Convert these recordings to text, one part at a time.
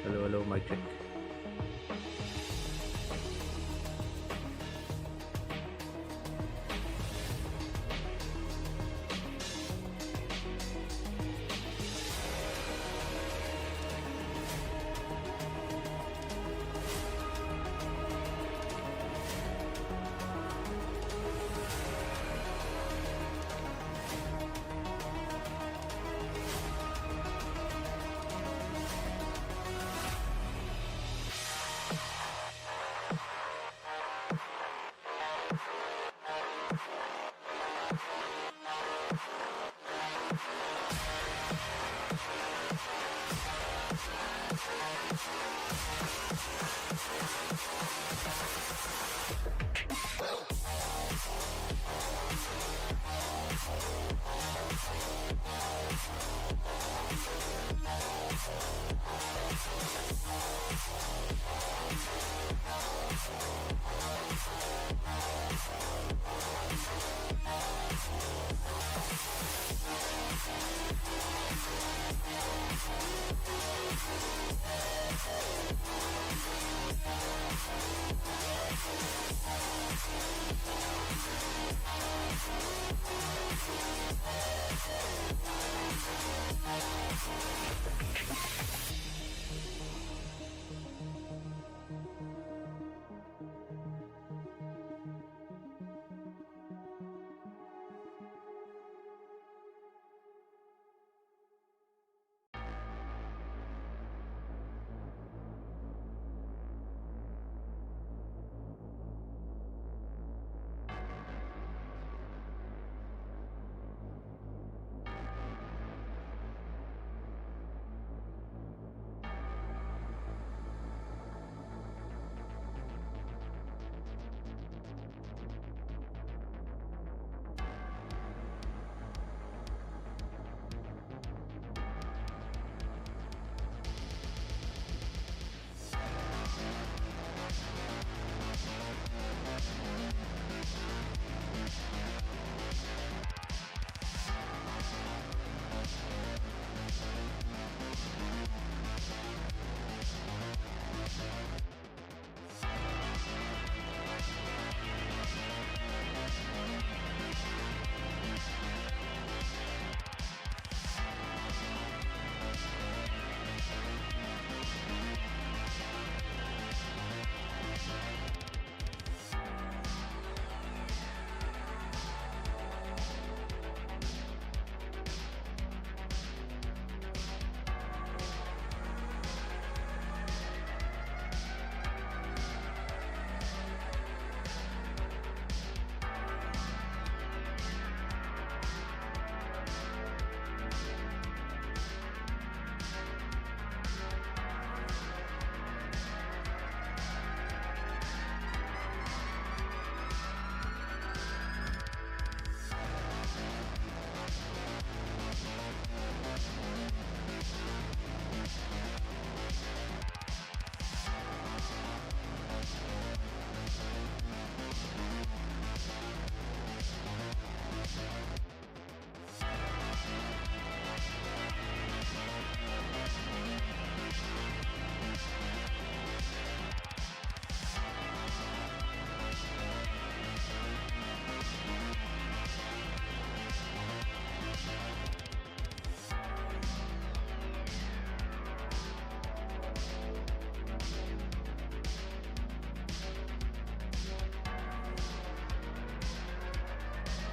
Hello, mic check.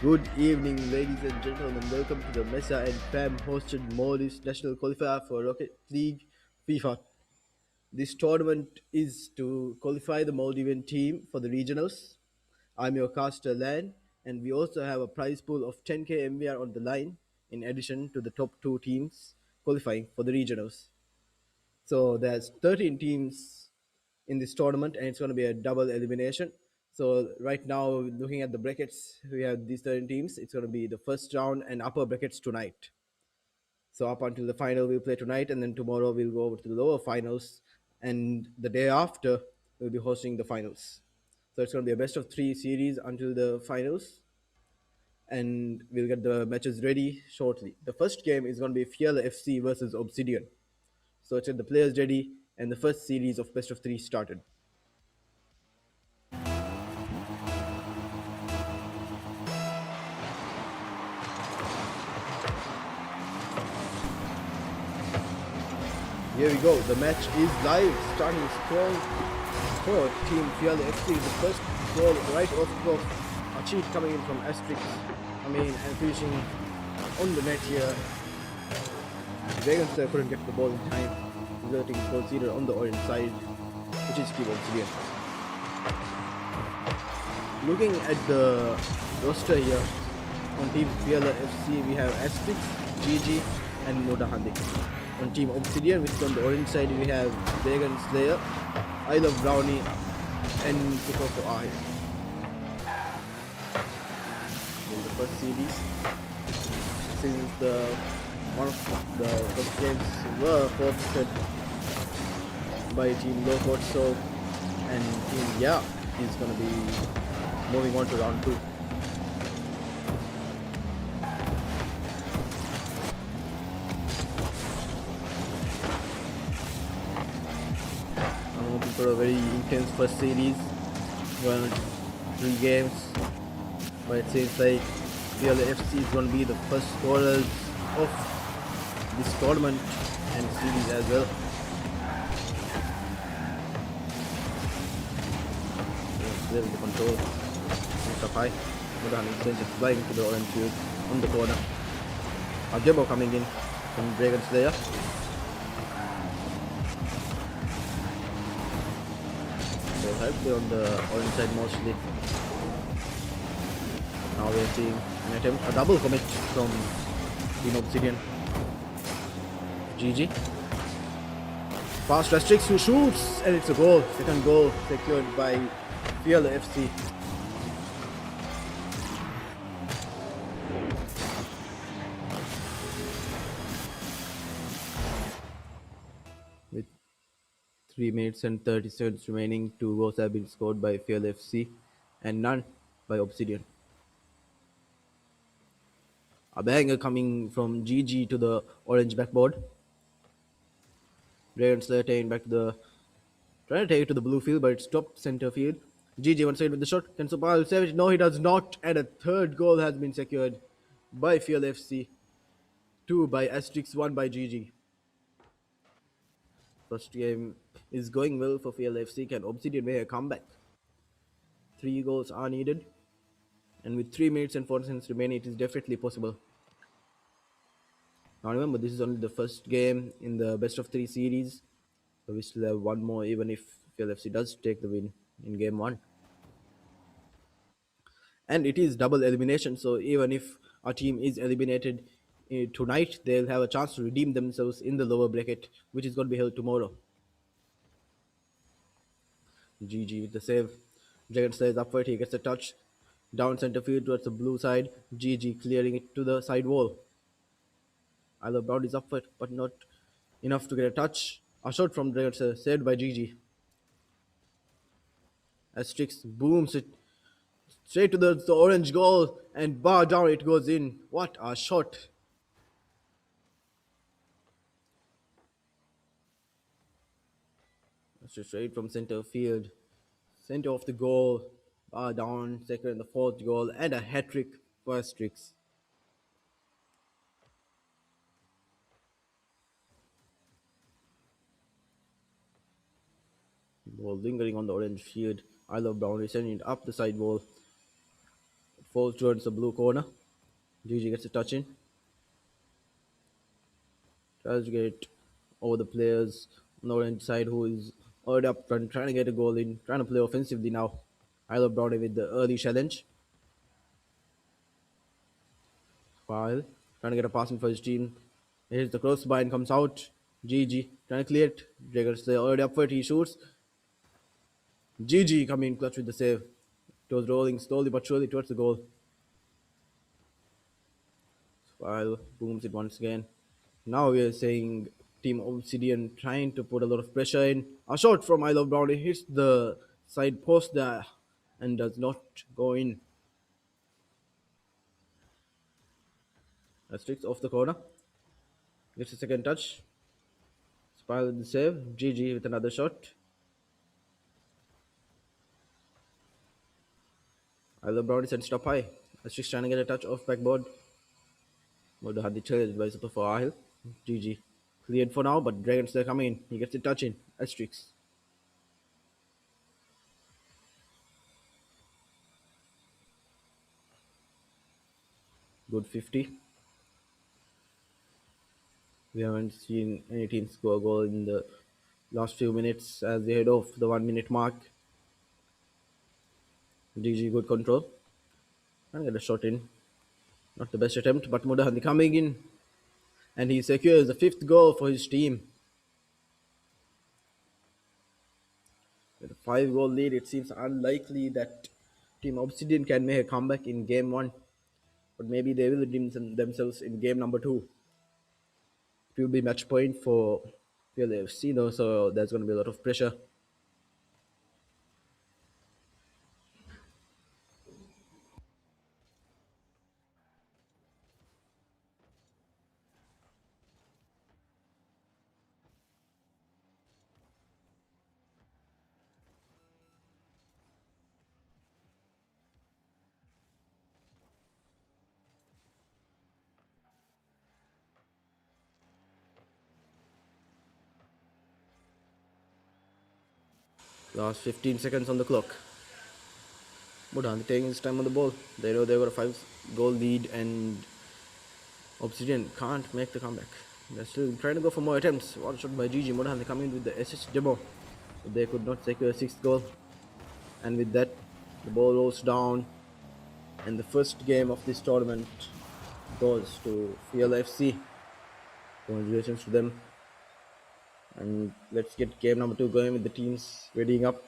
Good evening, ladies and gentlemen. Welcome to the Mesa and Fam hosted Maldives National Qualifier for Rocket League FIFA. This tournament is to qualify the Maldivian team for the regionals. I'm your caster Lan, and we also have a prize pool of 10k MVR on the line, in addition to the top two teams qualifying for the regionals. So there's 13 teams in this tournament, and it's going to be a double elimination. So right now, looking at the brackets, we have these 13 teams. It's going to be the first round and upper brackets tonight. So up until the final, we'll play tonight, and then tomorrow we'll go over to the lower finals, and the day after, we'll be hosting the finals. So it's going to be a best of three series until the finals, and we'll get the matches ready shortly. The first game is going to be Fiala FC versus Obsidian. So it's at the players ready, and the first series of best of three started. Here we go. The match is live, starting strong for Team Fiala FC. The first goal right off of a cheat coming in from Asterix. And finishing on the net here. Dragons couldn't get the ball in time, resulting in conceded on the orange side, which is Team Obsidian. Looking at the roster here, on Team Fiala FC, we have Asterix, GG, and Modahandi. On Team Obsidian, which is on the orange side, we have Dragon Slayer, I Love Brownie, and Kikoko Ahe. In the first series, since one of the first games were forfeited by Team Low so and Team Yeah is going to be moving on to round 2. I'm hoping for a very intense first series, 3 games, but it seems like Fiala FC is going to be the first scorers of this tournament and series as well. There is the control. It's up high. It's flying to the orange field on the corner. Ajabo coming in from Dragon Slayer. They'll help play on the orange side mostly. Now we are seeing an attempt, a double commit from Team Obsidian. GG. Fast Asterix who shoots, and it's a goal. Second goal secured by Fiala FC. With 3 minutes and 30 seconds remaining, 2 goals have been scored by Fiala FC and none by Obsidian. A banger coming from GG to the orange backboard. Dragon Slayer trying to take it to the blue field, but it's top center field. GG one side with the shot. Can Sopal save it? No, he does not. And a third goal has been secured by Fiala FC. 2 by Asterix, 1 by GG. First game is going well for Fiala FC. Can Obsidian make a comeback? 3 goals are needed. And with 3 minutes and 40 seconds remaining, it is definitely possible. Now remember, this is only the first game in the best of 3 series. So we still have one more, even if Fiala FC does take the win in game 1. And it is double elimination, so even if a team is eliminated tonight, they'll have a chance to redeem themselves in the lower bracket, which is going to be held tomorrow. GG with the save. Dragon Slayer upward, he gets a touch down center field towards the blue side. GG clearing it to the side wall. I Love Brown is upward, but not enough to get a touch. A shot from Dragon Slayer, saved by GG. Asterix booms it straight to the orange goal, and bar down it goes in. What a shot! Straight from center field. Center of the goal. Bar down, second and the fourth goal, and a hat trick for Asterix. Ball lingering on the orange field. I Love Brown is sending it up the side wall. falls towards the blue corner. GG gets a touch in. Tries to get over the players on the orange side who is already up front, trying to get a goal in, trying to play offensively now. I love Brownie with the early challenge. While trying to get a passing for his team. Here's the crossbar and comes out. GG trying to clear it. Dragons already up for it. He shoots. GG coming in clutch with the save. It was rolling slowly but surely towards the goal. While booms it once again. Now we are saying Team Obsidian trying to put a lot of pressure in. A shot from I Love Brownie hits the side post there and does not go in. Sticks off the corner. Gets a second touch. Spiral with the save. GG with another shot. I Love Brownie sends it up high. Astrix trying to get a touch off backboard. But had the challenge by Super for Ahil. GG. Cleared for now, but Dragons are coming in. He gets a touch in. Astrix. Good 50. We haven't seen any team score a goal in the last few minutes as they head off the 1 minute mark. GG, good control. And get a shot in. Not the best attempt, but Mudahandi coming in. And he secures the 5th goal for his team. With a 5-goal lead, it seems unlikely that Team Obsidian can make a comeback in game 1. But maybe they will redeem themselves in game number 2. It will be match point for PLFC though, so there's going to be a lot of pressure. Last 15 seconds on the clock. Mudahandi taking his time on the ball. They know they've got a 5-goal lead and Obsidian can't make the comeback. They're still trying to go for more attempts. One shot by GG. Mudahandi coming with the assist demo. But they could not secure a 6th goal. And with that, the ball rolls down. And the first game of this tournament goes to FIFAe. Congratulations to them. And let's get game number 2 going with the teams readying up.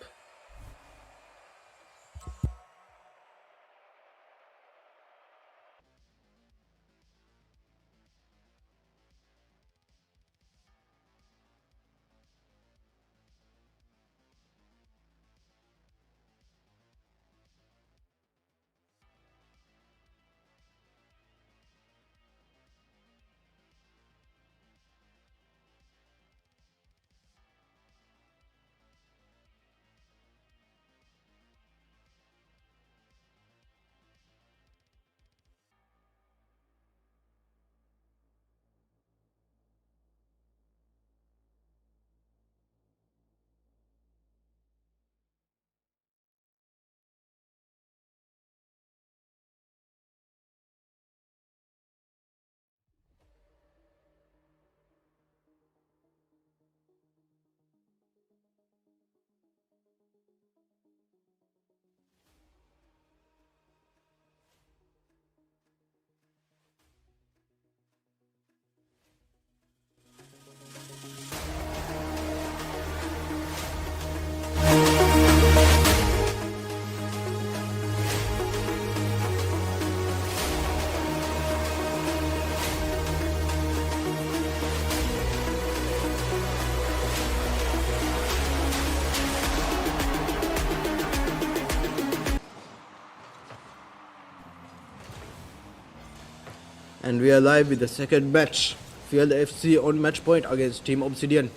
And we are live with the second match. Field FC on match point against Team Obsidian.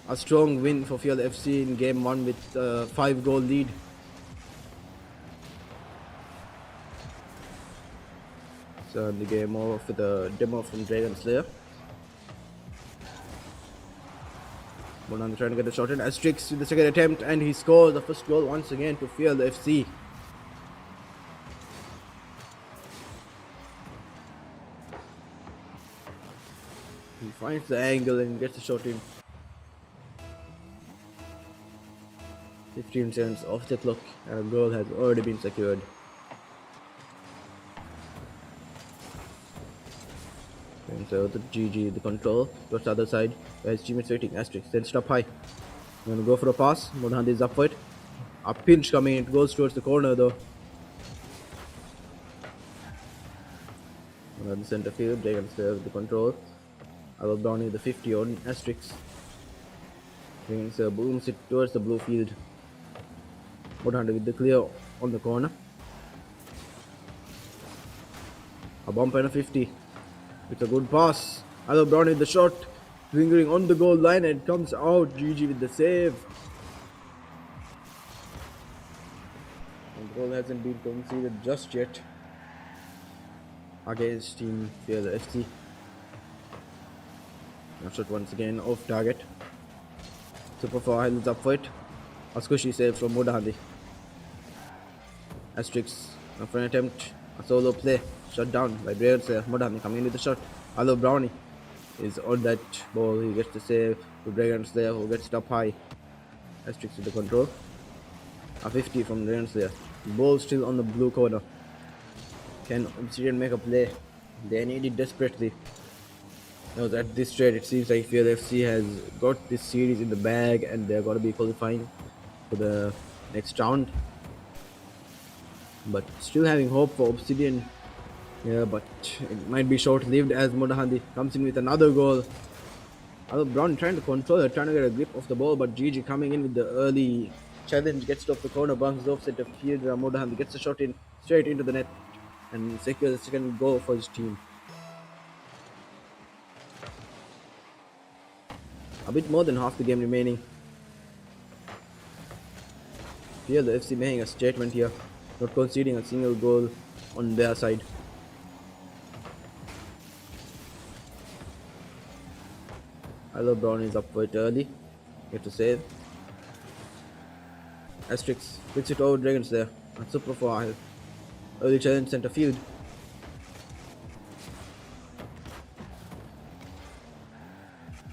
A strong win for Field FC in game 1 with a 5-goal lead. So the game off with a demo from Dragon Slayer. Bonanza trying to get the shot in. Astrix with the second attempt and he scores the first goal once again to Field FC. He finds the angle and gets the shot in. 15 seconds off the clock and a goal has already been secured. And so the GG, the control, towards the other side, where his teammates waiting, asterisk, then stop high. I'm gonna go for a pass, Modahandi is up for it. A pinch coming, it goes towards the corner though. The center field, they can serve the control. I will down in the 50 on asterisk. Brings booms it towards the blue field. Modahandi with the clear on the corner. A bump and a 50. It's a good pass. Hello Brown with the shot. Lingering on the goal line and it comes out. GG with the save. And the goal hasn't been conceded just yet against Team Field FC. Now shot once again off target. Super Fahil is up for it. A squishy save from Modahandi. Asterisk. For an attempt. A solo play. Shut down by Braids. Modahandi coming in with the shot. Hello Brownie is on that ball. He gets the save. The Dragons there who gets it up high. Asterisk with the control. A 50 from Dragons there. Ball still on the blue corner. Can Obsidian make a play? They need it desperately. Now at this rate, it seems like Field FC has got this series in the bag and they're going to be qualifying for the next round. But still having hope for Obsidian. Yeah, but it might be short-lived as Modahandi comes in with another goal. Although Brown trying to control it, trying to get a grip of the ball, but GG coming in with the early challenge, gets it off the corner, bunks off center field. Modahandi gets the shot in straight into the net and secures the second goal for his team. A bit more than half the game remaining. Here the FC making a statement here, not conceding a single goal on their side. Hello Brown is up for it early. Get to save. Asterisk picks it over Dragons there. And super for early challenge center field.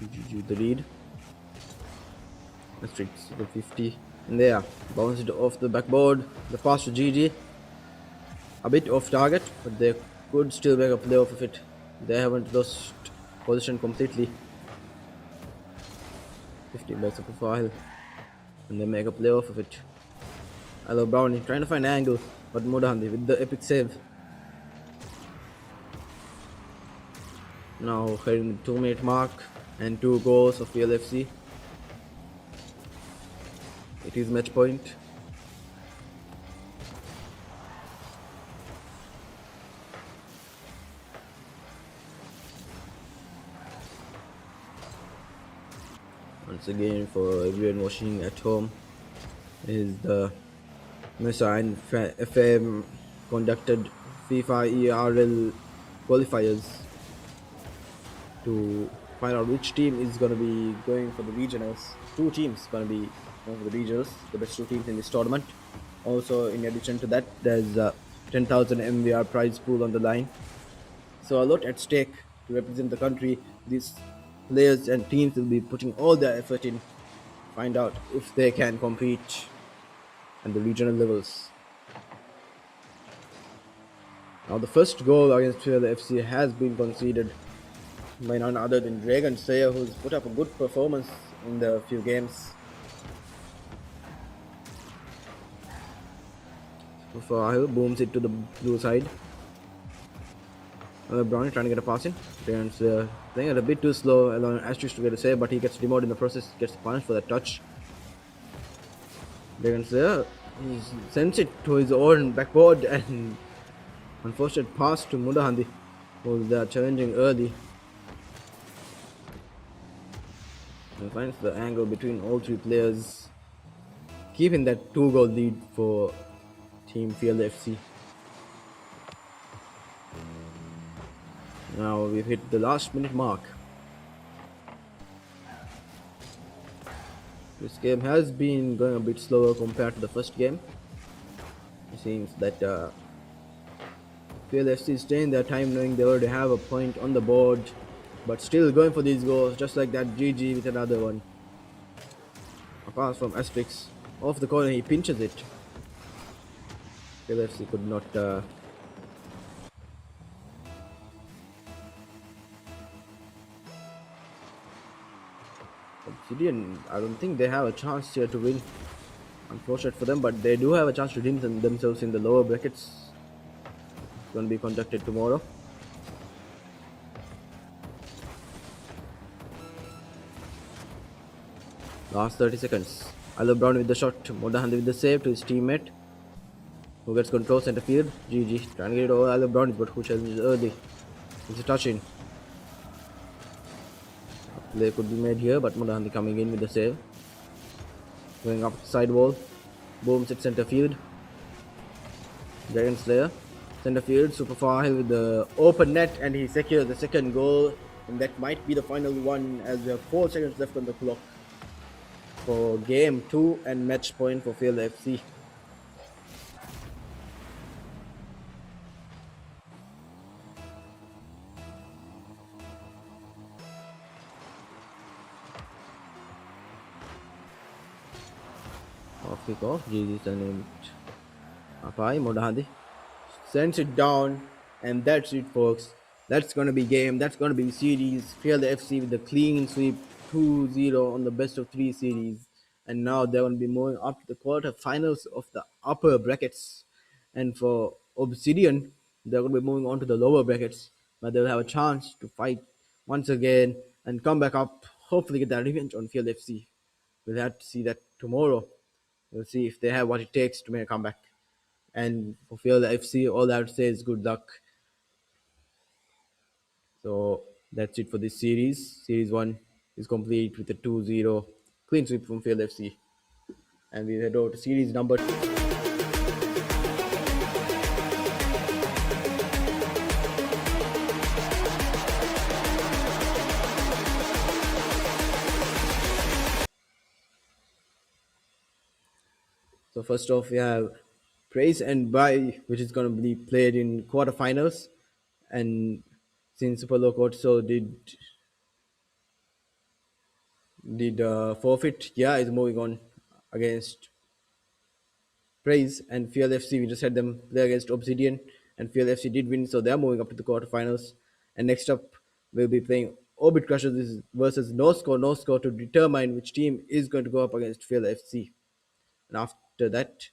GG the lead. Asterisk the 50. And there. Bounced off the backboard. The pass to GG. A bit off target, but they could still make a play off of it. They haven't lost position completely. 50 by super file. And they make a play off of it. Hello Brownie trying to find an angle, but Modahandi with the epic save. Now hitting the 2-minute mark and 2 goals of PLFC. It is match point. Once again, for everyone watching at home, is the MESA and FIFAe conducted FIFA ERL qualifiers to find out which team is going to be going for the regionals. 2 teams going to be going for the regionals, the best 2 teams in this tournament. Also, in addition to that, there's a 10,000 MVR prize pool on the line. So a lot at stake to represent the country. These players and teams will be putting all their effort in, find out if they can compete at the regional levels. Now the first goal against Field FC has been conceded by none other than Dragon Slayer, who's put up a good performance in the few games. So booms it to the blue side. Brownie trying to get a pass in. Dragon's playing it a bit too slow, allowing Asterisk to get a save, but he gets demoted in the process, gets punished for that touch. Dragon's he sends it to his own backboard and unfortunate pass to Modahandi, who's challenging early. And finds the angle between all 3 players, keeping that 2-goal lead for Team Field FC. Now we've hit the last minute mark. This game has been going a bit slower compared to the first game. It seems that Field FC is staying their time knowing they already have a point on the board but still going for these goals, just like that. GG with another one. A pass from Aspix off the corner, he pinches it. Philips, he could not. Obsidian, I don't think they have a chance here to win. Unfortunate for them, but they do have a chance to redeem themselves in the lower brackets. It's going to be conducted tomorrow. Last 30 seconds. Alo Brown with the shot. Modahandi with the save to his teammate, who gets control center field. GG. Trying to get it over Alo Brown, but who challenges early. It's a touch in. A play could be made here, but Modahandi coming in with the save. Going up the side wall. Booms at center field. Dragon Slayer. Center field, super far with the open net, and he secures the second goal. And that might be the final one, as we have 4 seconds left on the clock for game 2 and match point for Field FC. Off kick off, GG sending it up high. Modahandi sends it down, and that's it, folks. That's gonna be game. That's gonna be series. Field FC with the clean sweep, 2-0 on the best of 3 series, and now they're gonna be moving up to the quarterfinals of the upper brackets. And for Obsidian, they're gonna be moving on to the lower brackets, but they'll have a chance to fight once again and come back up. Hopefully, get that revenge on Field FC. We'll have to see that tomorrow. We'll see if they have what it takes to make a comeback. And for Field FC, all I would say is good luck. So that's it for this series. Series 1 is complete with a 2-0 clean sweep from Field FC. And we head over to series number 2. So first off, we have Praise and Buy, which is going to be played in quarterfinals. And since Super Loco did forfeit, yeah, is moving on against Praise, and Field FC, we just had them play against Obsidian, and Field FC did win, so they're moving up to the quarterfinals. And next up, we'll be playing Orbit Crushers versus No Score to determine which team is going to go up against Field FC. And after that,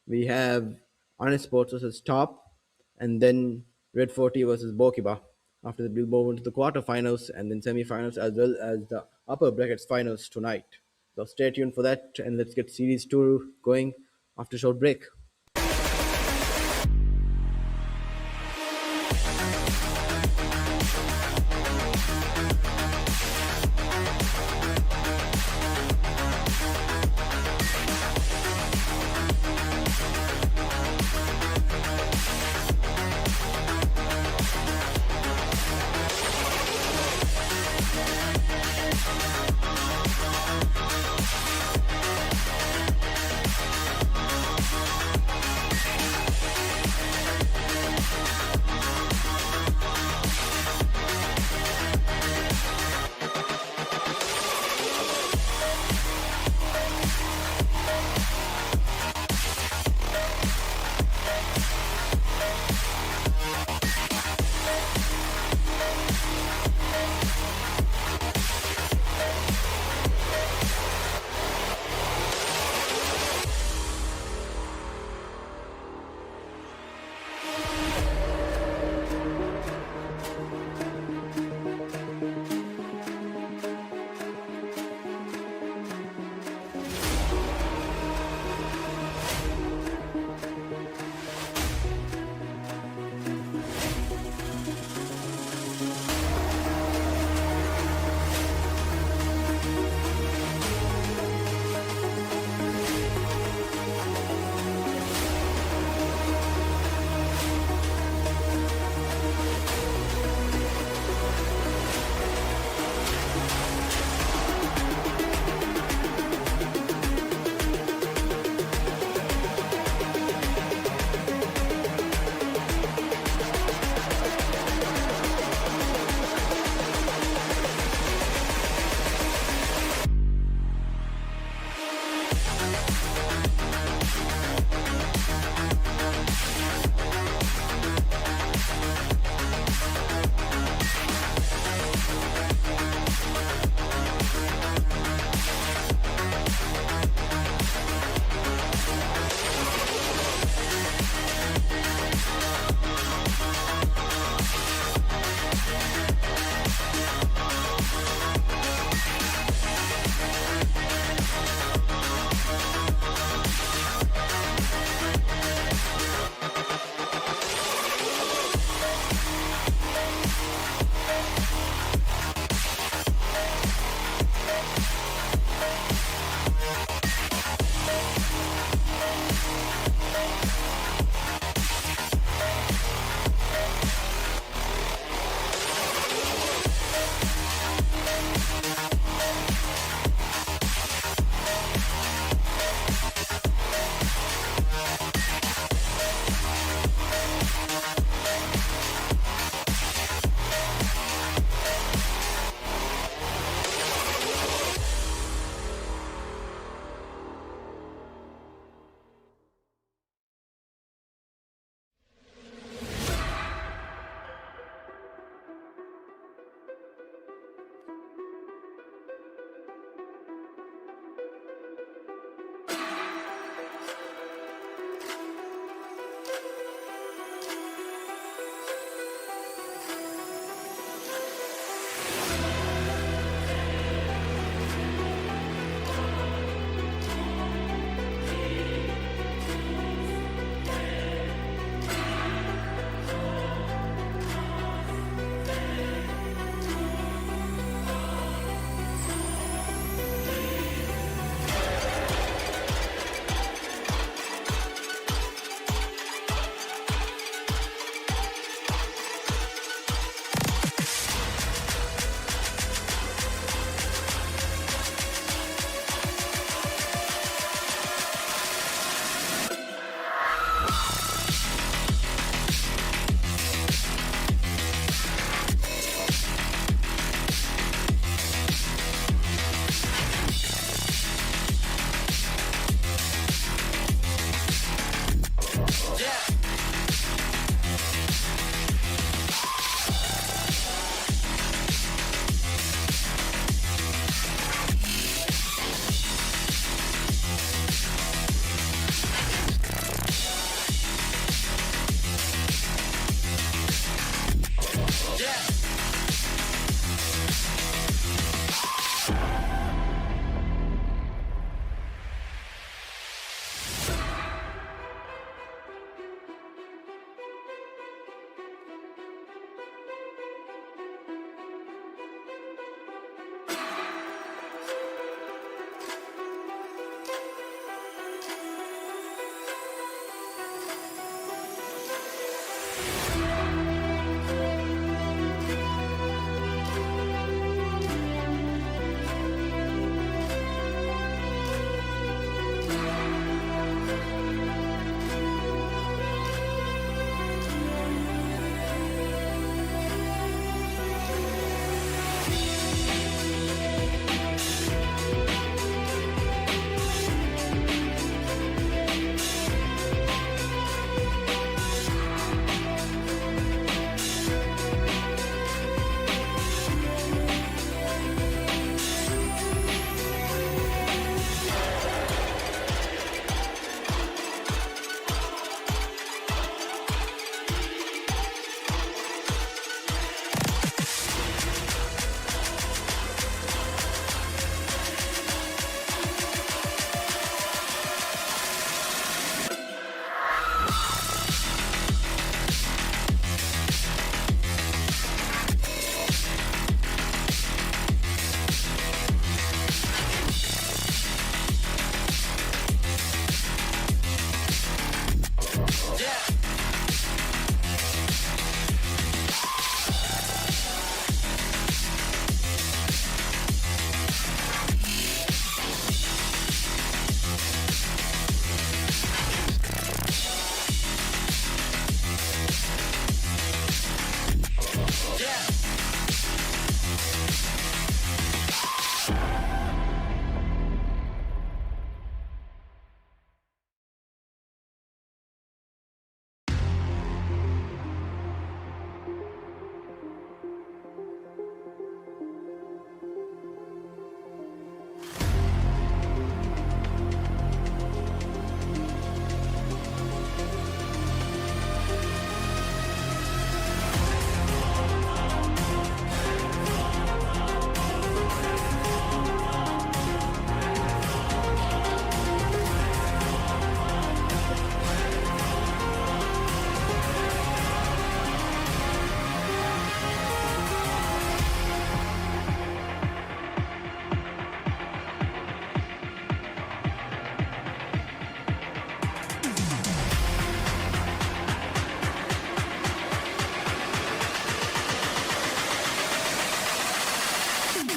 we have Honest Sports versus Top, and then Red 40 versus Bokiba. After that, we'll move into the quarterfinals and then semifinals, as well as the upper brackets finals tonight. So stay tuned for that, and let's get Series 2 going after a short break.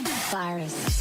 Virus.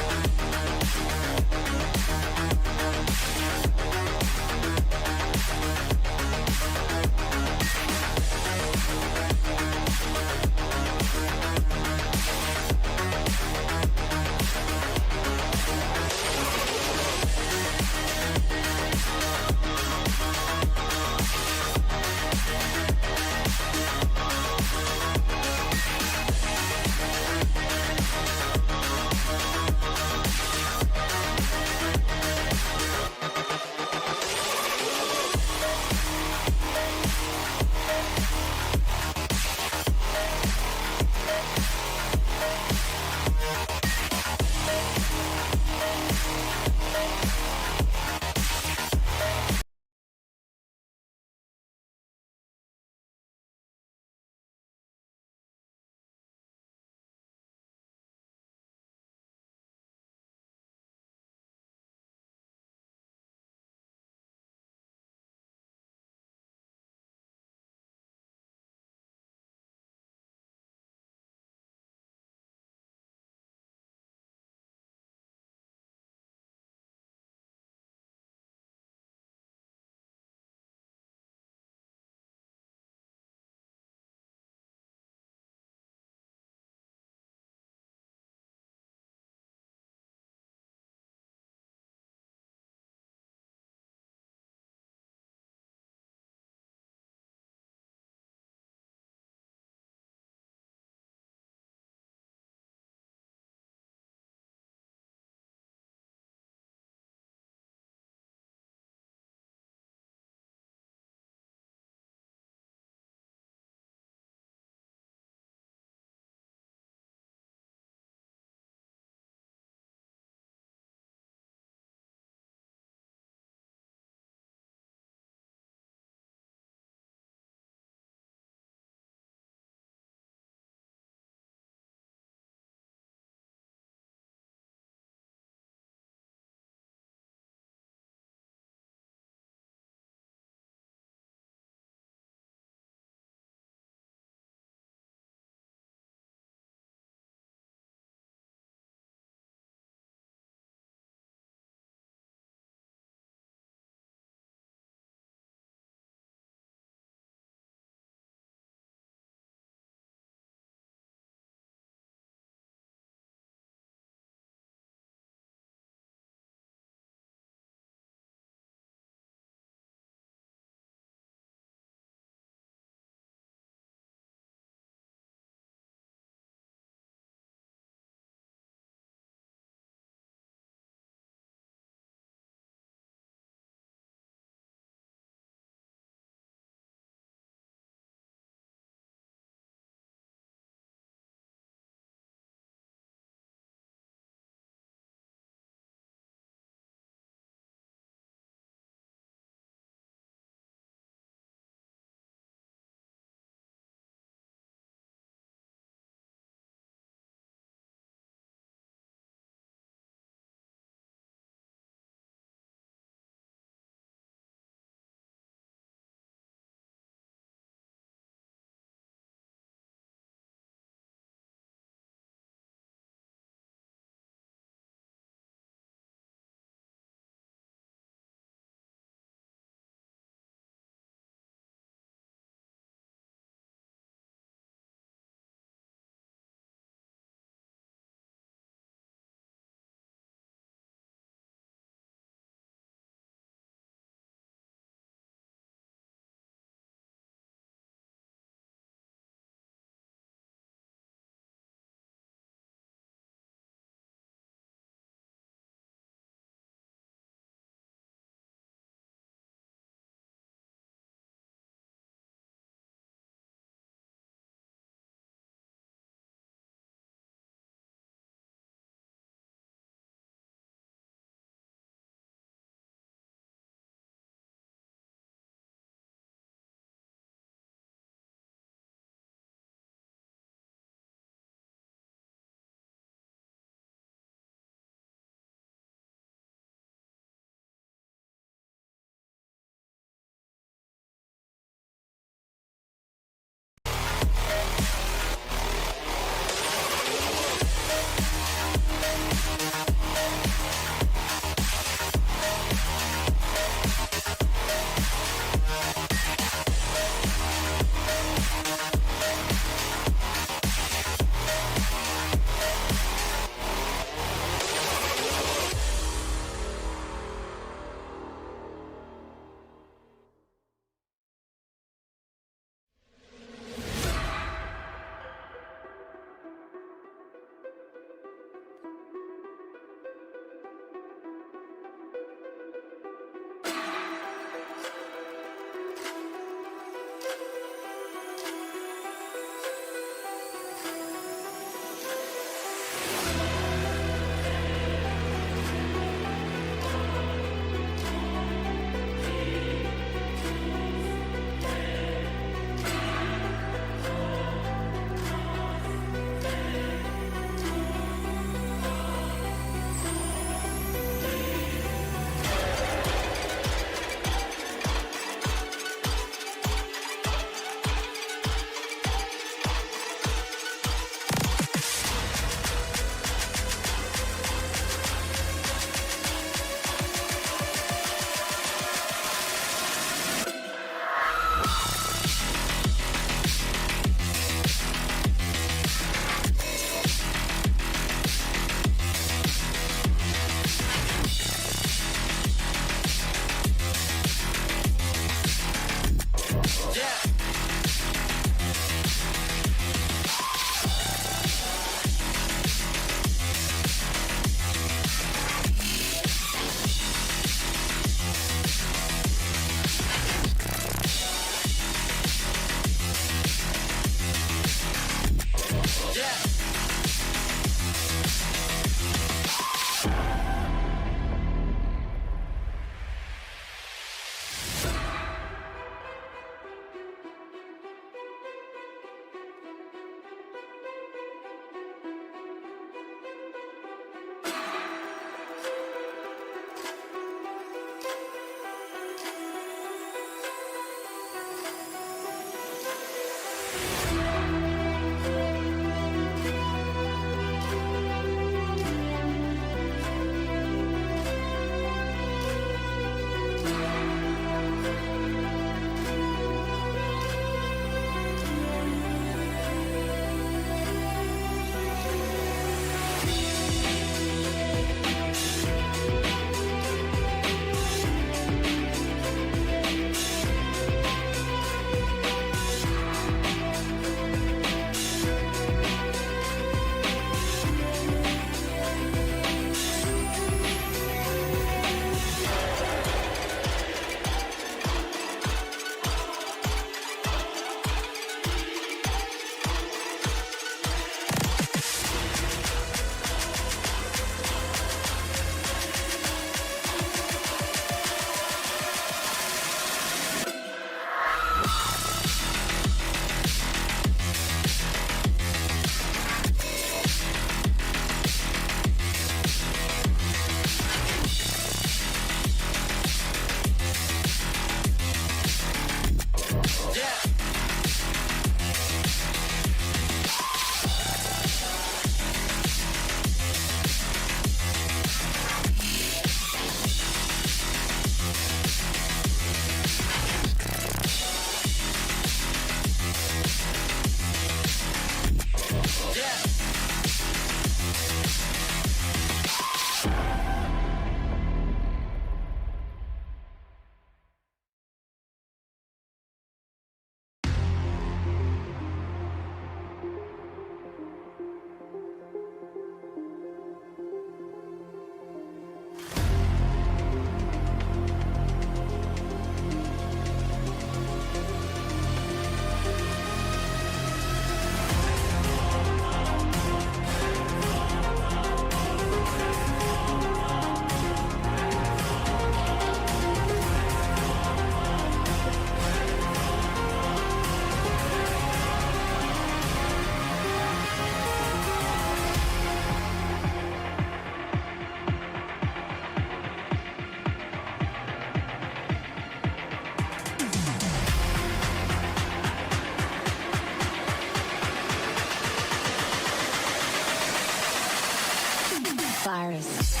Virus.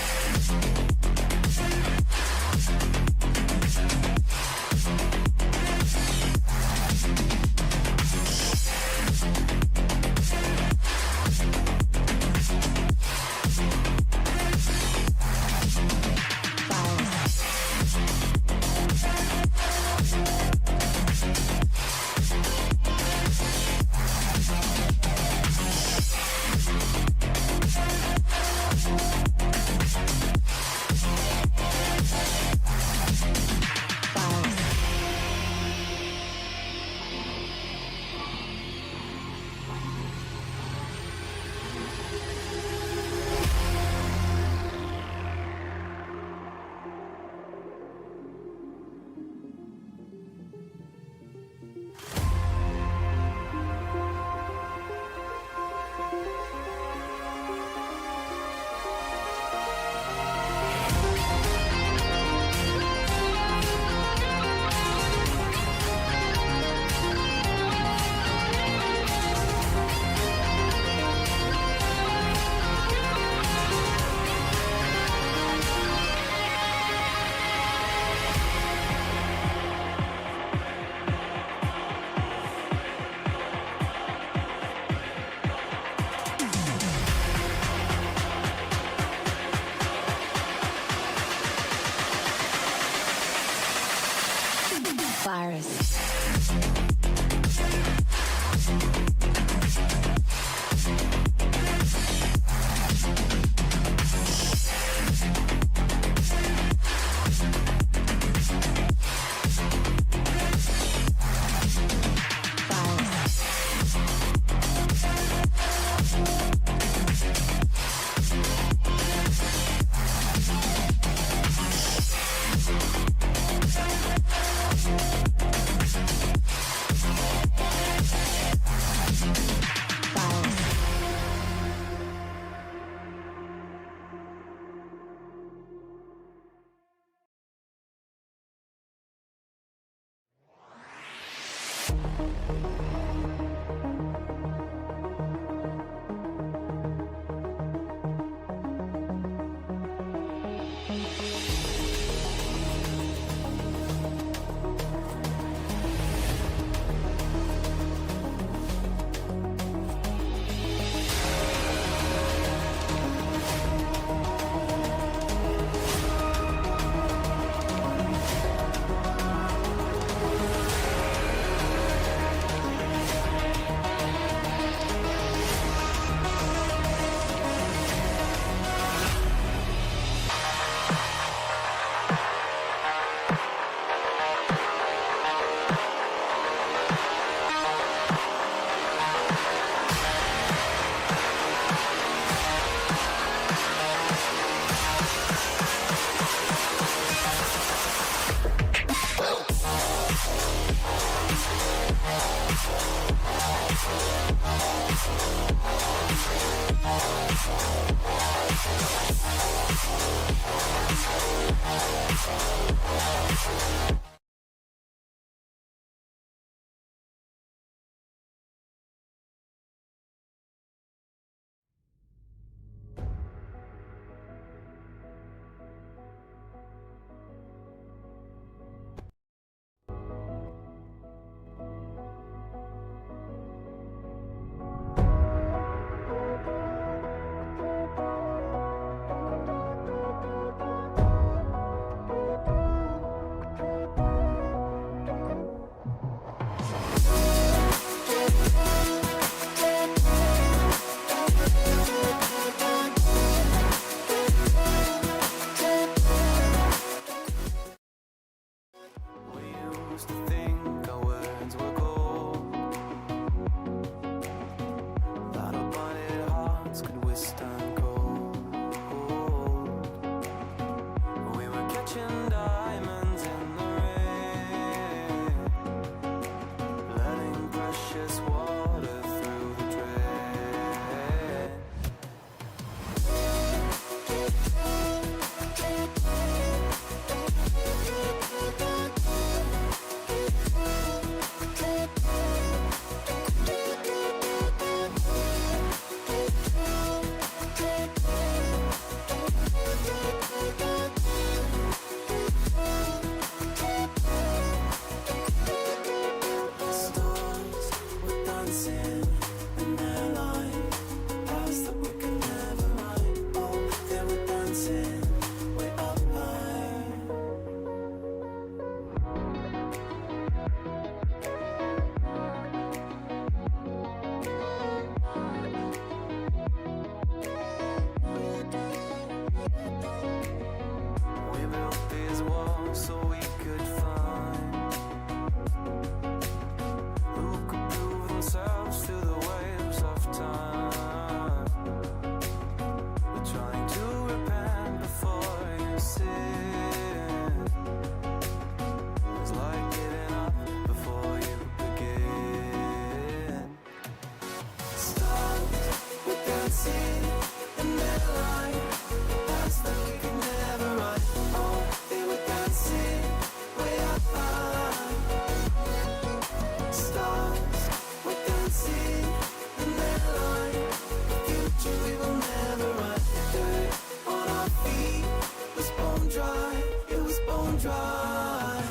dry, it was bone dry.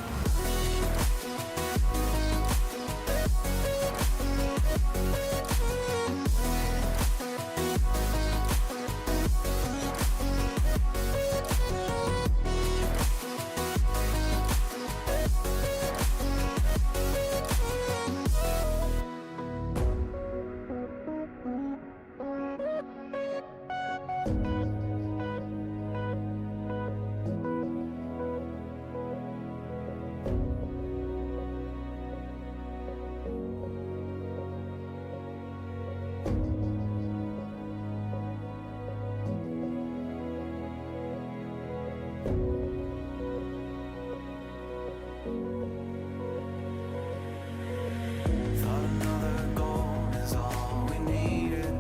Thought another goal is all we needed.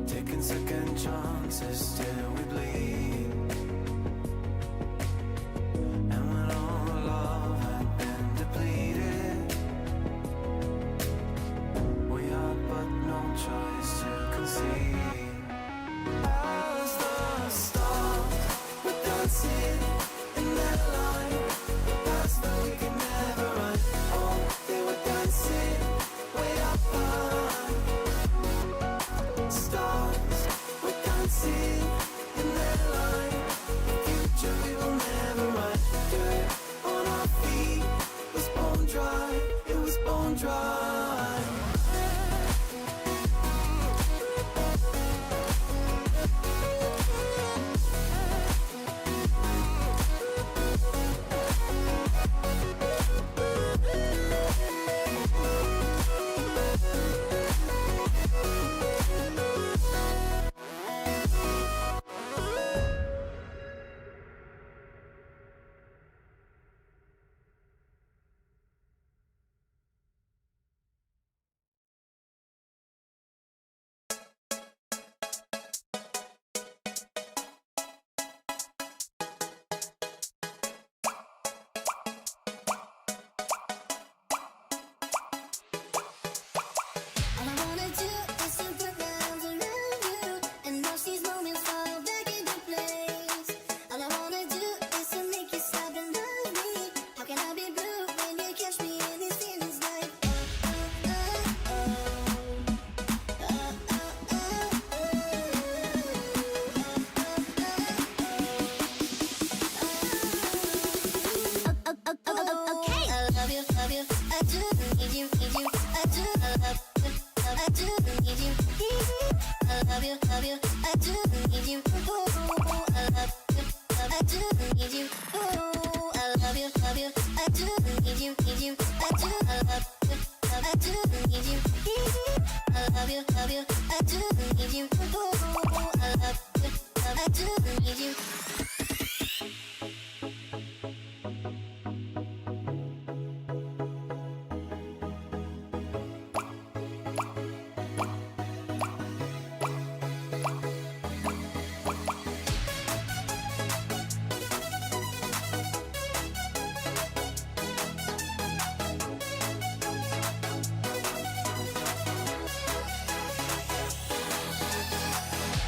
Taking second chances till we bleed. And when all the love had been depleted, we had but no choice to concede. As the stars were dancing in that line, past that we could never run. Oh, they were dancing way up high. Stars were dancing in that line. Future we will never run. Dirt on our feet was bone dry. It was bone dry. All I wanna do is to put my arms around you and watch these moments fall back into place. All I wanna do is to make you stop and love me. How can I be blue when you catch me in these feelings like okay. I love you, I do need you, I do love you, I do need you. I love you, I do need you. Oh, I love you, I do need you. Oh, I love you, I do need you, I do love you, I do need you. I love you, I do need you. Oh, I love you, I do need you.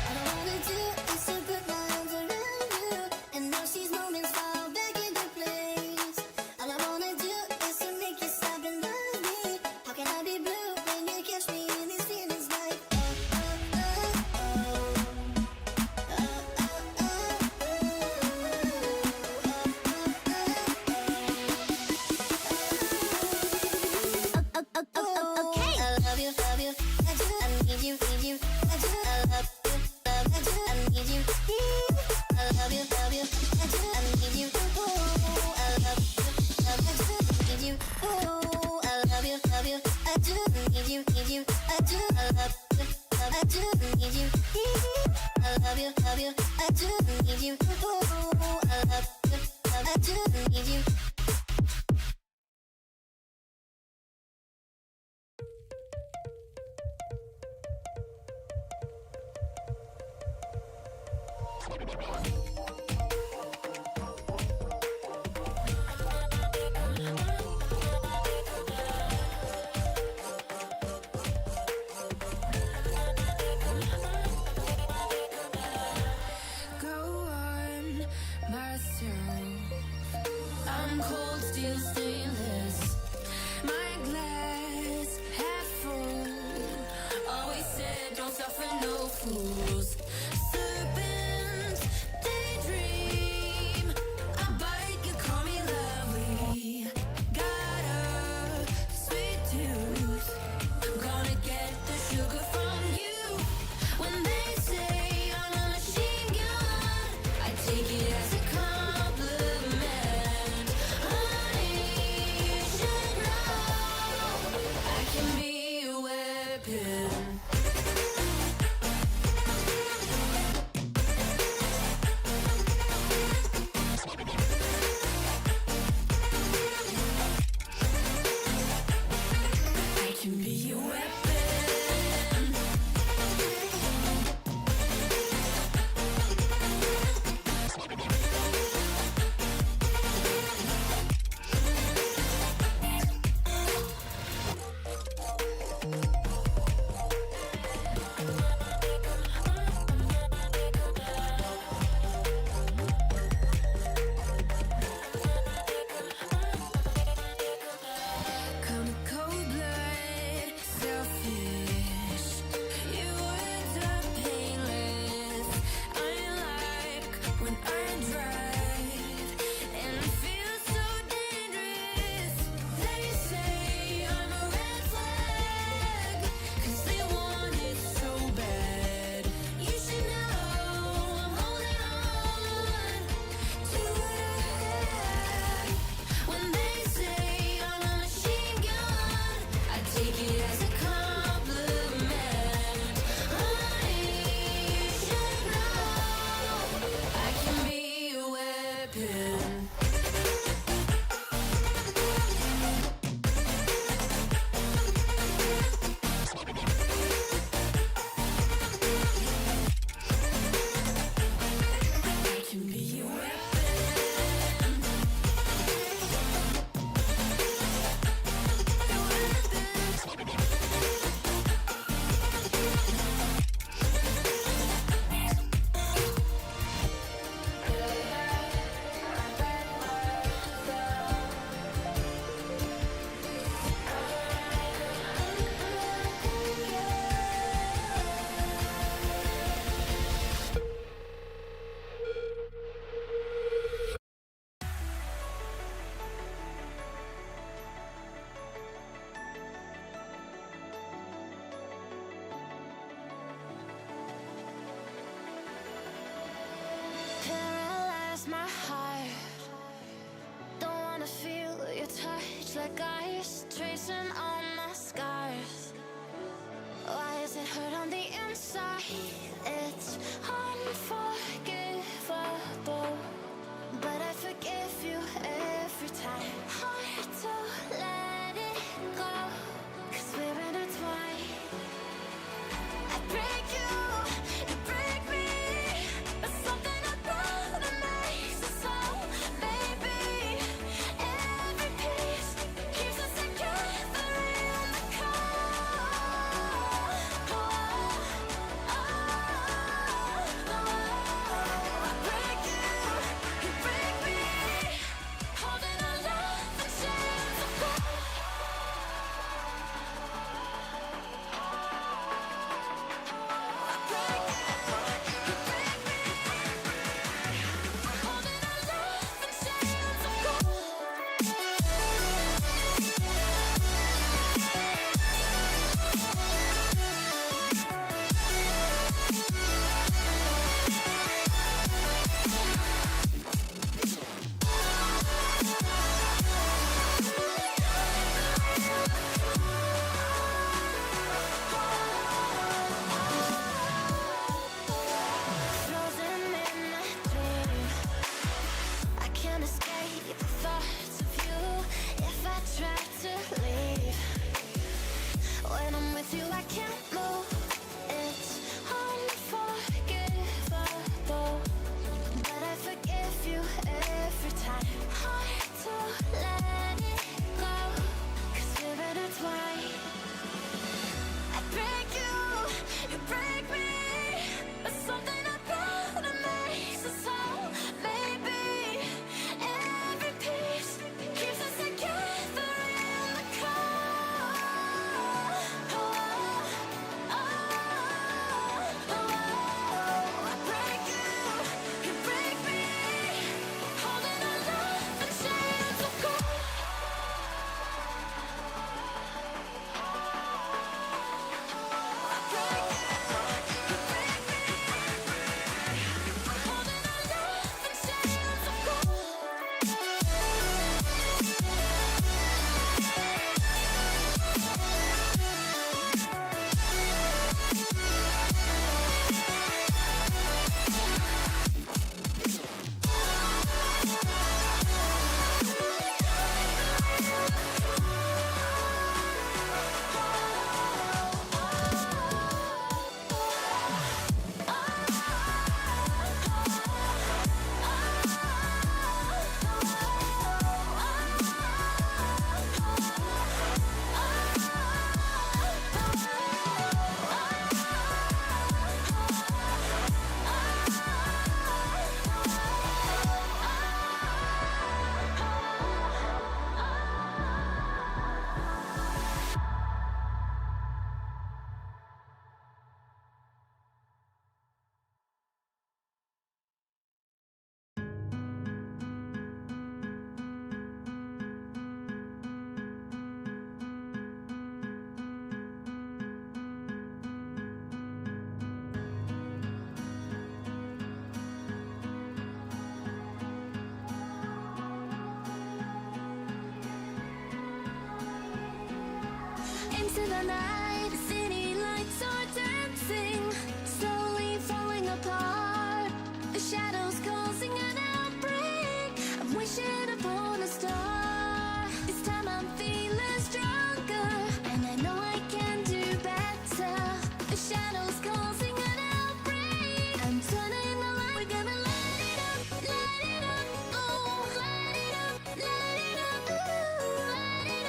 All I wanna do is to put my arms around you and watch these moments fall back into place. All I wanna do is to make you stop and love me. How can I be blue when you catch me in these feelings like okay. I love you, I do, I need you, I do, I love you, I do, I need you. I love you, I do, I need you. Oh, I love you, I do, need you. Oh, I love you, I do, need you, I do, I love you, I do, need you. I love you, I do, need you. Oh, I love you, I do, need you. Go lost my heart. Don't wanna feel your touch like ice, tracing all my scars. Why is it hurt on the inside? It's unforgivable, but I forgive you every time. Hard to let it go, 'cause we're intertwined. I break you, you break me, but something about it makes us so. Baby, every piece keeps us together in the cold. I break you, you break me, holding our love in chains of gold. I break you, you break me, holding our love in chains of gold. Frozen in my dream, I can't escape the thoughts of you. If I try to leave, when I'm with you I can't move. It's unforgivable, but I forgive you every time. Hard to let it go, 'cause we're intertwined. I break you, you break me, but something about it makes us whole. Baby, every piece keeps us together in the cold. I break you, you break me, holding our love in chains of gold. I break you, you break me, holding our love in chains of gold. Into the night, the city lights are dancing, slowly falling apart. The shadows causing an outbreak. I'm wishing upon a star. This time I'm feeling stronger, and I know I can do better. The shadows causing an outbreak. I'm turning the light. We're gonna light it up, oh, light it up, ooh, light it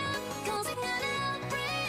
up, causing an outbreak.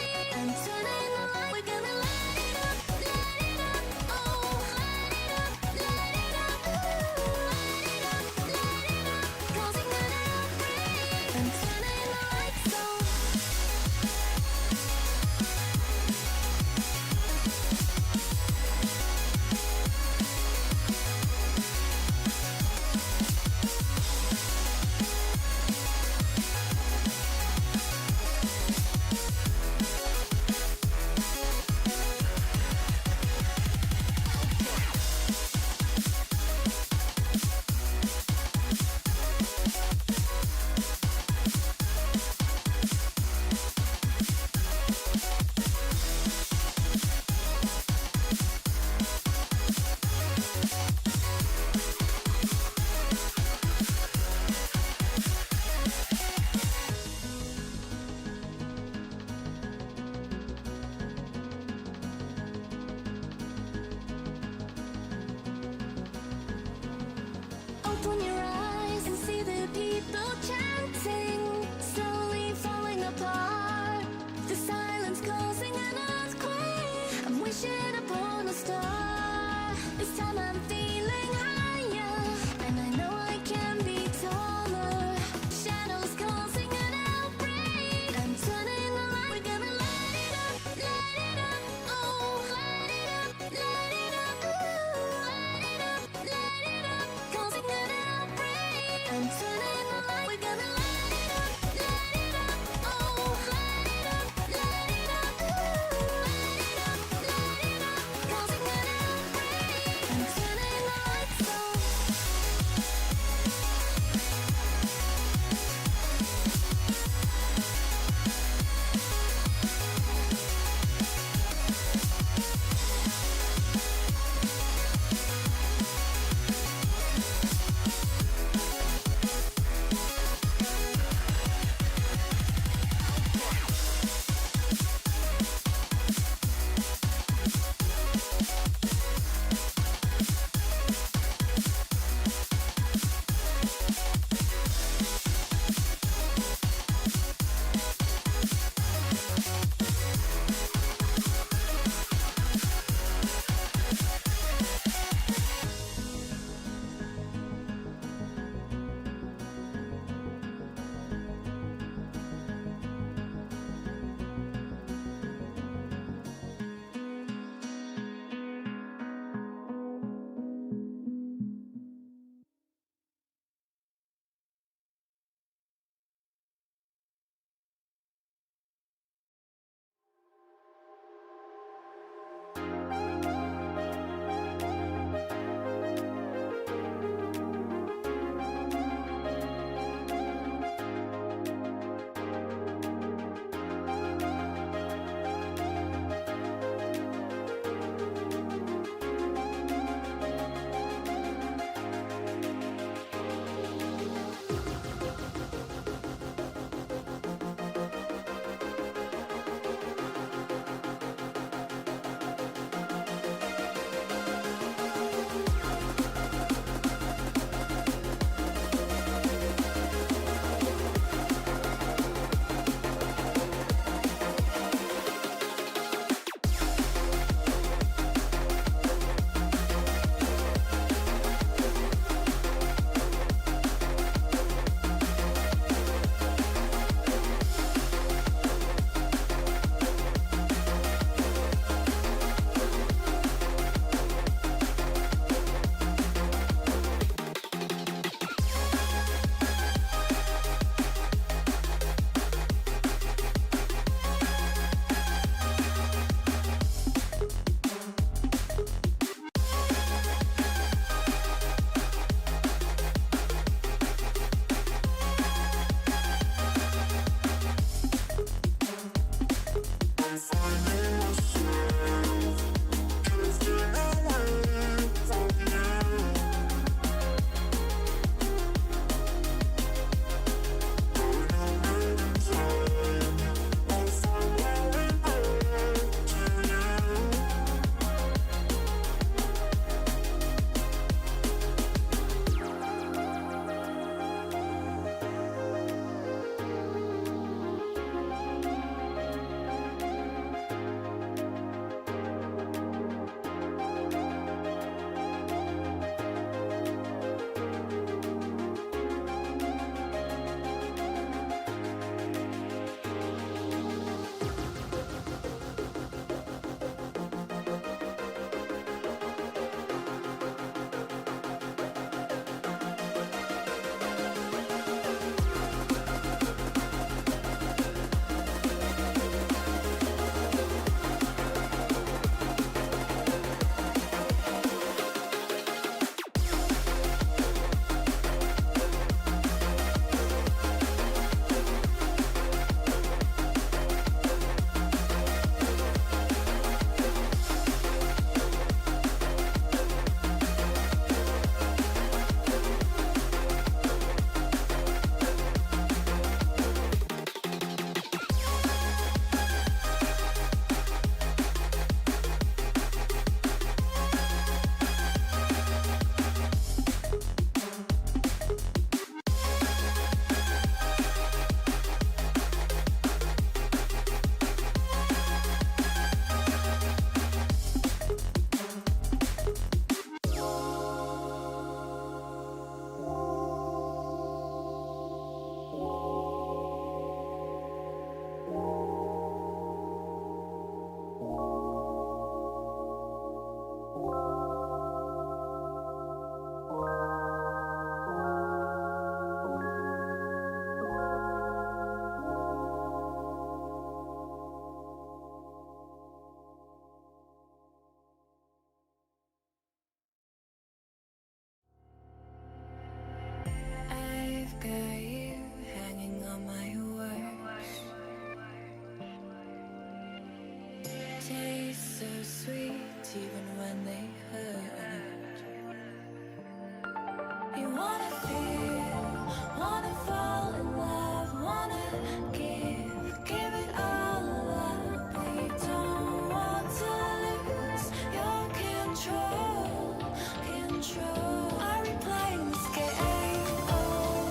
control. Are we playing this game? Oh,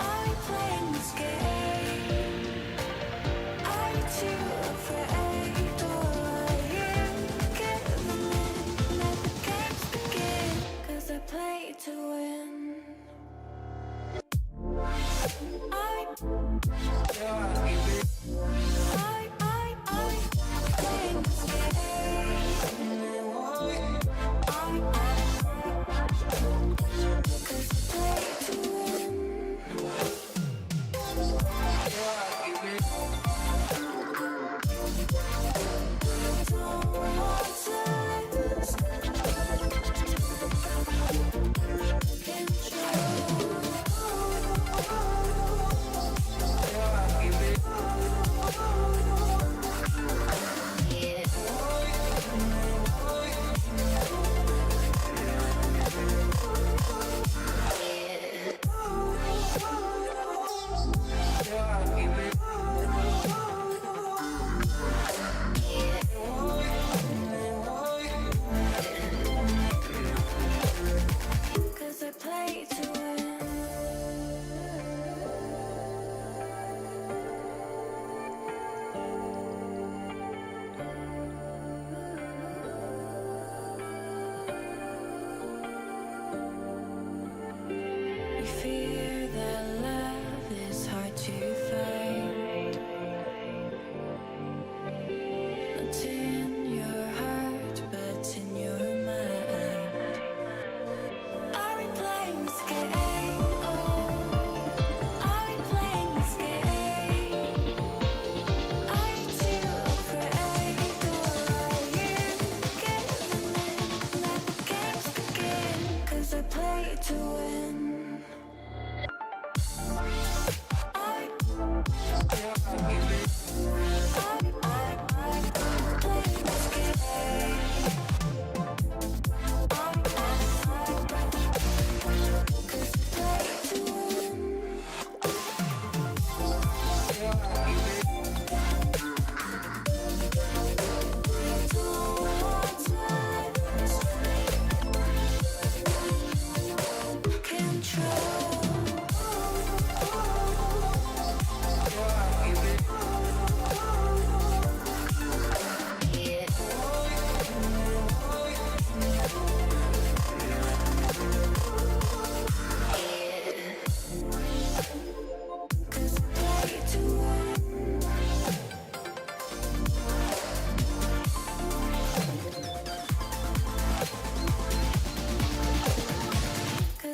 are we playing this game? Are you too afraid, or are you giving in? Let the games begin, 'cause I play to win. We fear that love is hard to find. Not in your heart, but in your mind. Are we playing this game? Oh, are we playing this game? Are you too afraid, or are you giving in? Let the games begin, 'cause I play to win.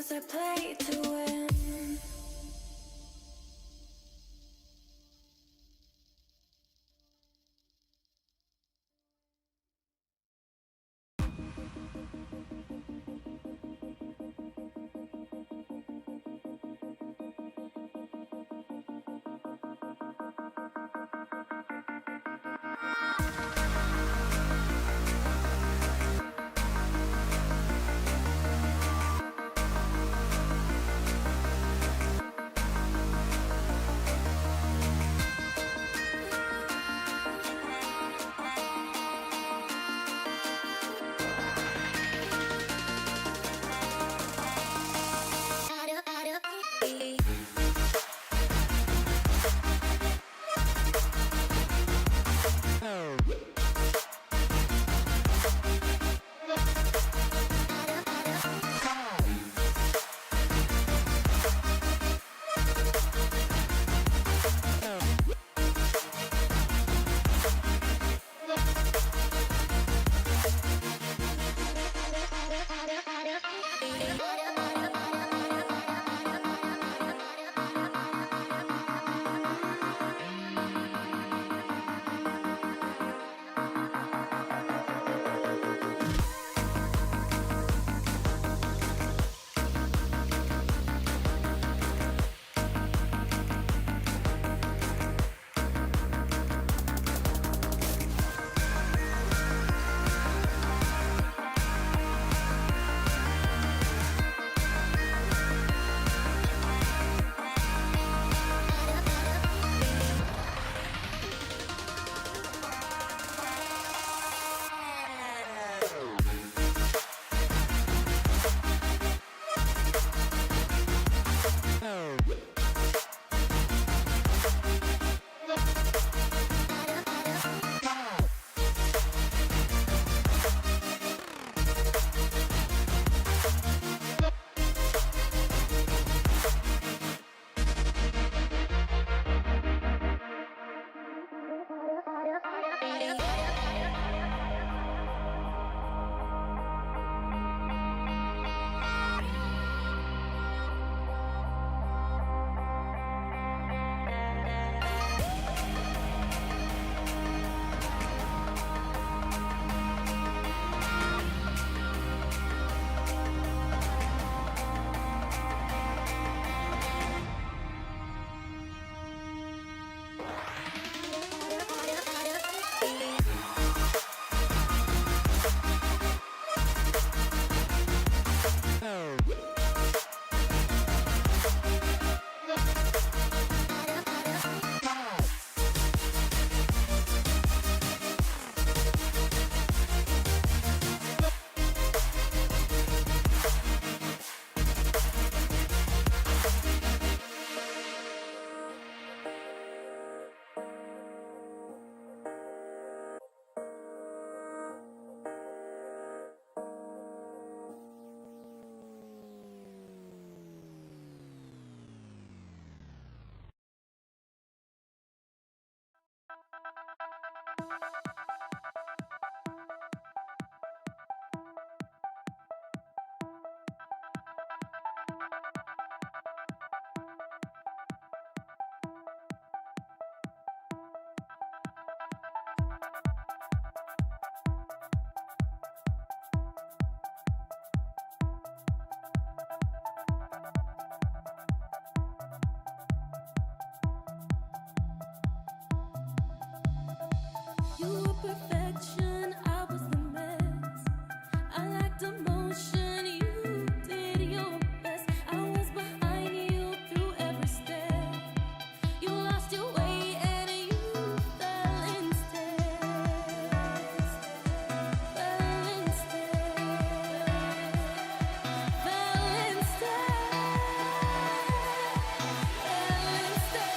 I play to win. You were perfection, I was the mess. I lacked emotion, you did your best. I was behind you through every step. You lost your way and you fell instead. Fell instead. Fell instead. Fell instead.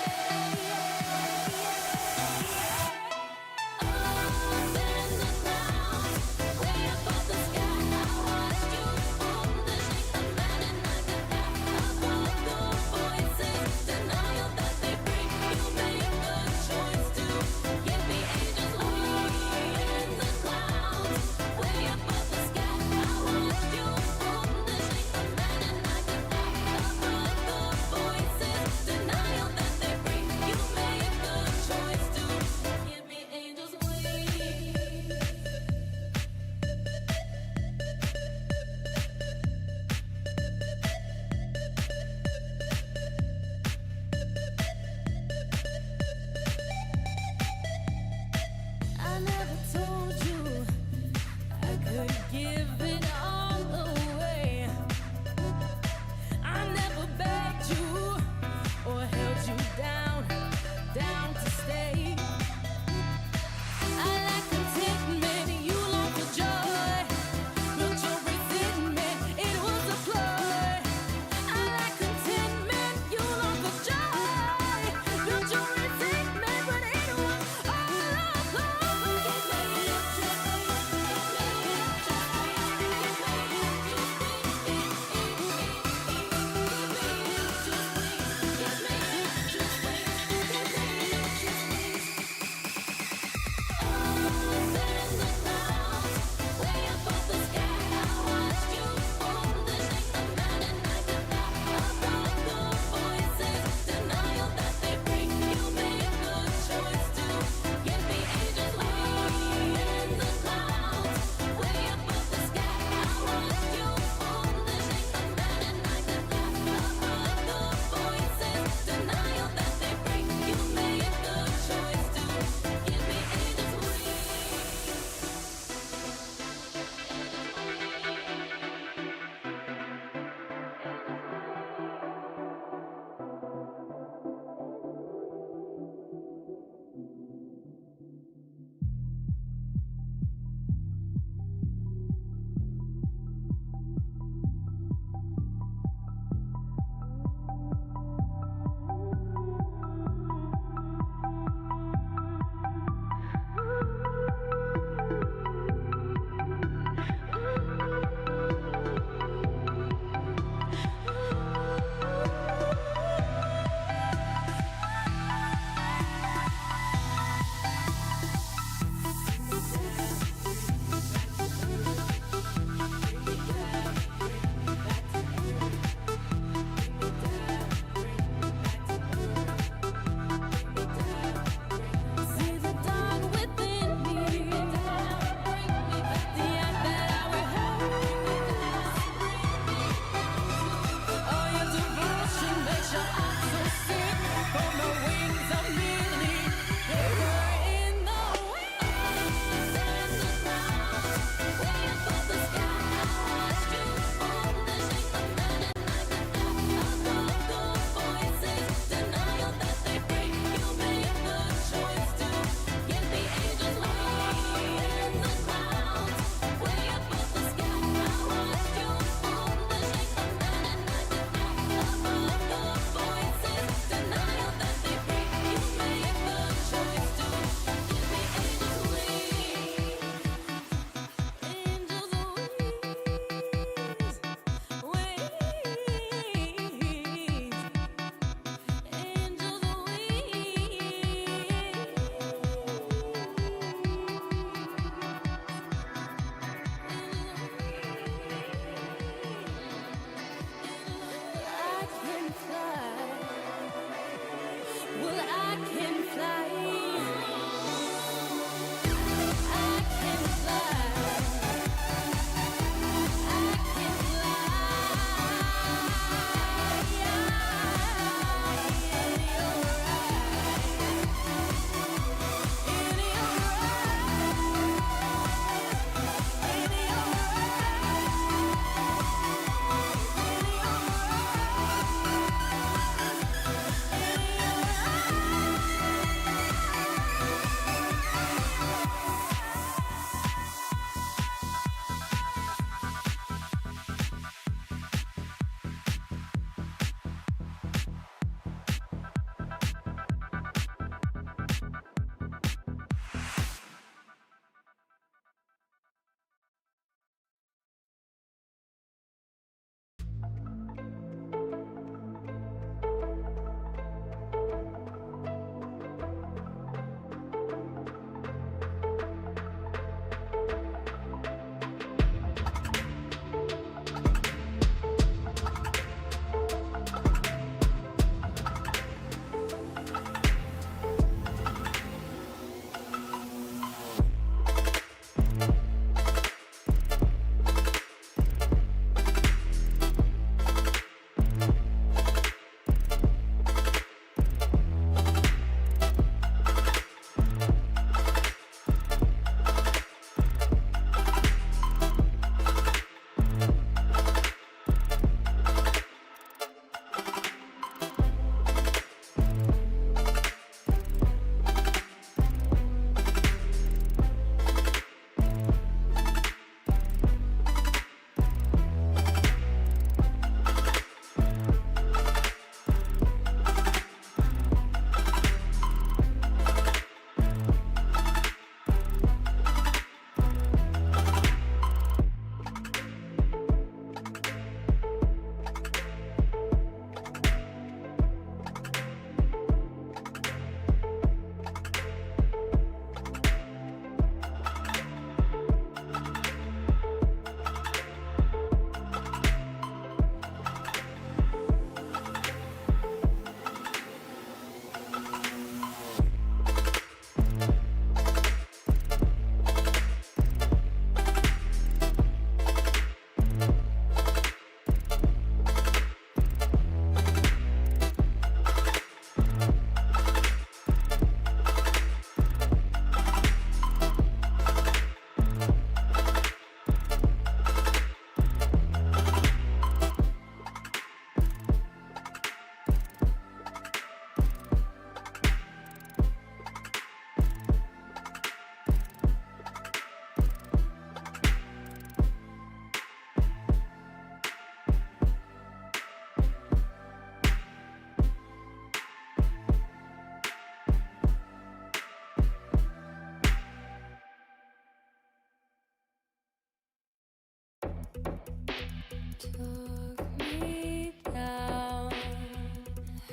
took me down,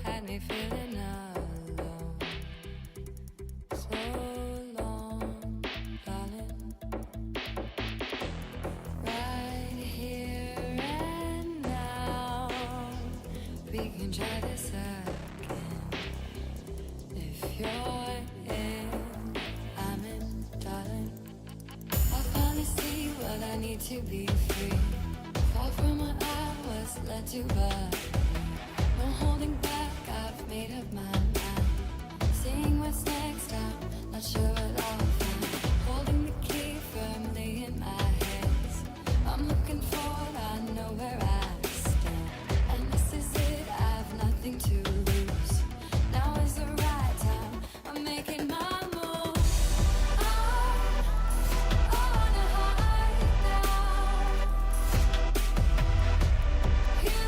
had me feeling alone. So long, darling. Right here and now, we can try this again. If you're in, I'm in, darling. I finally see what I need to be free. Far from what I was led to believe. No holding back, I've made up my mind. Seeing what's next, I'm not sure what I'll find. Holding the key firmly in my hands. I'm looking forward, I know where I stand. And this is it, I've nothing to lose. Now is the right time, I'm making my move. I wanna hide now. You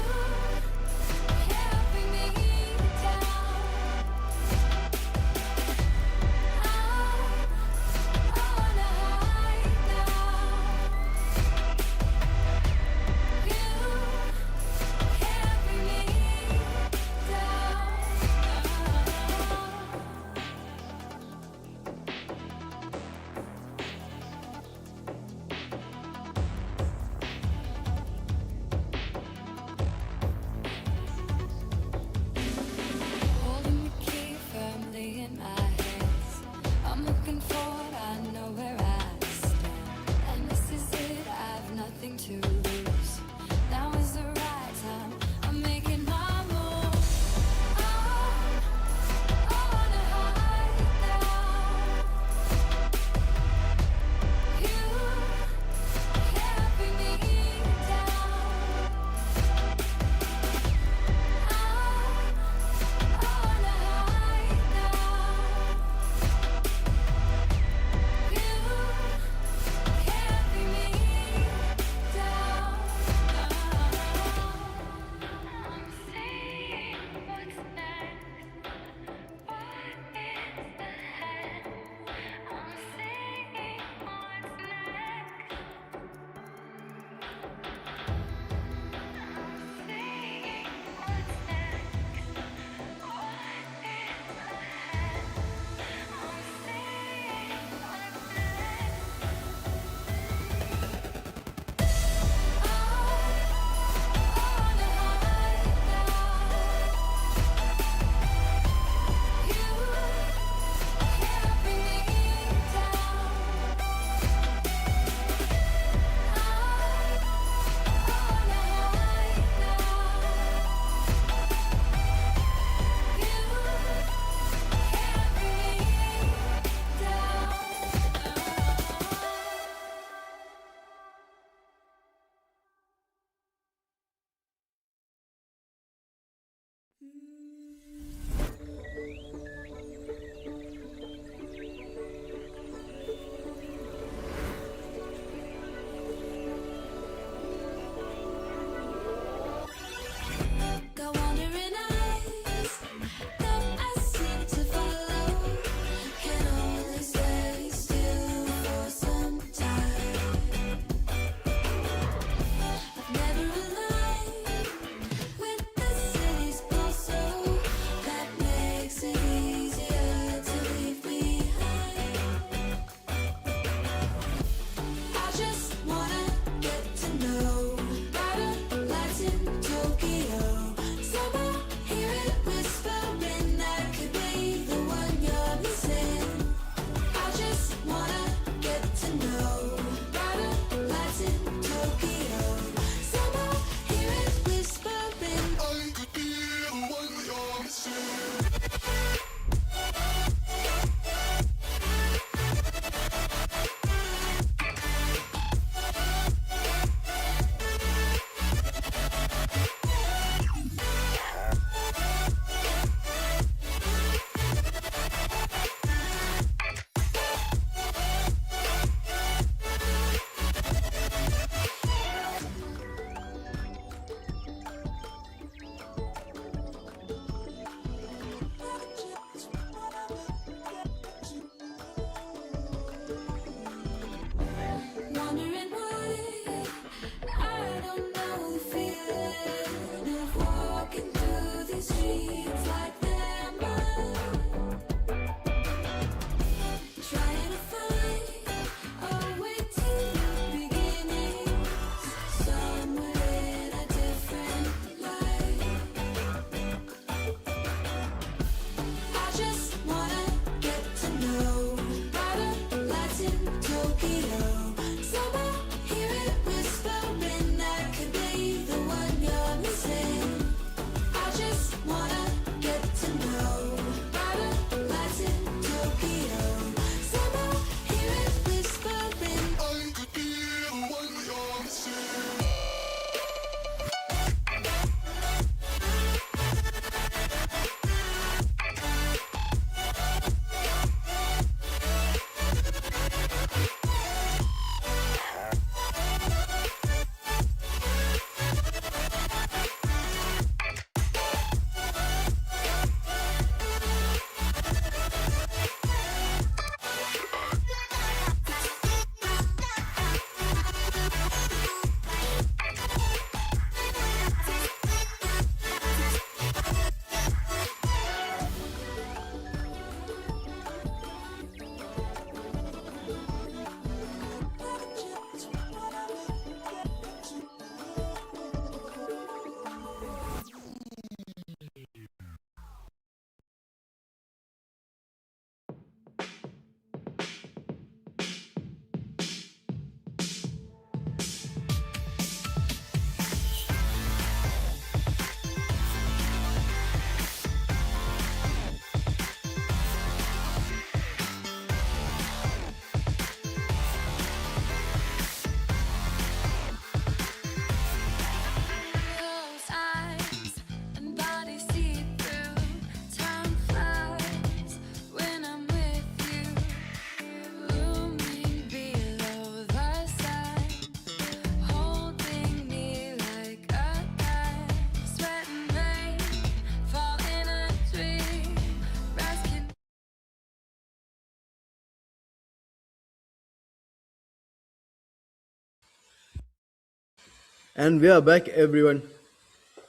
And we are back, everyone.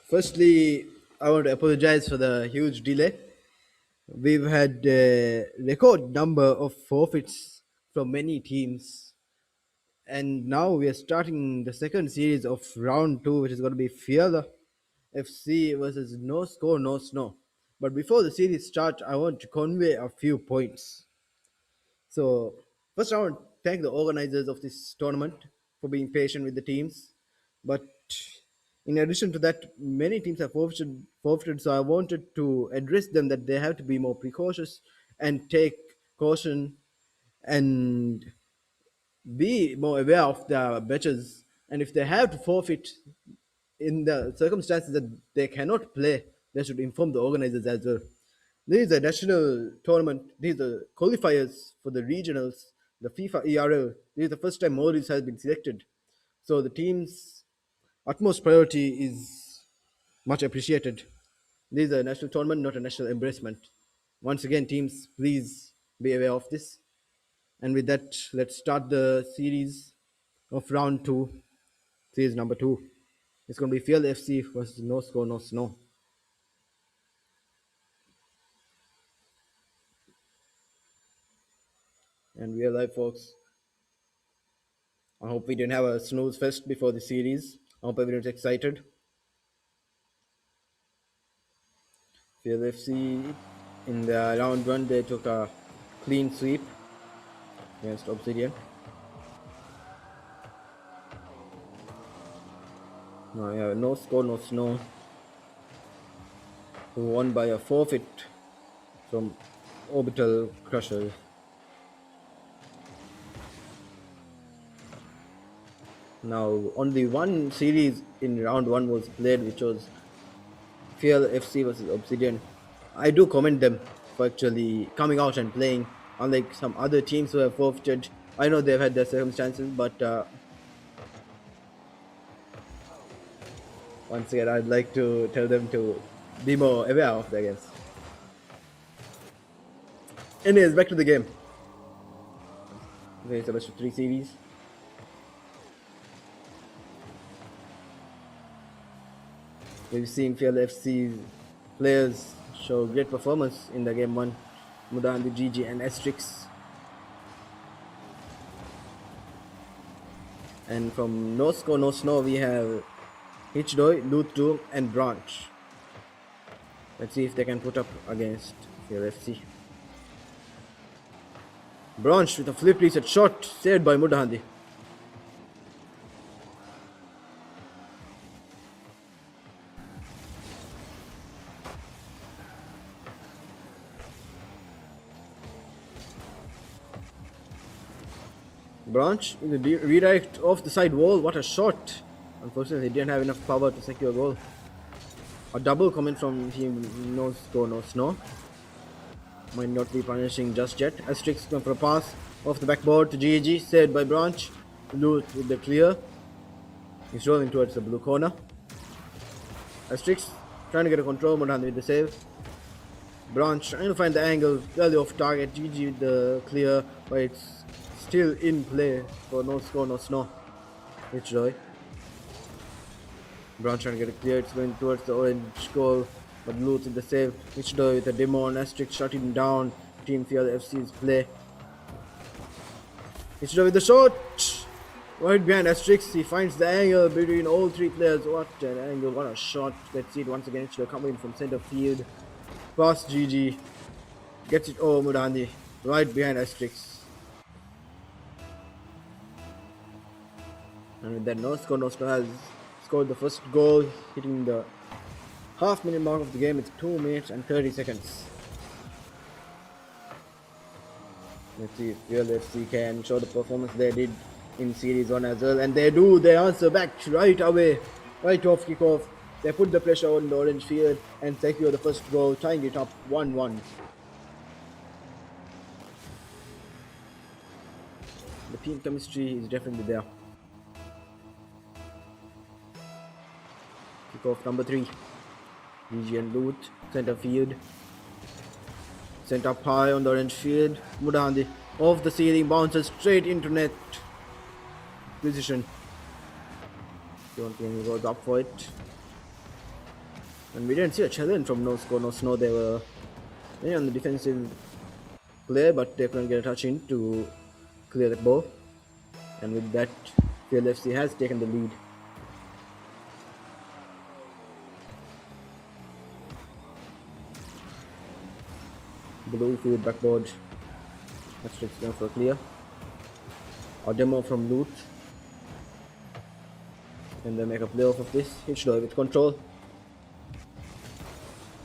Firstly, I want to apologize for the huge delay. We've had a record number of forfeits from many teams, and now we are starting the second series of round two, which is going to be Fiala FC versus No Score No Snow. But before the series starts, I want to convey a few points. So, first, I want to thank the organizers of this tournament for being patient with the teams. But in addition to that, many teams have forfeited, so I wanted to address them that they have to be more precautious and take caution and be more aware of their matches. And if they have to forfeit in the circumstances that they cannot play, they should inform the organizers as well. This is a national tournament. These are qualifiers for the regionals, the FIFA ERL. This is the first time Maldives has been selected. So the team's utmost priority is much appreciated. This is a national tournament, not a national embracement. Once again, teams, please be aware of this. And with that, let's start the series of round two, series number two. It's going to be Field FC versus No Score No Snow. And we are live, folks. I hope we didn't have a snooze fest before the series. I hope everyone's excited. Field FC in the round one, they took a clean sweep against Obsidian. Now, yeah, No Score No Snow, who won by a forfeit from Orbital Crusher. Now, only one series in round one was played, which was Fear FC versus Obsidian. I do commend them for actually coming out and playing, unlike some other teams who have forfeited. I know they've had their circumstances, but once again, I'd like to tell them to be more aware of their games. Anyways, back to the game. It's a best of three series. We've seen Field FC players show great performance in the game one. Mudandi, Gigi and Asterix. And from No Score No Snow we have Hitchdoy, Lutu and Branch. Let's see if they can put up against Field FC. Branch with a flip reset shot saved by Mudandi. Branch with a redirect off the side wall. What a shot! Unfortunately, he didn't have enough power to secure a goal. A double comment from team No Score No Snow. Might not be punishing just yet. Asterix going for a pass off the backboard to GG, saved by Branch. Loot with the clear. He's rolling towards the blue corner. Asterix trying to get a control, Modan with the save. Branch trying to find the angle, early off target. GG with the clear, but it's still in play for No Score No Snow. It's Roy. Branch trying to get it clear. It's going towards the orange goal, but Lutz in the save. Hitchdoy with a demo on Asterix, shutting down Team Field FC's play. Hitchdoy with the shot! Right behind Asterix, he finds the angle between all three players. What an angle, what a shot. Let's see it once again. Hitchdoy coming in from center field. Past GG. Gets it over Mudandi. Right behind Asterix. And with that, No Score No Snow has scored the first goal, hitting the half-minute mark of the game. It's 2 minutes and 30 seconds. Let's see if Real FC can show the performance they did in Series 1 as well. And they do, they answer back right away, right off kickoff. They put the pressure on the orange field and secure the first goal, tying it up 1-1. The team chemistry is definitely there. Kickoff number 3. GG and Loot, center field. Sent up high on the orange field. Mudandi off the ceiling, bounces straight into net position. Don't think he goes up for it. And we didn't see a challenge from No Score No Snow. They were on the defensive play, but they couldn't get a touch in to clear the ball. And with that, QLFC has taken the lead. Blue field backboard. That's going for a clear. A demo from Loot. And they make a play off of this. Hitchdoy with control.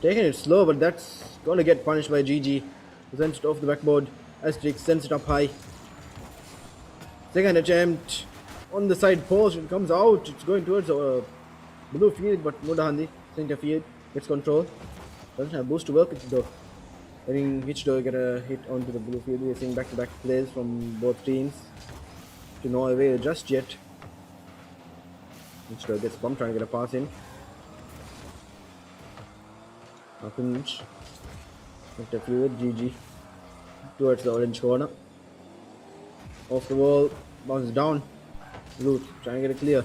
Taking it slow, but that's going to get punished by GG. Sends it off the backboard. Asterix sends it up high. Second attempt on the side post. It comes out. It's going towards blue field, but Mudahandi, center field, gets control. Doesn't have boost to work with though. I think Hitchdoy get a hit onto the blue field. We're seeing back-to-back plays from both teams to no avail just yet. Hitchdoy gets bumped trying to get a pass in. Pinch. Interfered, GG. Towards the orange corner. Off the wall, bounces down. Root trying to get it clear.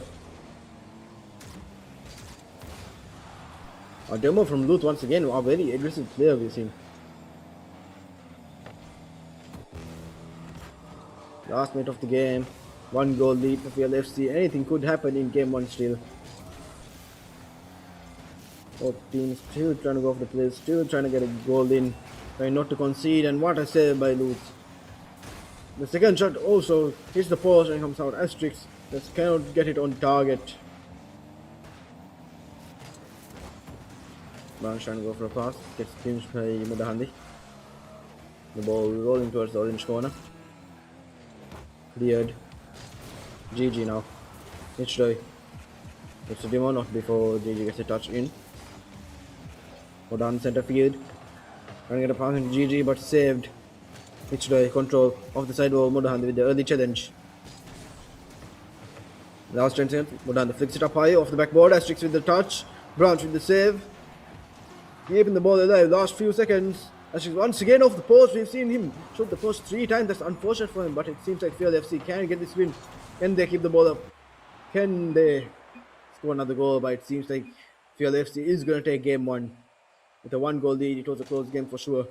A demo from Luth once again. A very aggressive player we've seen. Last minute of the game. 1 goal lead for FLFC. Anything could happen in game 1 still. Both teams still trying to go for the play, still trying to get a goal in, trying not to concede, and what a save by Luth. The second shot also hits the post and comes out. Asterix just cannot get it on target. Barnes trying to go for a pass, gets pinched by Mudahandi. The ball rolling towards the orange corner. Cleared. GG now. Hitchdoy. It's a demo not before GG gets a touch in. Down center field. Trying to get a pass into GG but saved. Hitchdoy control off the side wall. Mudahandi with the early challenge. Last 10 seconds. Mudahandi flicks it up high off the backboard. Asterix with the touch. Branch with the save. Keeping the ball alive. Last few seconds. Asterix once again off the post. We've seen him shoot the post 3 times. That's unfortunate for him, but it seems like FLFC can get this win. Can they keep the ball up? Can they score another goal? But it seems like FLFC is going to take game 1. With a 1 goal lead, it was a close game for sure.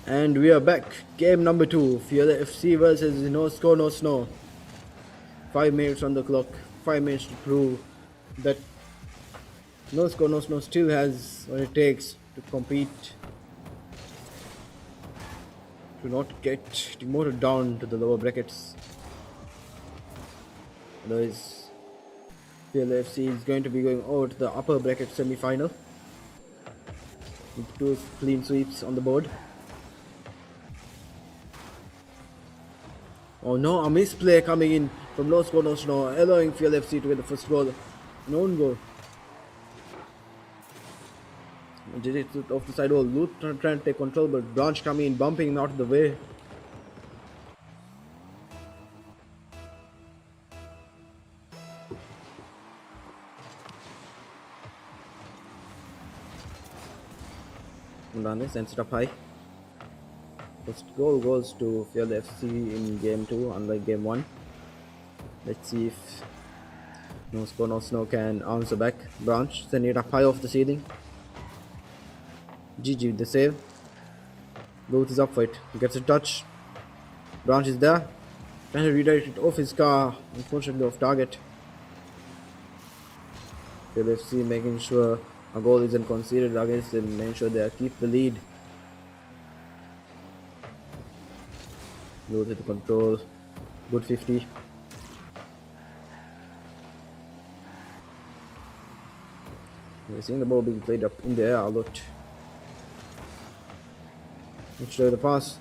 And we are back. Game number 2. FLFC versus No Score No Snow. 5 minutes on the clock. 5 minutes to prove that No Score No Snow still has what it takes to compete, to not get demoted down to the lower brackets. Otherwise, FLFC is going to be going over to the upper bracket semi-final with 2 clean sweeps on the board. Oh no, a misplay coming in from No Score No Snow, allowing FLFC to get the first goal. An own goal. Did it off the side wall. Loot trying to take control, but Branch coming in, bumping him out of the way. Mudandi sends it up high. First goal goes to Field FC in game 2, unlike game 1. Let's see if No Score No Snow can answer back. Branch sending it up high off the ceiling. GG with the save. Booth is up for it. He gets a touch. Branch is there. Trying to redirect it off his car. Unfortunately off target. Field FC making sure a goal isn't conceded against them, making sure they keep the lead. Booth with the control. Good 50. We're seeing the ball being played up in the air a lot. Let's show the pass.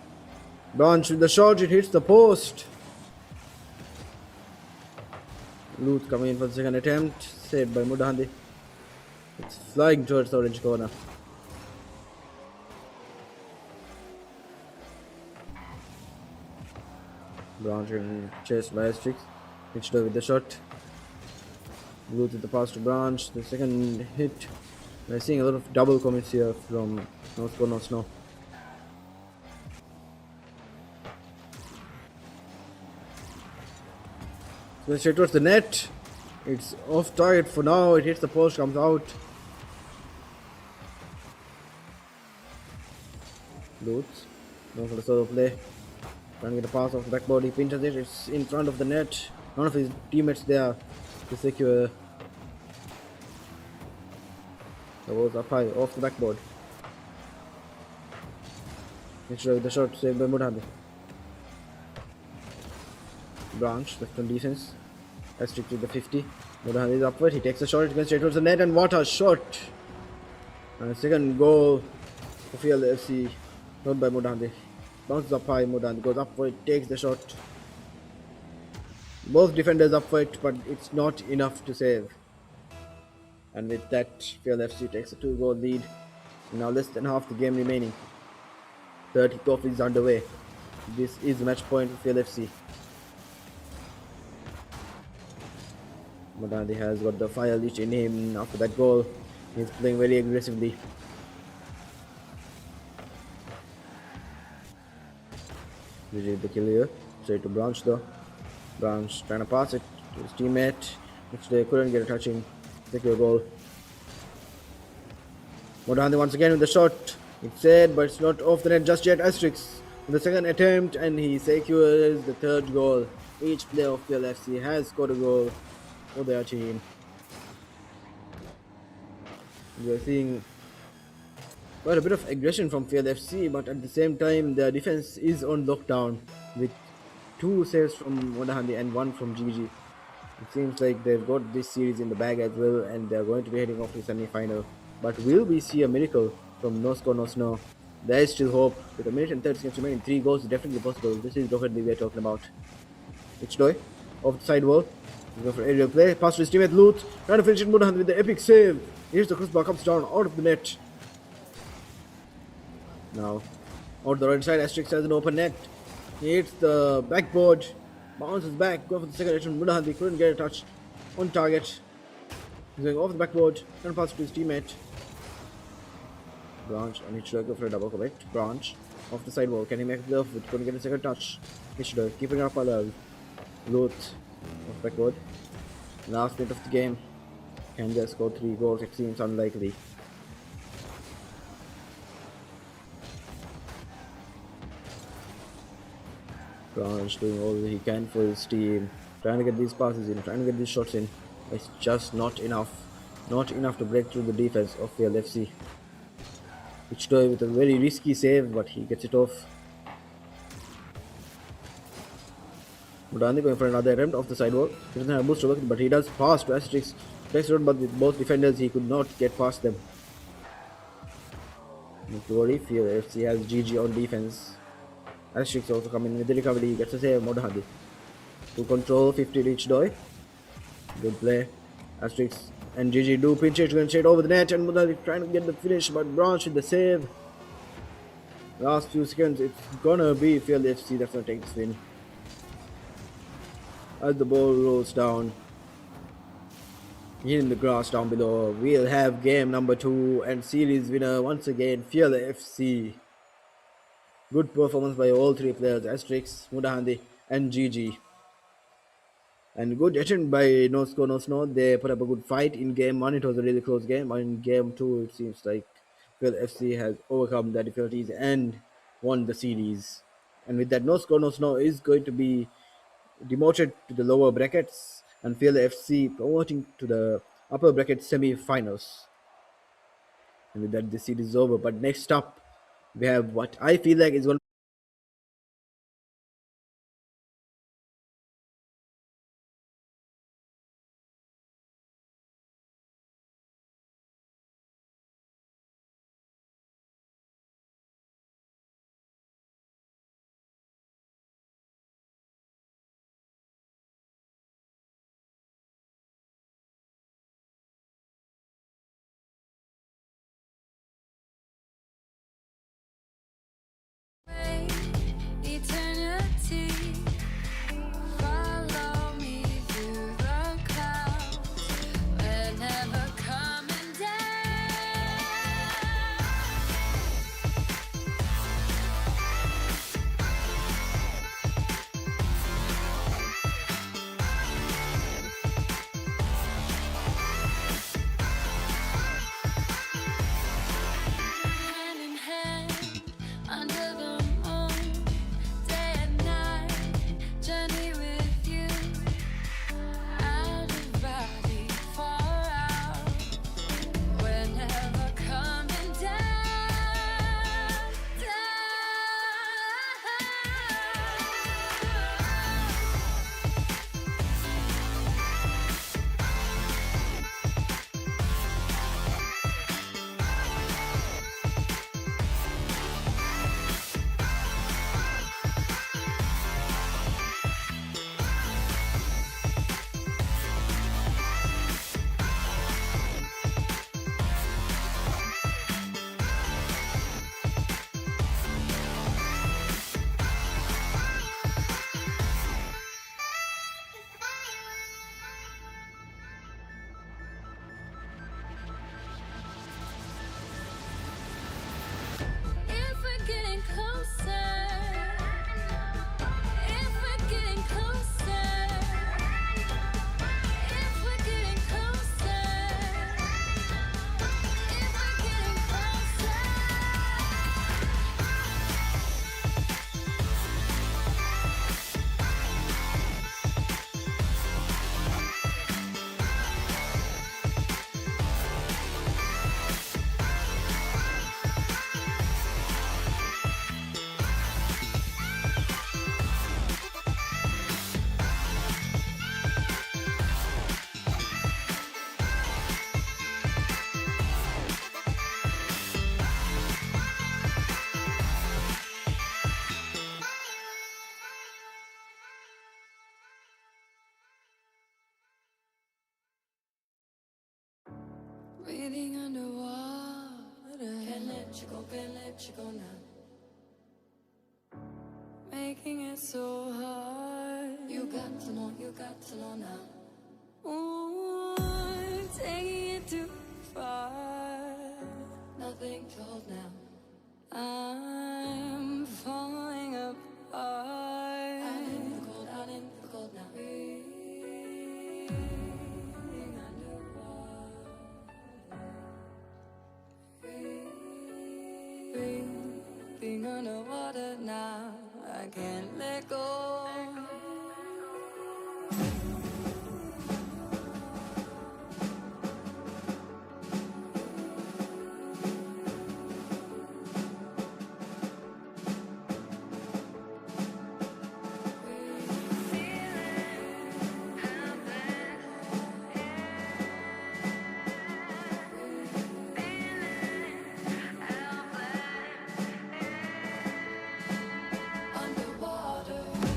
Branch with the shot, it hits the post. Loot coming in for the second attempt, saved by Mudandi. It's flying towards the orange corner. Branch getting chased by Asterix. Hitched with the shot. Loot with the pass to Branch. The second hit. We're seeing a lot of double commits here from No Score No Snow. So straight towards the net. It's off target for now. It hits the post, comes out. Loot. Going for the solo play. Trying to get a pass off the backboard. He pinches it. It's in front of the net. None of his teammates there to secure. The ball's up high off the backboard. It's with the shot saved by Mudhandi. Branch left on defense. Asterix with the 50. Mudhandi is upward. He takes a shot. It goes straight towards the net, and what a shot! And a second goal for Field FC. Not by Mudhandi. Bounces up high. Mudhandi goes up for it. Takes the shot. Both defenders up for it, but it's not enough to save. And with that, Field FC takes a 2-goal lead. Now less than half the game remaining. Third kickoff is underway. This is the match point for Field FC. Mudhandi has got the fire leash in him after that goal. He's playing very aggressively. Usually the kill here. Straight to Branch though. Branch trying to pass it to his teammate, which they couldn't get a touching. Secure goal. Mudhandi once again with the shot. It's said, but it's not off the net just yet. Asterix with the second attempt, and he secures the third goal. Each player of Field FC has scored a goal for their team. We are seeing quite a bit of aggression from Field FC, but at the same time, their defense is on lockdown with 2 saves from Mudhandi and 1 from GG. It seems like they've got this series in the bag as well, and they're going to be heading off to the semi-final. But will we see a miracle from No Score No Snow? There is still hope. With a minute and 30 seconds remaining, 3 goals is definitely possible. This is Rocket League we're talking about. It's Doi off the side wall. He's going for aerial play. Pass to his teammate Loot. Trying to finish it. Mudhandi with the epic save. Here's the crossbar, comes down out of the net. Now, out the right side, Asterix has an open net. He hits the backboard. Bounces back, going for the second attempt. Mudhandi couldn't get a touch on target. He's going off the backboard, and pass to his teammate. Branch, and he should go for a double commit. Branch, off the sidewall. Can he make the off it? Couldn't get a second touch. He should keeping up alive. Loot, off backboard. Last minute of the game. Can they score 3 goals? It seems unlikely. Branch doing all he can for his team, trying to get these passes in, trying to get these shots in. It's just not enough. Not enough to break through the defense of Field FC. Which Doi with a very risky save, but he gets it off. Mudhandi going for another attempt off the sidewall. He doesn't have a boost to work with, but he does pass to Asterix. Takes it, but with both defenders he could not get past them. Not to worry, Field FC has GG on defense. Asterix also coming with the recovery, he gets a save. Mudhandi to control 50 reach Doi. Good play. Asterix And GG do pinch it, going straight over the net, and Mudali trying to get the finish, but Branch with the save. Last few seconds, it's gonna be Field FC that's gonna take this win. As the ball rolls down, hitting the grass down below, we'll have game number 2 and series winner once again, Field FC. Good performance by all three players, Asterix, Mudahandi, and GG. And good attempt by No Score No Snow. They put up a good fight in game 1. It was a really close game. But in game 2, it seems like Field FC has overcome the difficulties and won the series. And with that, No Score No Snow is going to be demoted to the lower brackets, and Field FC promoting to the upper bracket semi-finals. And with that, the series is over. But next up, we have what I feel like is going Eternity, follow me through the clouds. We're never coming down. Hand in hand, under the moon, day and night, journey with you. Out of body, far out. We're never coming down, if we're getting closer, if we're getting closer, if we're getting closer, if we're getting closer. Breathing underwater. Can't let you go now. Making it so hard. You got to know now. Ooh, taking it too far. Nothing to hold now. I'm falling apart. Out in the cold now. Breathing underwater. Breathing underwater now. I can't let go. Underwater.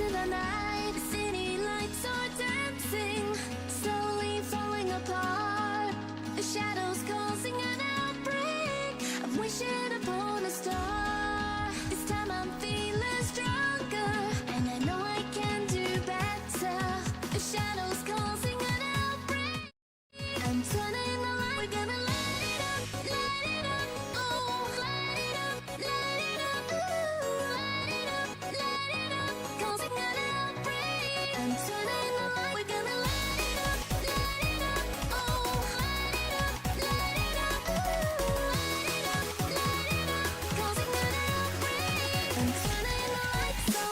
into the night. The city lights are dancing, slowly falling apart. The shadows causing an outbreak. I'm wishing upon a star. This time I'm feeling stronger, and I know I can do better. The shadows causing an outbreak. I'm turning the light. We're gonna light it up, oh, light it up, ooh, light it up, causing an outbreak. I'm turning the light. We're gonna light it up, oh, light it up, ooh, light it up, causing an outbreak. I'm turning the lights on.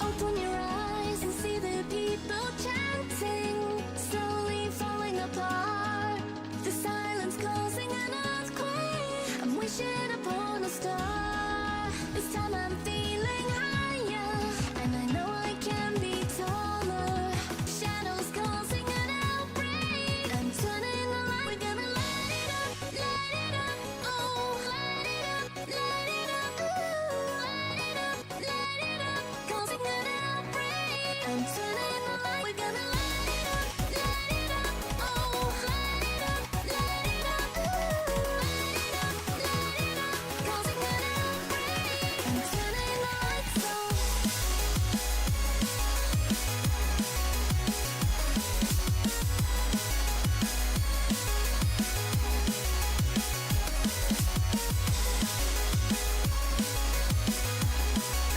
Open your eyes and see the people chanting, slowly falling apart. The silence causing an earthquake. I'm wishing upon a star. This time I'm feeling higher, and I know I can be taller. Shadows causing an outbreak. I'm turning the light. We're gonna light it up, oh, light it up, ooh, light it up, causing an outbreak. I'm turning the light. We're gonna light it up, oh, light it up, ooh, light it up, causing an outbreak. I'm turning the lights on.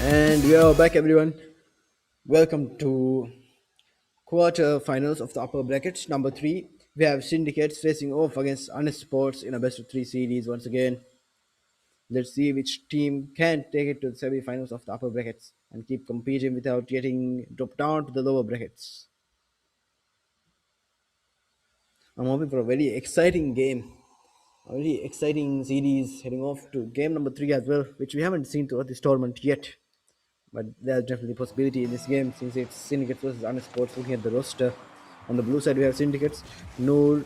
And we are back, everyone. Welcome to quarter-finals of the upper bracket, number 3. We have Syndicates facing off against Honest Sports in a best-of-3 series once again. Let's see which team can take it to the semi-finals of the upper brackets and keep competing without getting dropped down to the lower brackets. I'm hoping for a very exciting game, a very exciting series heading off to game number 3 as well, which we haven't seen throughout this tournament yet. But there's definitely possibility in this game since it's Syndicates versus Honest Sports. Looking at the roster, on the blue side we have Syndicates, Noor,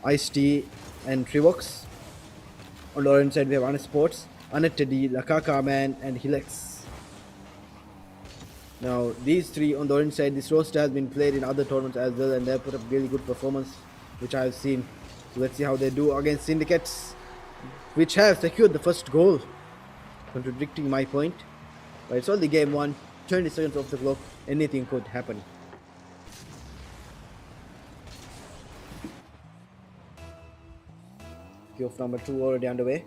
Ice-T and Trivox. On the orange side we have Honest Sports, Annette Teddy, Lakaka Man and Hilex. Now these three on the orange side, this roster has been played in other tournaments as well, and they have put up really good performance, which I have seen. So let's see how they do against Syndicates, which have secured the first goal, contradicting my point. But it's only game 1, 20 seconds off the clock, anything could happen. Kickoff number 2 already underway.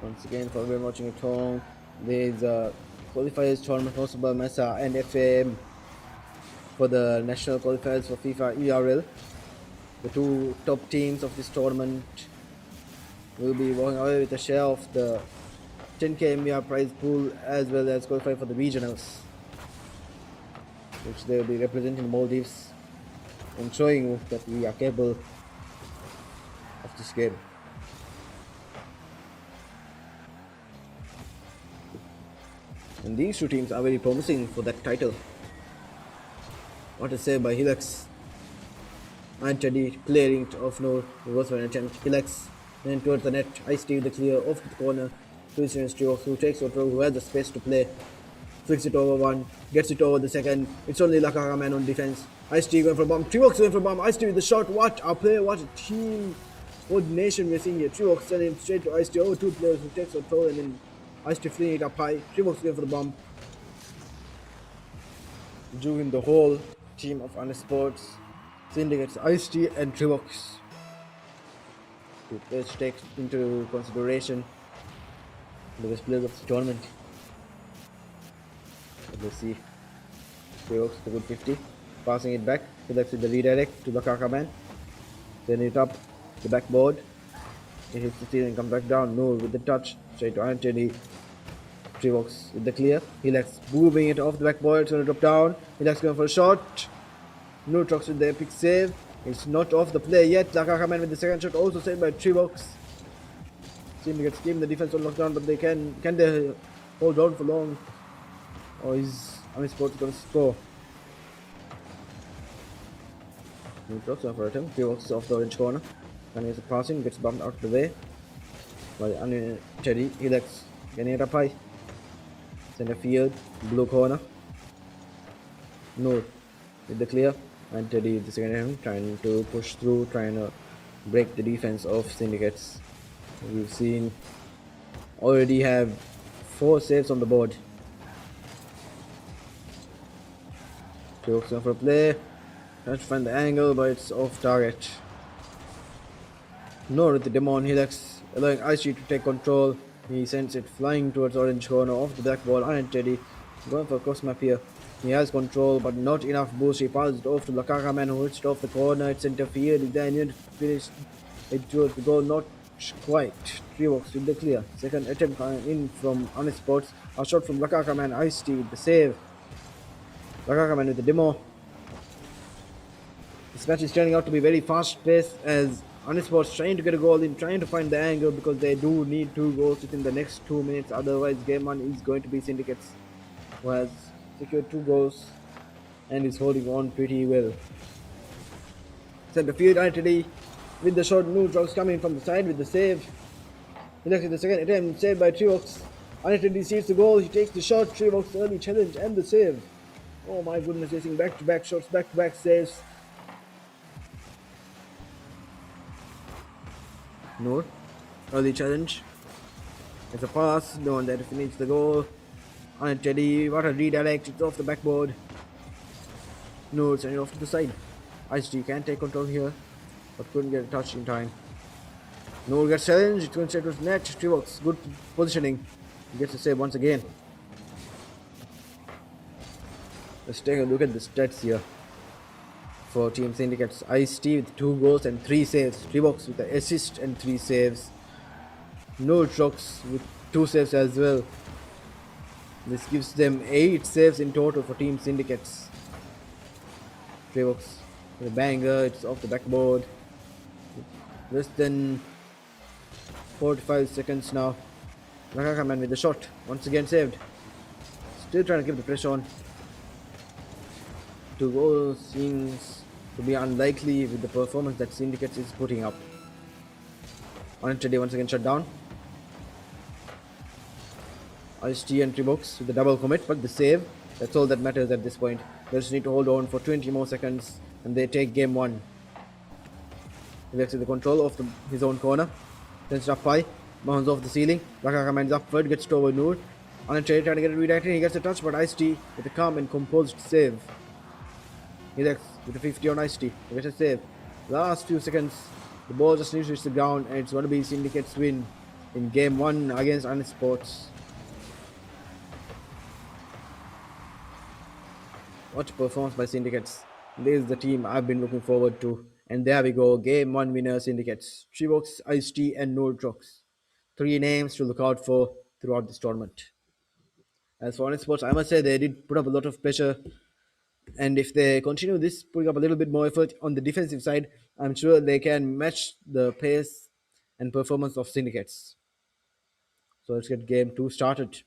Once again, for everyone watching at home, there is a qualifiers tournament hosted by MESA and FIFAe for the national qualifiers for FIFA ERL. The two top teams of this tournament will be walking away with a share of the 10k MER prize pool, as well as qualify for the regionals, which they will be representing Maldives and showing that we are capable of this game. And these two teams are very promising for that title. What a save by Hilex. And Teddy clearing off Noor, who goes for an attempt. Hilex then towards the net. Ice-T with the clear off the corner. Christian Trivox, who takes control, who has the space to play. Flicks it over one, gets it over the second. It's only Lakaka Man on defense. Ice-T going for a bomb. Trivox going for a bomb. Ice-T with the shot. What a play, what a team coordination we're seeing here. Trivox sending straight to Ice-T over two players who takes control, and then Ice-T flinging it up high. Trivox going for the bomb. Join the whole team of Sports syndicates Ice-T and Trivox. Let's take into consideration the best players of the tournament. Let's see. Trivox the good 50. Passing it back. Selects with the redirect to the Kaka man. Send it up the backboard. It hits the ceiling, comes back down. No, with the touch. Straight to Anthony. Trivox with the clear. He likes moving it off the backboard. It's going to drop down. He likes going for a shot. No trucks with the epic save. It's not off the play yet. Lakakaman with the second shot, also saved by Trivox. Syndicates keeping the defense on lockdown, but they can they hold on for long? Or is Sports going to score? No trucks on for attempt. Trivox off the orange corner. And he's passing, gets bumped out of the way. By Teddy, he likes getting it up high. Center field, blue corner. No, with the clear. And Teddy the second time trying to push through, trying to break the defense of Syndicates. We've seen already have 4 saves on the board. Jokes on for a play, trying to find the angle, but it's off target. Nor with the demon, he likes allowing Ice-T to take control. He sends it flying towards orange corner off the black ball, and Teddy going for a cross map here. He has control, but not enough boost. He passes it off to Lakaka man, who hits it off the corner. It's interfered. He then finished it towards the goal, not quite. Trivox with the clear. Second attempt in from Sports. A shot from Lakaka man. Ice-T with the save. Lakaka man with the demo. This match is turning out to be very fast paced as Sports trying to get a goal in, trying to find the angle because they do need 2 goals within the next 2 minutes. Otherwise, game 1 is going to be Syndicates, who has secured 2 goals and is holding on pretty well. Center field Anthony with the shot. No drugs coming from the side with the save. He left in the second attempt, saved by Trivox. Anthony sees the goal, he takes the shot. Trivox early challenge and the save. Oh my goodness, chasing back-to-back shots, back-to-back saves. No, early challenge. It's a pass, no one there to finish the goal. And Teddy, what a redirect, it's off the backboard. No, send it off to the side. Ice-T can take control here, but couldn't get a touch in time. No gets challenged, it's going straight to his net. Trivox, good positioning. He gets a save once again. Let's take a look at the stats here for Team Syndicates. Ice-T with 2 goals and 3 saves. Trivox with the assist and 3 saves. No trucks with 2 saves as well. This gives them 8 saves in total for Team Syndicates. Trivox with a banger, it's off the backboard. Less than 45 seconds now. Nakakaman with the shot, once again saved. Still trying to keep the pressure on. 2 goals seems to be unlikely with the performance that Syndicates is putting up. On today, once again shut down. Ice-T and Trivox with the double commit, but the save, that's all that matters at this point. They just need to hold on for 20 more seconds and they take game 1. He gets the control of his own corner. Sends it up high, bounces off the ceiling. Laka commands upward, gets to over Noor. Uninterrupted, trying to get it redirected. He gets a touch, but Ice-T with a calm and composed save. He lets with a 50 on Ice-T. He gets a save. Last few seconds, the ball just needs to reach the ground, and it's going to be Syndicate's win in game 1 against Sports. What a performance by Syndicates. This is the team I've been looking forward to. And there we go, game 1 winner Syndicates. Trivox, Ice-T and Nordrox. 3 names to look out for throughout this tournament. As for Sports, I must say they did put up a lot of pressure. And if they continue this, putting up a little bit more effort on the defensive side, I'm sure they can match the pace and performance of Syndicates. So let's get game 2 started.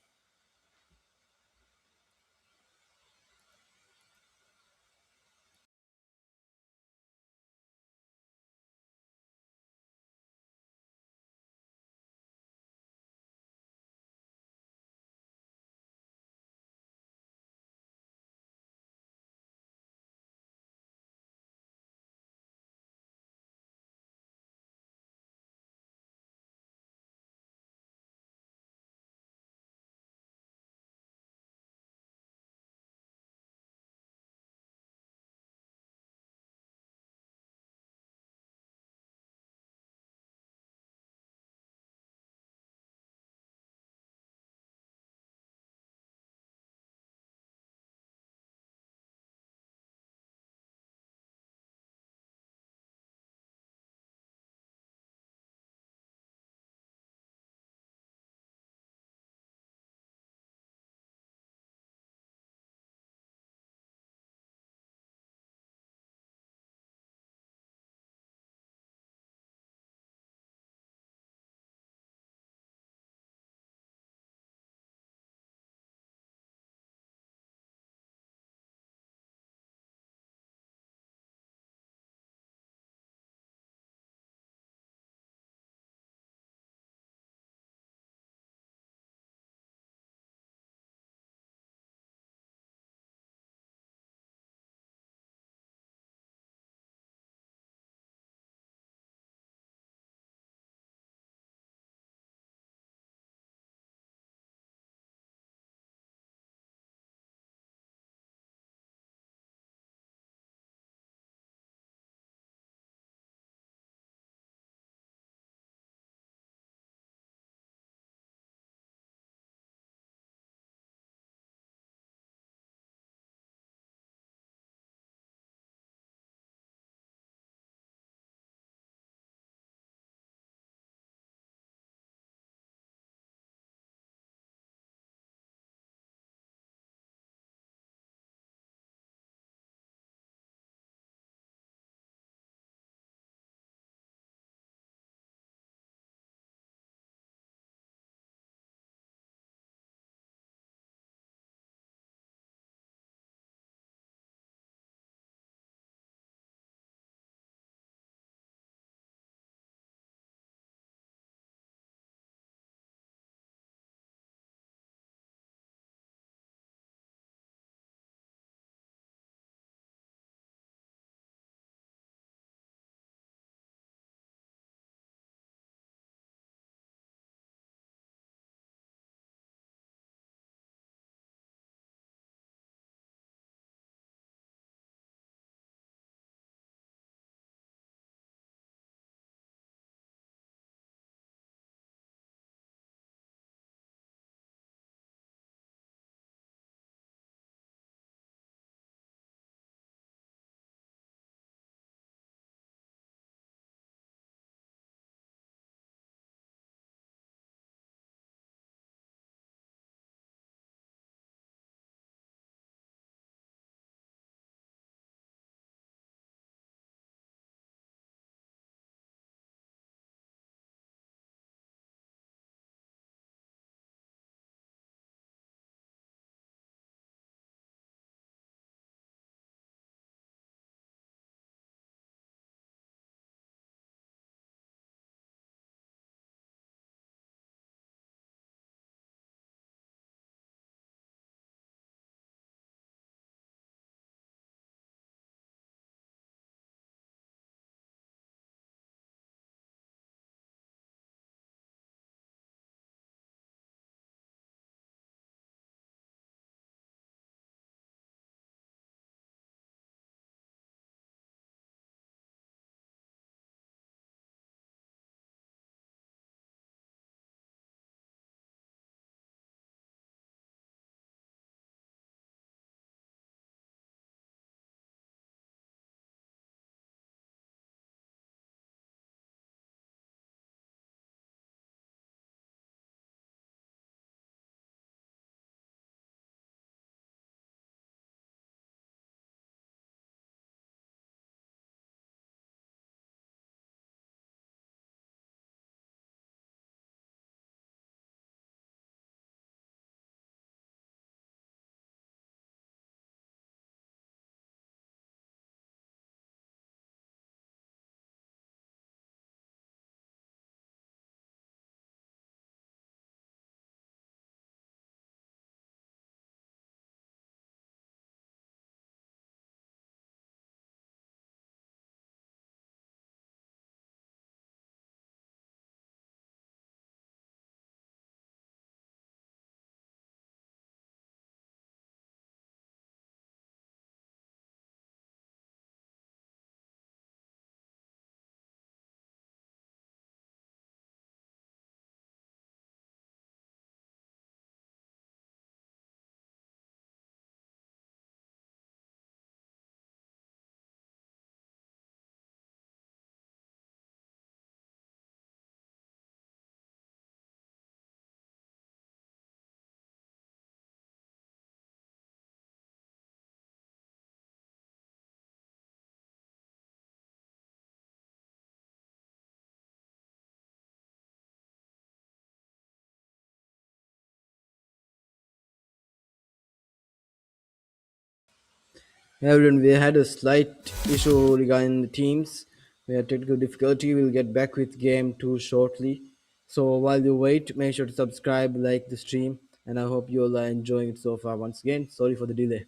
Yeah, everyone, we had a slight issue regarding the teams. We had technical difficulty. We'll get back with game 2 shortly. So while you wait, make sure to subscribe, like the stream, and I hope you all are enjoying it so far. Once again, sorry for the delay.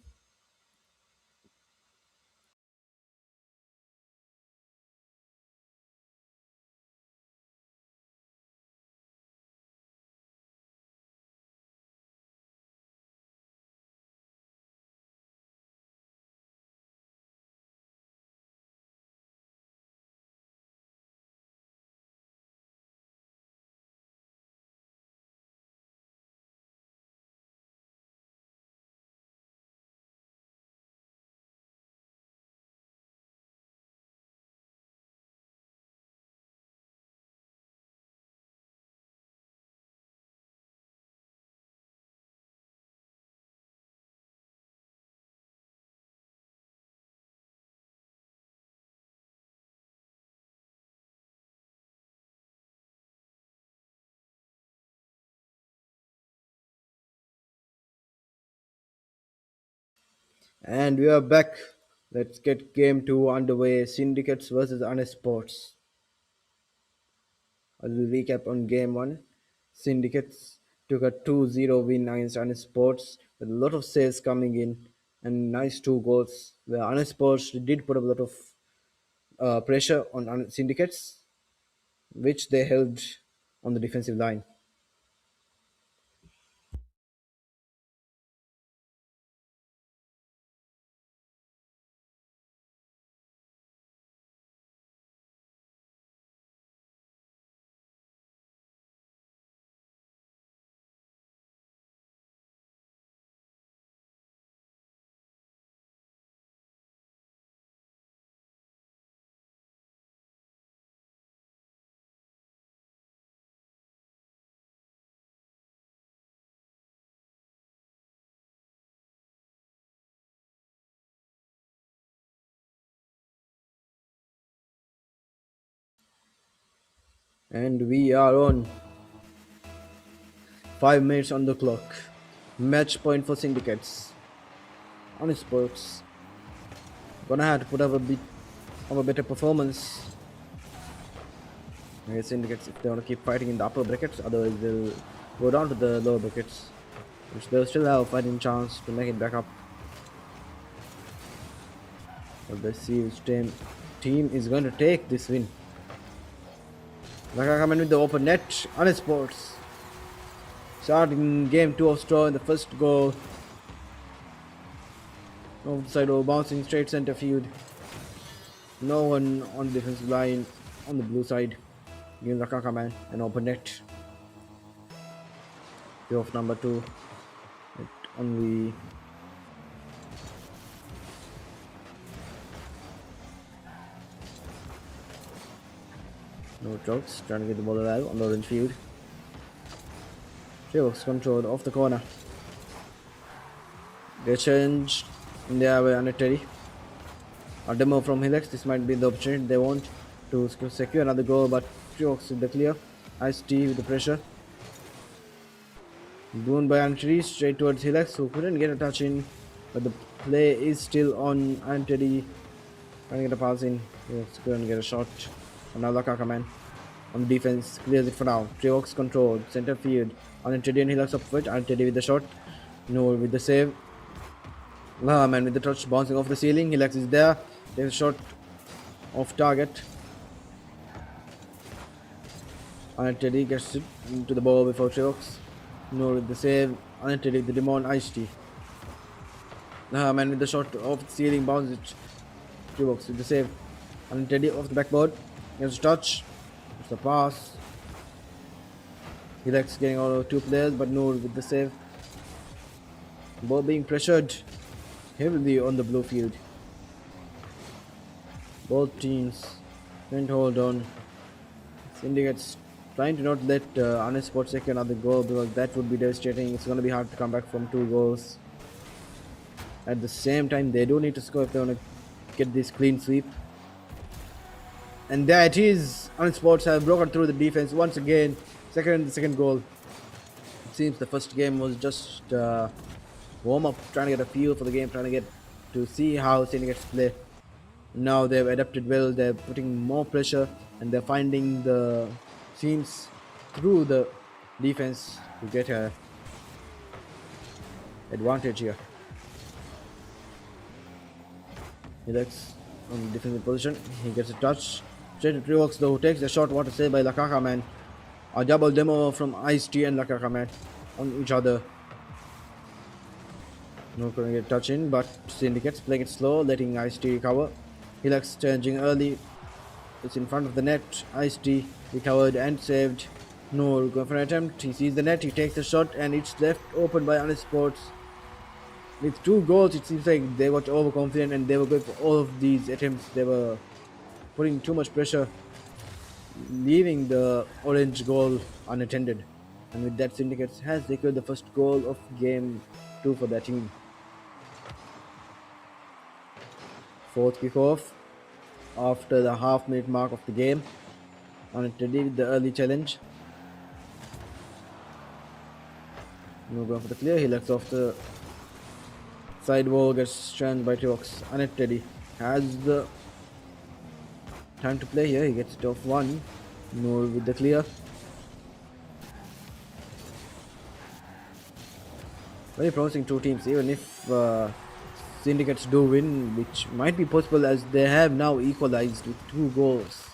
And we are back. Let's get game 2 underway. Syndicates versus Honest Sports. As we recap on game 1, Syndicates took a 2-0 win against Honest Sports with a lot of saves coming in and nice 2 goals. Where Honest Sports did put up a lot of pressure on Syndicates, which they held on the defensive line. And we are on 5 minutes on the clock. Match point for Syndicates. Honest Sports gonna have to put up a bit of a better performance against Syndicates if they want to keep fighting in the upper brackets. Otherwise, they'll go down to the lower brackets, which they'll still have a fighting chance to make it back up. But let's see which team is going to take this win. Laka coming with the open net. Honest Sports starting game 2 of straw in the first goal. Off the side over, bouncing straight center field. No one on the defensive line on the blue side. Giving Lakaka man an open net. Off number 2. It only no jokes, trying to get the ball alive on the orange field. Trevok's controlled off the corner. They changed in their way under Teddy. A demo from Helix. This might be the opportunity they want to secure another goal, but Trevok's with the clear. Ice T with the pressure. Blown by Antony straight towards Helix, who couldn't get a touch in, but the play is still on Antony. Trying to get a pass in. Helix couldn't get a shot. Another Kaka man on defense clears it for now. Trevok's control, center field. Antony and Helix up foot. Antony with the shot. Noel with the save. Man with the touch bouncing off the ceiling. Helix is there. There's a shot off target. Antony gets it into the ball before Trevok's. Noel with the save. Antony with the Demon Ice T. Man with the shot off the ceiling, bounces it. Trevok's with the save. Antony off the backboard. Gets a touch. It's the pass. Helix getting out of 2 players, but Noor with the save. Ball being pressured heavily on the blue field. Both teams can't hold on. Syndicates trying to not let Honest Sports take another goal because that would be devastating. It's going to be hard to come back from 2 goals. At the same time, they do need to score if they want to get this clean sweep. And there it is. Honest Sports have broken through the defense once again. Second goal. It seems the first game was just warm up, trying to get a feel for the game, trying to get to see how syndicates play. Now they've adapted well, they're putting more pressure and they're finding the seams through the defense to get a advantage here. He looks on the defensive position, he gets a touch. Straight to Trevox though, who takes the shot, what to say by Lakaka man. A double demo from Ice-T and Lakaka man on each other. No going to get touch in, but Syndicates playing it slow, letting Ice-T recover. He likes changing early. It's in front of the net. Ice-T recovered and saved. No going for an attempt. He sees the net, he takes the shot, and it's left open by Honest Sports. With 2 goals, it seems like they got overconfident and they were going for all of these attempts. They were putting too much pressure, leaving the orange goal unattended. And with that, Syndicates has secured the first goal of game 2 for their team. Fourth kickoff after the half-minute mark of the game. On it ready with the early challenge. No going for the clear. He lets off the side wall, gets stranded by Tiox. Anet Teddy has the time to play here. He gets it off one. No with the clear. Very promising 2 teams, even if Syndicates do win, which might be possible as they have now equalized with 2 goals.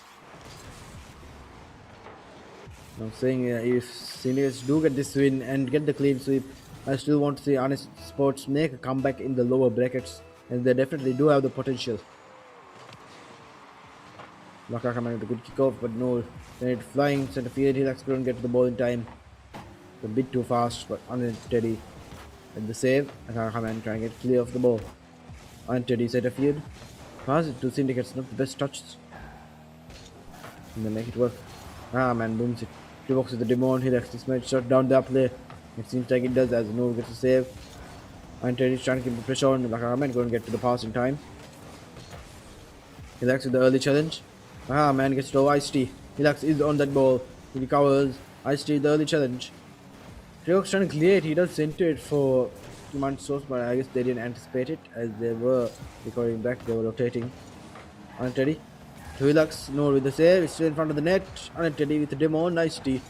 I'm saying if Syndicates do get this win and get the clean sweep, I still want to see Honest Sports make a comeback in the lower brackets, and they definitely do have the potential. Laka coming with a good kickoff, but no, then it flying center field. He couldn't get the ball in time. A bit too fast, but unsteady. At the save, Akaman trying to get clear of the ball. Unsteady center field. Pass it to Syndicates, not the best touches. And they make it work. Man booms it. He walks with the demon. He lets this match shut down that play. It seems like it does as no gets a save. Unsteady trying to keep the pressure on. Akaman couldn't get to the pass in time. He likes with the early challenge. Man gets to Ice-T. Hilax is on that ball. He recovers. Ice-T the early challenge. Triox trying to clear it. He does center it for command source, but I guess they didn't anticipate it as they were recovering back. They were rotating. Unsteady. To Hilux. No with the save. It's still in front of the net. Unsteady with the demo. Ice-T.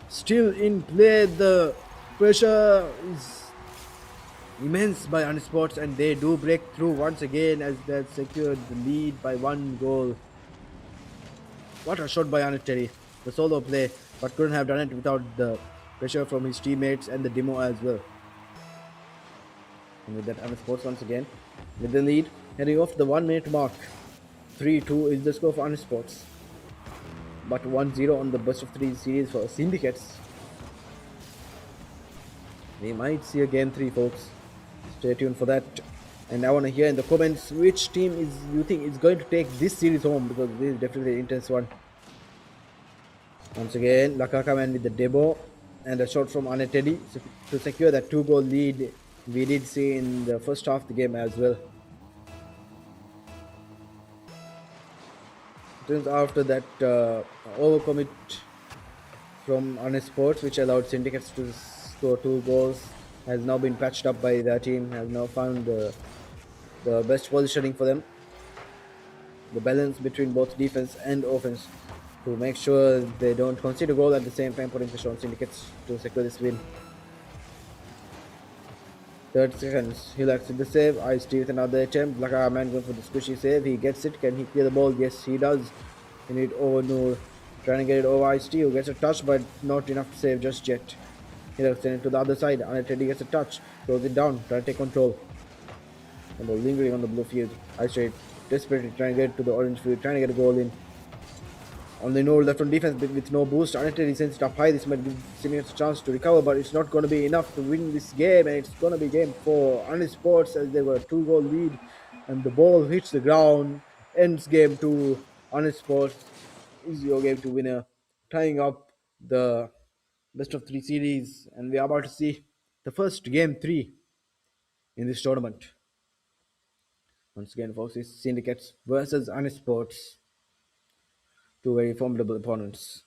Still in play. The pressure is immense by Unsports, and they do break through once again as they've secured the lead by 1 goal. What a shot by Unsteady. The solo play, but couldn't have done it without the pressure from his teammates and the demo as well. And with that, Unsports once again with the lead, heading off the 1-minute mark. 3-2 is the score for Unsports, but 1-0 on the best of 3 series for Syndicates. We might see a game 3, folks. Stay tuned for that. And I want to hear in the comments which team is you think is going to take this series home, because this is definitely an intense one. Once again, Lakaka man with the debo and a shot from Anetedi to secure that 2-goal lead we did see in the first half of the game as well. Turns after that overcommit from Honest Sports, which allowed Syndicates to score 2 goals, has now been patched up by their team, has now found the best positioning for them, the balance between both defense and offense, to make sure they don't concede a goal at the same time, putting pressure on Syndicates to secure this win. 30 seconds, he likes the save. Ice-T with another attempt. Laka man going for the squishy save. He gets it. Can he clear the ball? Yes, he does. He need over Noor. Trying to get it over Ice-T, who gets a touch, but not enough to save just yet. He likes send it to the other side. Teddy gets a touch. Throws it down. Trying to take control. And ball lingering on the blue field. Ice-T desperately trying to get to the orange field. Trying to get a goal in. Only no left on defense with no boost. Unetted sends it up high. This might give Syndicates a chance to recover, but it's not going to be enough to win this game, and it's going to be game 4. Honest Sports, as they were a 2-goal lead, and the ball hits the ground. Ends game 2. Honest Sports is your game 2 winner, tying up the best of 3 series, and we are about to see the first game 3 in this tournament. Once again, folks, it's Syndicates versus Honest Sports. 2 very formidable opponents.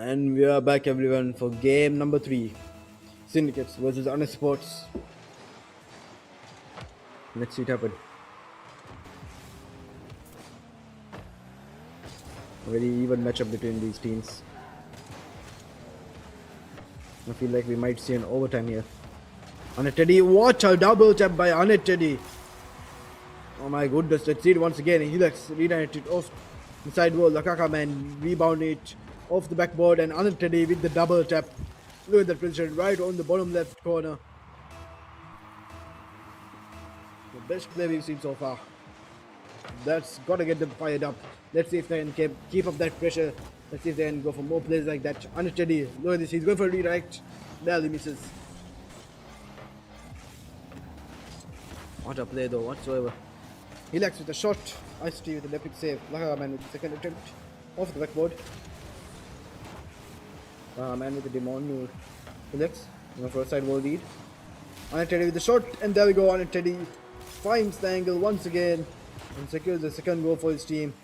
And we are back, everyone, for game number 3. Syndicates versus Honest Sports. Let's see it happen. A very even matchup between these teams. I feel like we might see an overtime here. Annette Teddy, what a double tap by Annette Teddy. Oh my goodness, let's see it once again. Helix redirect it off the side wall. Lakaka man rebound it off the backboard, and Annette Teddy with the double tap. Look at that position right on the bottom left corner. The best play we've seen so far. That's gotta get them fired up. Let's see if they can keep up that pressure. Let's see if they can go for more plays like that. Annette Teddy, look at this, he's going for a redirect. Barely misses. What a play though, whatsoever. Helix with a shot. Ice-T with an epic save. Laha man with the second attempt off the backboard. Man with the demon. Helix going for a sidewall lead. Annette Teddy with the shot, and there we go. Annette Teddy finds the angle once again and secures the second goal for his team.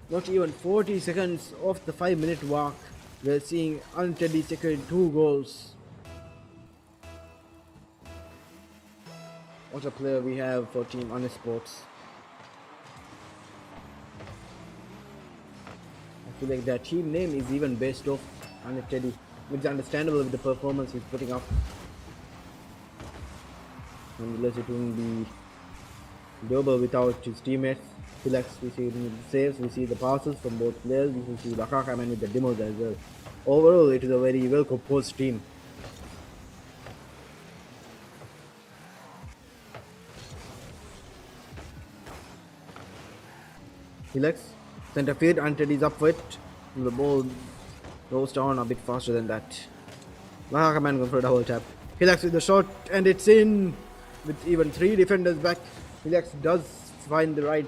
Not even 40 seconds off the 5-minute mark, we're seeing Annette Teddy securing 2 goals. What a player we have for Team Honest Sports. I feel like their team name is even based off Annette Teddy. It's understandable with the performance he's putting up. Unless it wouldn't be doable without his teammates. Relax, we see the saves, we see the passes from both players, we can see Lakaka man with the demos as well. Overall, it is a very well composed team. Helix, center field, Annette is up for it. The ball goes down a bit faster than that. Lakaka man going for a double tap. Helix with the shot, and it's in. With even 3 defenders back, Helix does find the right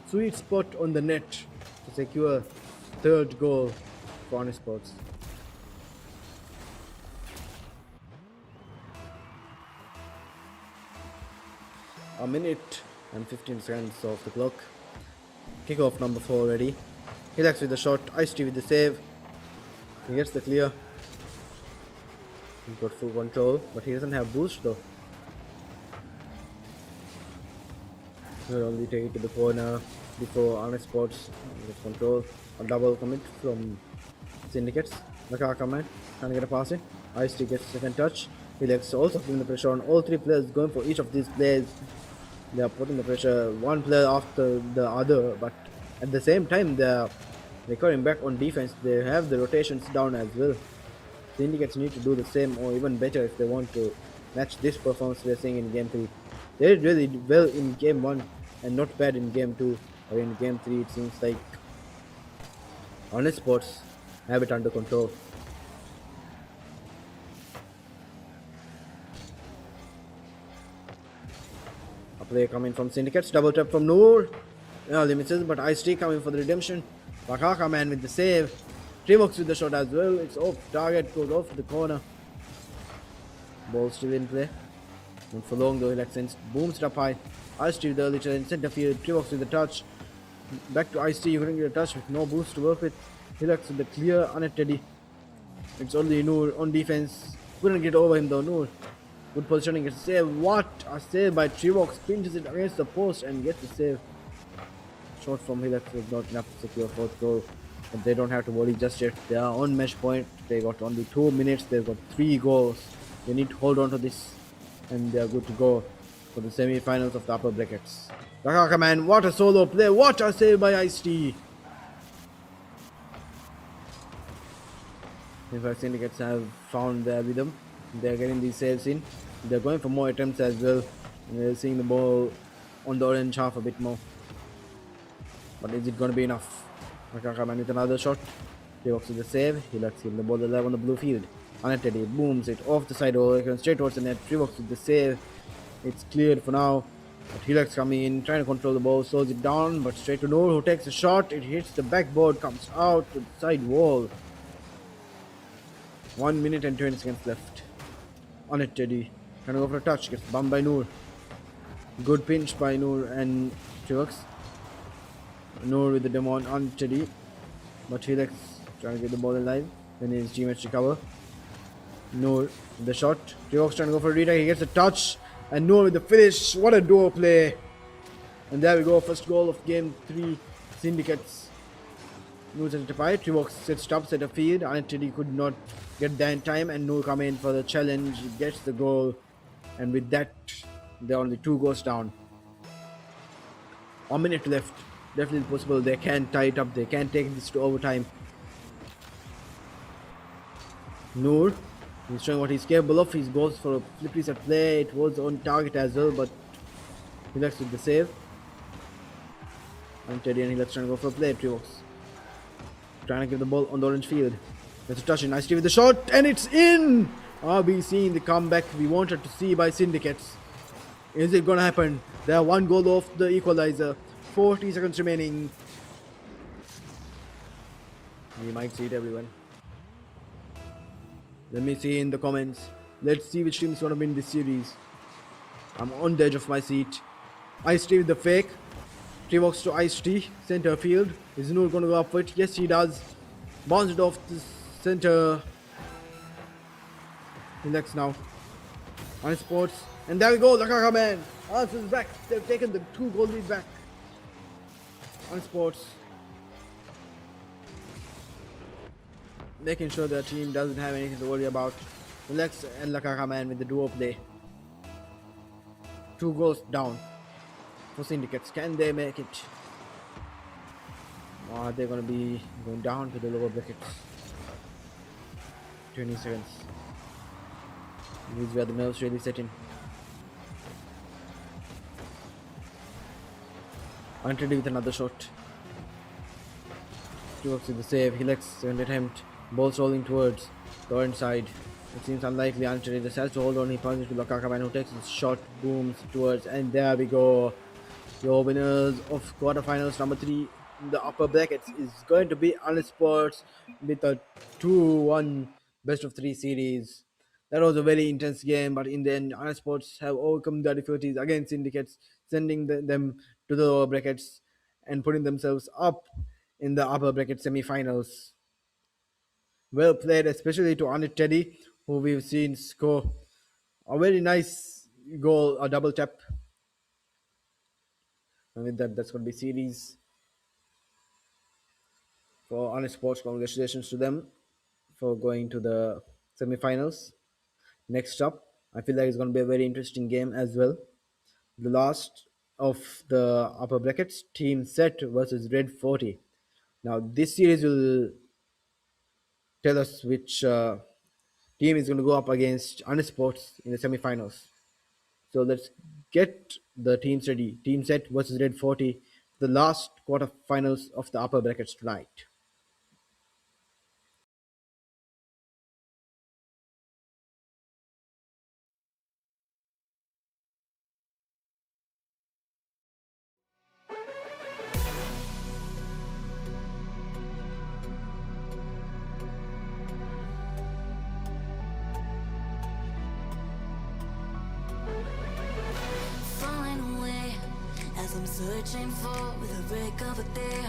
sweet spot on the net to secure 3rd goal for Honest Sports. A minute and 15 seconds off the clock. Kickoff number 4 already. Helix with the shot, Ice-T with the save. He gets the clear. He's got full control, but he doesn't have boost though. He'll only take it to the corner before Honest Sports with control. A double commit from Syndicates. Lakaka man trying to get a pass in. Ice-T gets second touch. Helix also putting the pressure on all 3 players, going for each of these plays. They are putting the pressure one player after the other, but at the same time they are recovering back on defense. They have the rotations down as well. Syndicates need to do the same or even better if they want to match this performance we are seeing in game 3. They did really well in game 1 and not bad in game 2 or in game 3. It seems like Honest Sports have it under control. A play coming from Syndicates, double tap from Noor. Misses, but Ice-T coming for the redemption. Lakaka man with the save. Trevox with the shot as well. It's off target, goes off the corner. Ball still in play. Not for long though, Helix sends booms it up high. Ice-T with the early in center field. Trevox with the touch. Back to Ice-T, you couldn't get a touch with no boost to work with. Helix with the clear, Annette Teddy. It's only Noor on defense. Couldn't get over him though, Noor. Good positioning, gets a save. What a save by Trevox. Pinches it against the post and gets the save. Shot from Helix was not enough to secure 4th goal. But they don't have to worry just yet. They are on match point. They got only 2 minutes. They've got 3 goals. They need to hold on to this. And they are good to go for the semi-finals of the upper brackets. Lakaka man, what a solo play. What a save by Ice-T. In fact, Syndicates have found their rhythm. They're getting these saves in. They're going for more attempts as well. And they're seeing the ball on the orange half a bit more. But is it going to be enough? Lakaka man with another shot. He walks with the save. He lets him the ball alive on the blue field. Annette Teddy booms it off the side over, straight towards the net. Trevox with the save. It's cleared for now. But Helix coming in, trying to control the ball, slows it down, but straight to Noor, who takes a shot. It hits the backboard, comes out to the side wall. 1 minute and 20 seconds left. Annette Teddy trying to go for a touch, gets bumped by Noor. Good pinch by Noor and Trevox. Noor with the demo on Annette Teddy. but Felix trying to get the ball in line. Then his teammates recover. Noor, the shot. Triox trying to go for a retake. He gets a touch. And Noor with the finish. What a duo play. And there we go. First goal of game 3. Syndicates. Noor sent it by. Triox sets up center field. Until he could not get there in time. And Noor come in for the challenge. He gets the goal. And with that, there are only 2 goals down. 1 minute left. Definitely possible. They can tie it up. They can take this to overtime. Noor, he's showing what he's capable of. He goes for a flip reset play. It was on target as well, but he left with the save. And Teddy and Hilux trying to go for a play. Triox trying to give the ball on the orange field. There's a touch in. Nicely with the shot, and it's in! Are we seeing the comeback we wanted to see by Syndicates? Is it gonna happen? They are 1 goal off the equalizer. 40 seconds remaining. We might see it, everyone. Let me see in the comments. Let's see which team is gonna win this series. I'm on the edge of my seat. Ice T with the fake. Triox to Ice T. Center field. Is Noor gonna go up for it? Yes, he does. Bounced off the center. Relax now. On sports. And there we go. Lakaka man. Answers back. They've taken the 2 goal lead back. On sports. Making sure their team doesn't have anything to worry about. Relax and Lakaka man with the duo play. 2 goals down for Syndicates. Can they make it? Or are they going to be going down to the lower brackets? 20 seconds. This is where the nerves really set in. Until with another shot. Triox with the save. Helix second attempt. Balls rolling towards the orange side. It seems unlikely. Until decides to hold on. He punches to Lakaka man who takes his shot. Booms towards. And there we go. Your winners of quarterfinals number 3 in the upper brackets is going to be Sports with a 2-1 best of 3 series. That was a very intense game, but in the end, Sports have overcome their difficulties against Syndicates, sending them to the lower brackets and putting themselves up in the upper bracket semi-finals. Well played, especially to Anit Teddy, who we've seen score a very nice goal, a double tap. And with that, that's going to be series for Honest Sports. Congratulations to them for going to the semi-finals. Next up, I feel like it's going to be a very interesting game as well. The last of the upper brackets, Team Set versus Red 40. Now, this series will tell us which team is going to go up against Honest Sports in the semi-finals. So let's get the teams ready. Team Set versus Red 40, the last quarterfinals of the upper brackets tonight. Falling away as I'm searching for with a break of a day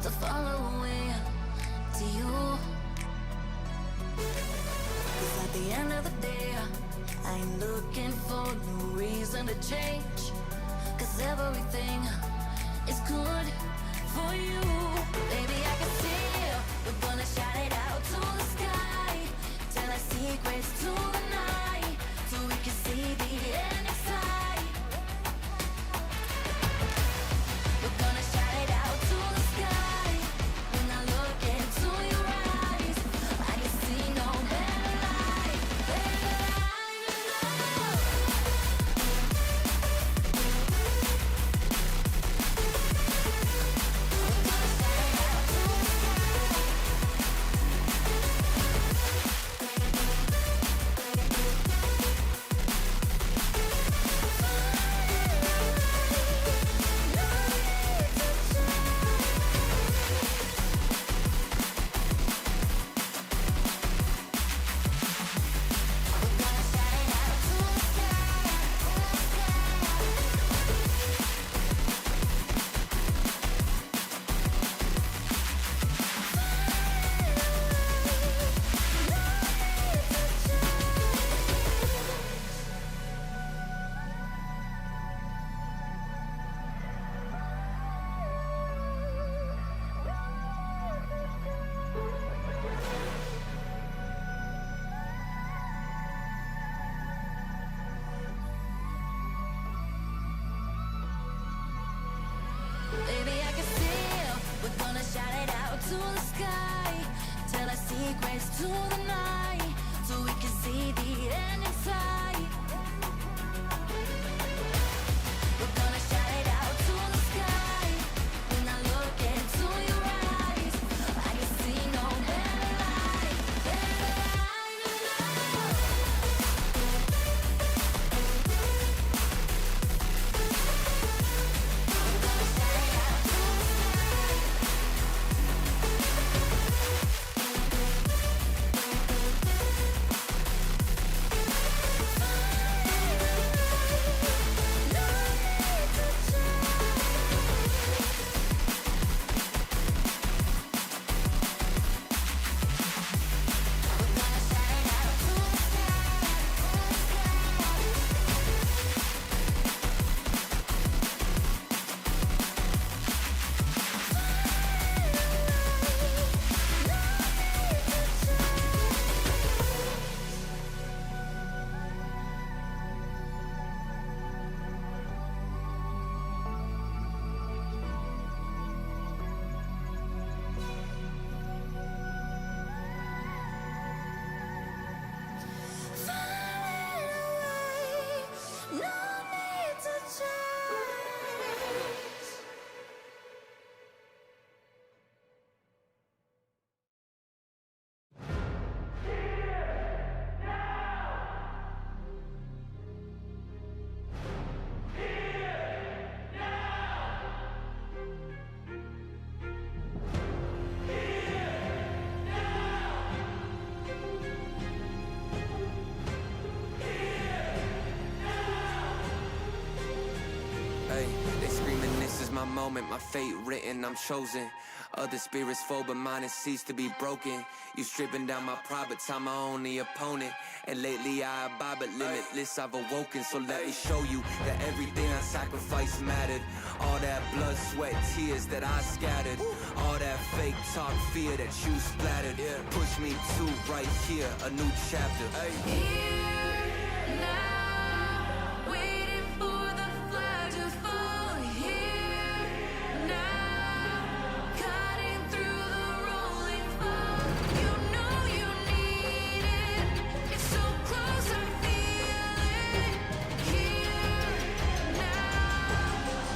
to follow away to you. 'Cause at the end of the day, I ain't looking for no reason to change. 'Cause everything is good for you. Baby, I can see we're gonna shout it out to the sky. Tell our secrets to the night so we can see the end in sight. We're gonna shout it out to the sky. When I look into your eyes, I can see no better light, better light than love. We're gonna shout it out to the sky, tell our secrets to the night, so we can see the end in sight. We're gonna shout it out to the sky. When I look into your eyes, I can see no better light, better light than love. Hey, they screaming, this is my moment, my fate written, I'm chosen. Other spirits fall, but mine has ceased to be broken. You stripping down my pride, but I'm my only opponent. And lately I abide, but limitless I've awoken. So let me show you that everything I sacrificed mattered. All that blood, sweat, tears that I scattered. All that fake talk, fear that you splattered. Push me to right here, a new chapter. Here now, waiting for the flag to fall. Here now, cutting through the rolling fog. You know you need it. It's so close, I feel it. Here now,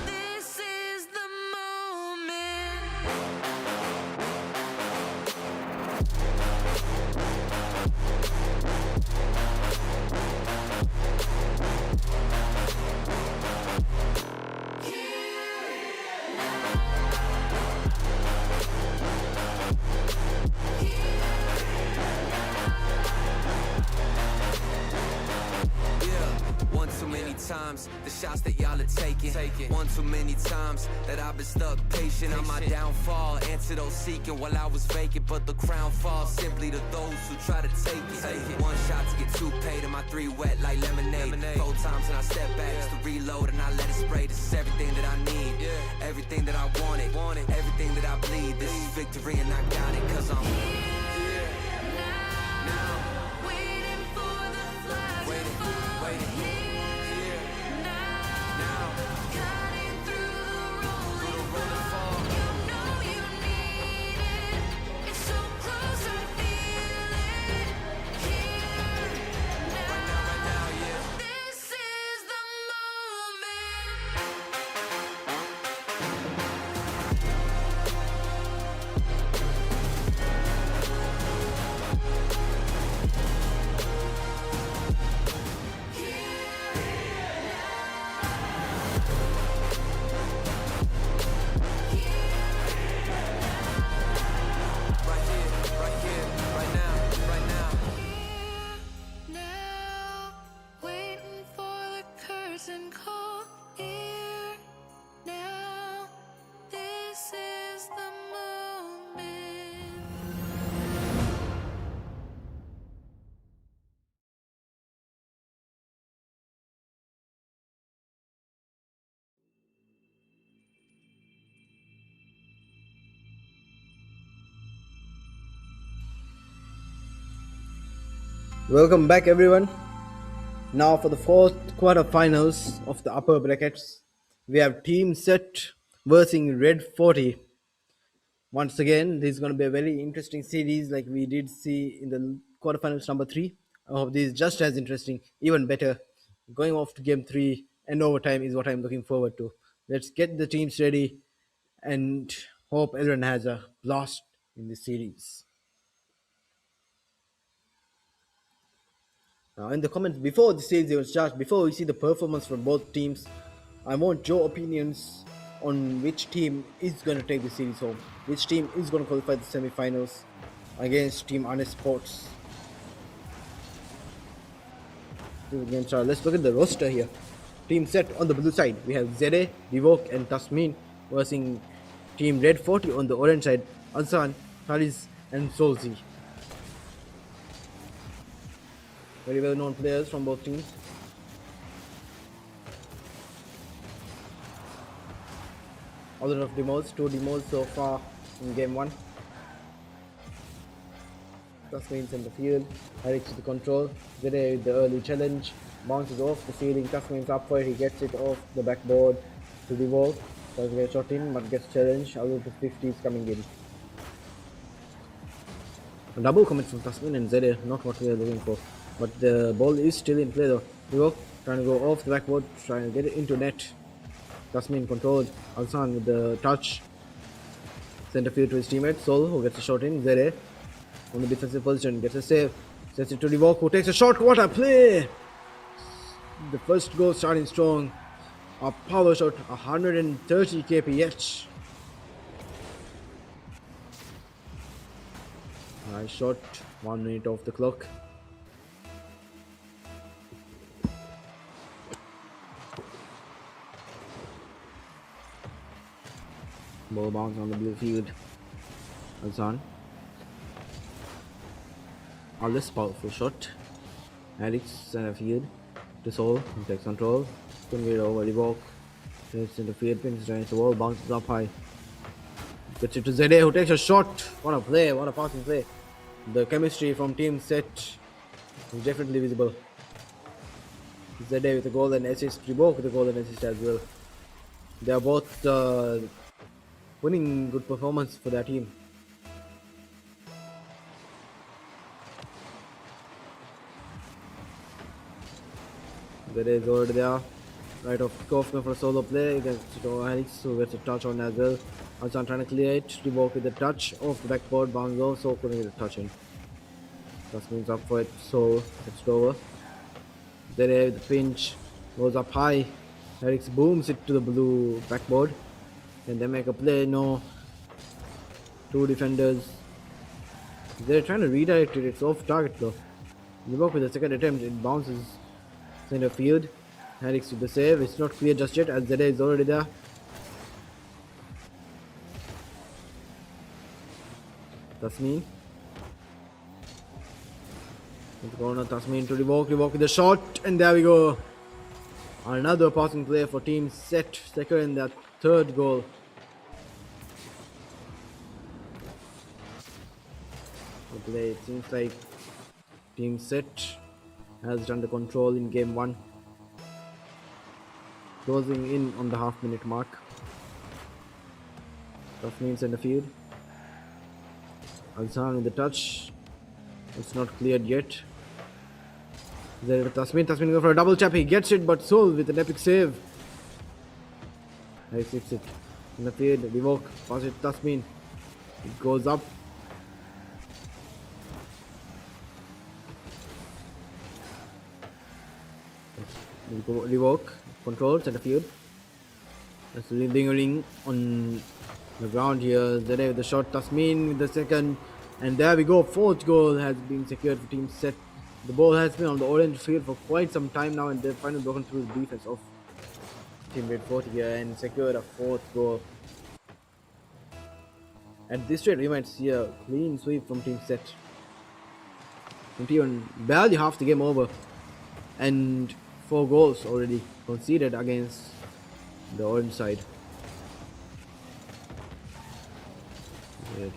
this is the moment. One too many times, the shots that y'all are taking. One too many times that I've been stuck patient on my downfall. Antidote seeking while I was vacant, but the crown falls simply to those who try to take it. One shot to get two paid, and my three wet like lemonade. 4 times and I step back just to reload and I let it spray. This is everything that I need, everything that I wanted, everything that I bleed. This is victory and I got it, cause I'm here now. Waiting for the flag to fall. Here now, cutting through the rolling fog. You know you need it. It's so close, I feel it. Here now, this is the moment. Right here, right now, right now. Now, waiting for the curtain call. Here now, this is the moment. Welcome back, everyone. Now for the fourth quarterfinals of the upper brackets, we have Team Set versus Red 40. Once again, this is going to be a very interesting series like we did see in the quarterfinals number 3. I hope this is just as interesting, even better. Going off to game 3 and overtime is what I'm looking forward to. Let's get the teams ready and hope everyone has a blast in this series. Now, in the comments before the series even starts, before we see the performance from both teams, I want your opinions on which team is going to take the series home, which team is going to qualify the semi-finals against Team Honest Sports. Let's look at the roster here. Team set on the blue side, we have Zede, Divok, and Tasmin versus Team Red 40 on the orange side, Ansan, Haris, and Solzi. Very well known players from both teams. A lot of demos, 2 demos so far in game 1. Tasmin's in the field, Haris to the control, Zede with the early challenge, bounces off the ceiling, Tasmin's up for it, he gets it off the backboard to the wall, does get shot in but gets challenged, out of the 50s coming in. A double commit from Tasmin and Zede, not what we are looking for, but the ball is still in play though. Divok trying to go off the backboard, trying to get it into net. Tasmin controlled, Alsan with the touch, center field to his teammate, Sol who gets a shot in, Zede on the defensive position, gets a save, sets it to Divok who takes a shot, what a play! The first goal starting strong, a power shot, 130 kph. Nice shot, 1 minute off the clock. Ball bounce on the blue field. Alsan. A less powerful shot. Alex center field. To Sol, he takes control. Couldn't get it over the walk. Takes into field, pins against the wall, bounces up high. Gets it to Zede who takes a shot. What a play, what a passing play. The chemistry from team set is definitely visible. Zede with a goal and assist, Ribok with a goal and assist as well. They are both winning good performance for their team. Zede is already there. Right off kickoff for a solo play against Alex who gets a touch on as well. Alsan trying to clear it, Ribok with the touch off the backboard, bounce off, so couldn't get a touch in. Tasmin's up for it, so it's over. Zede with the pinch, goes up high. Alex booms it to the blue backboard. Can they make a play? No. 2 defenders. They're trying to redirect it, it's off target though. Ribok with the second attempt, it bounces center field. Alex with the save, it's not clear just yet as Zede is already there. Tasmin. With the corner, Tasmin to Ribok with the shot, and there we go. Another passing play for team set, second and their third goal. The play, it seems like team set has done the control in game 1. Closing in on the half-minute mark. Tasmin in the field. Alsan with the touch. It's not cleared yet. There Tasmin go for a double tap. He gets it, but Sol with an epic save. He fixes it. In the field, Divok pass it to Tasmin. It goes up. Divok control center field. That's lingering on the ground here. Zede with the shot, Tasmin with the second, and there we go. 4th goal has been secured for team set. The ball has been on the orange field for quite some time now, and they've finally broken through the defense of Team Red 40 here and secured a 4th goal. At this rate, we might see a clean sweep from team set. Even barely half the game over, and 4 goals already conceded against the orange side.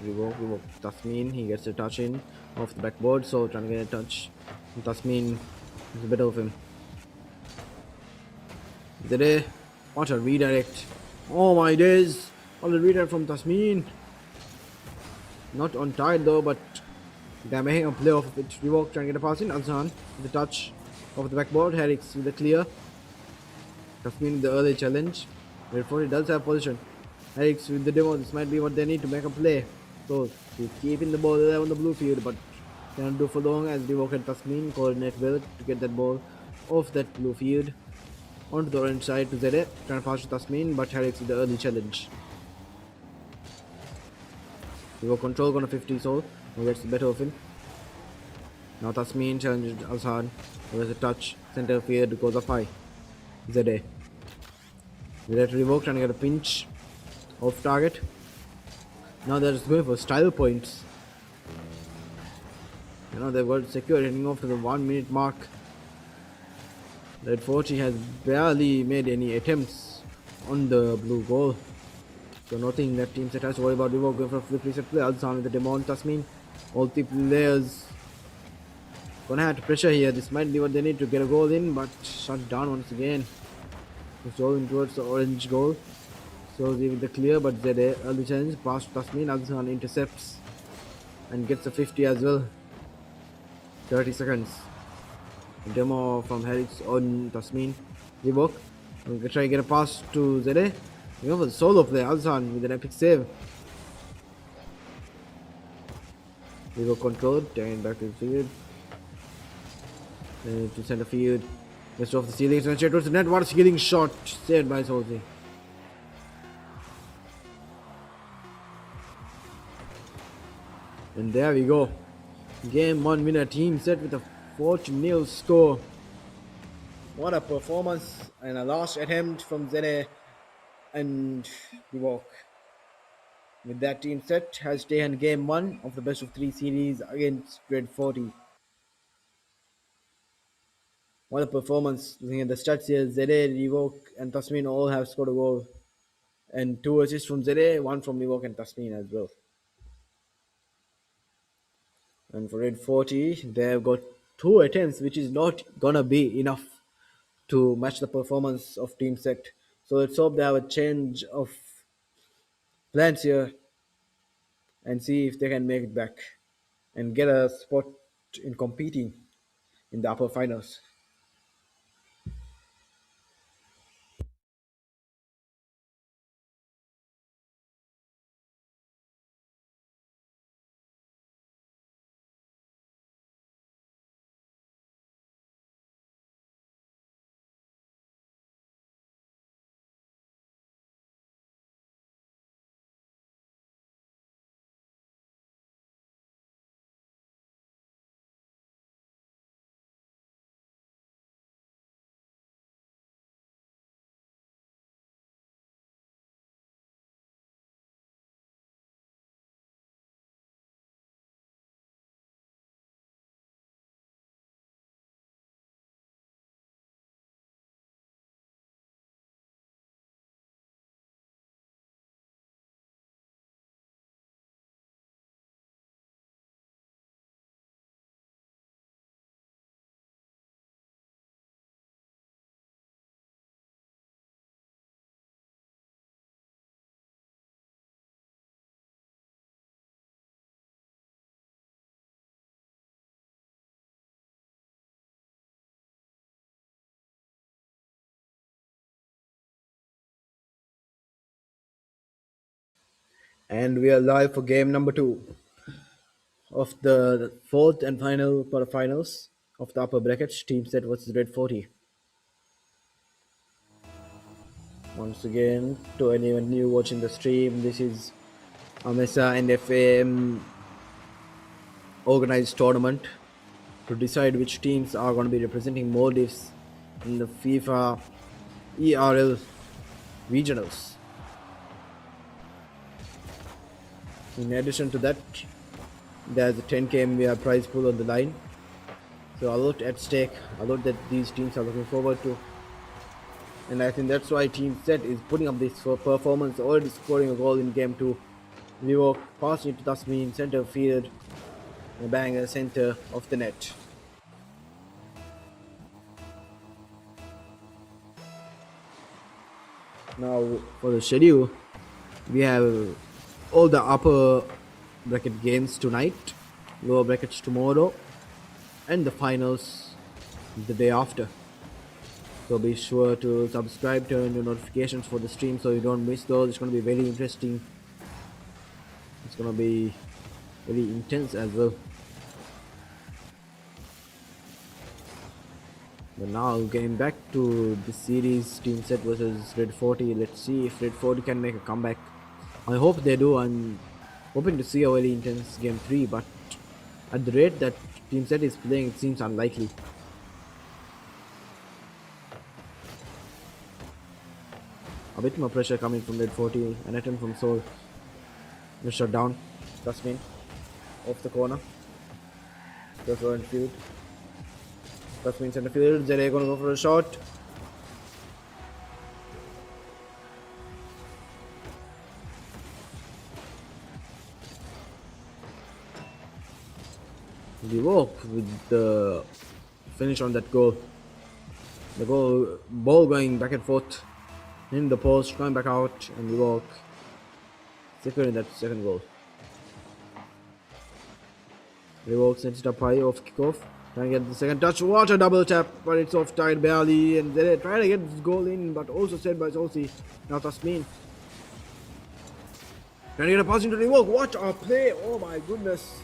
Ribok, Tasmin, he gets a touch in off the backboard, so trying to get a touch. Tasmin is a bit of him. Zede, what a redirect. Oh my days, what a redirect from Tasmin. Not on time though, but they're making a play off of it. Revoke trying to get a pass in. Azhan with the touch of the backboard. Herricks with the clear. Tasmin the early challenge. Therefore, he does have position. Herricks with the demo. This might be what they need to make a play. So he's keeping the ball there on the blue field, but cannot do for long as Revoke and Tasmin coordinate well to get that ball off that blue field onto the orange side to Zede. Trying to pass to Tasmin, but Herricks with the early challenge. Revoke control on a 50 soul. Who gets the better of him. Now Tasmin challenges Azhan. There's a touch. Center field goes up high. Zede. Zede to Revoke trying to get a pinch off target. Now they're just going for style points. You know, they've got it secure heading off to the 1 minute mark. Red 40 has barely made any attempts on the blue goal. So nothing that team set has to worry about. Revoke going for a flip reset play. Azhan with the demo on Tasmin. All three players gonna have to pressure here. This might be what they need to get a goal in, but shut down once again. It's rolling towards the orange goal. So with the clear, but Zede early challenge pass to Tasmin. Azhan intercepts and gets a 50 as well. 30 seconds. Demo from Herricks on Tasmin. Revoke. We can try to get a pass to Zede. You know, the solo play. Azhan with an epic save. Revoke control. Taking back to the field. To center field. Rest of the ceiling. And straight towards the net. What a skilling shot. Saved by Solzy. And there we go. Game 1 winner. Team set with a 4-0 score. What a performance and a last attempt from Zede and Revoke. With that team set has taken game 1 of the best of 3 series against Red 40. What a performance. Looking at the stats here, Zede, Revoke and Tasmin all have scored a goal. And 2 assists from Zede, 1 from Revoke and Tasmin as well. And for Red 40, they've got 2 attempts, which is not gonna be enough to match the performance of Team Set. So let's hope they have a change of plans here and see if they can make it back and get a spot in competing in the upper finals. And we are live for game number 2 of the 4th and final quarterfinals of the upper brackets. Team Set versus Red 40. Once again, to anyone new watching the stream, this is a MESA and FAM organized tournament to decide which teams are going to be representing Maldives in the FIFA ERL regionals. In addition to that, there's a 10k MVR prize pool on the line. So a lot at stake, a lot that these teams are looking forward to. And I think that's why Team Set is putting up this performance, already scoring a goal in game 2. Revoke passing it to Tasmin, center field, and bang at the center of the net. Now for the schedule, we have all the upper bracket games tonight, lower brackets tomorrow, and the finals the day after. So be sure to subscribe, turn your notifications for the stream so you don't miss those. It's going to be very interesting. It's going to be very intense as well. But now getting back to the series, Team Set versus Red 40. Let's see if Red 40 can make a comeback. I hope they do. I'm hoping to see a very intense game 3, but at the rate that Team Set is playing, it seems unlikely. A bit more pressure coming from Red 40. An attempt from Soul. No shut down. Tasmin off the corner. Just go in field. Tasmin center field. Zere gonna go for a shot. We walk with the finish on that goal. The ball going back and forth in the post, going back out, and we walk. Securing that second goal. Revoke sends it up high off kickoff. Trying to get the second touch. What a double tap, but it's offside barely. And they're trying to get this goal in, but also saved by Solsi. Now Tasmin. Trying to get a pass into Revoke. What a play! Oh my goodness.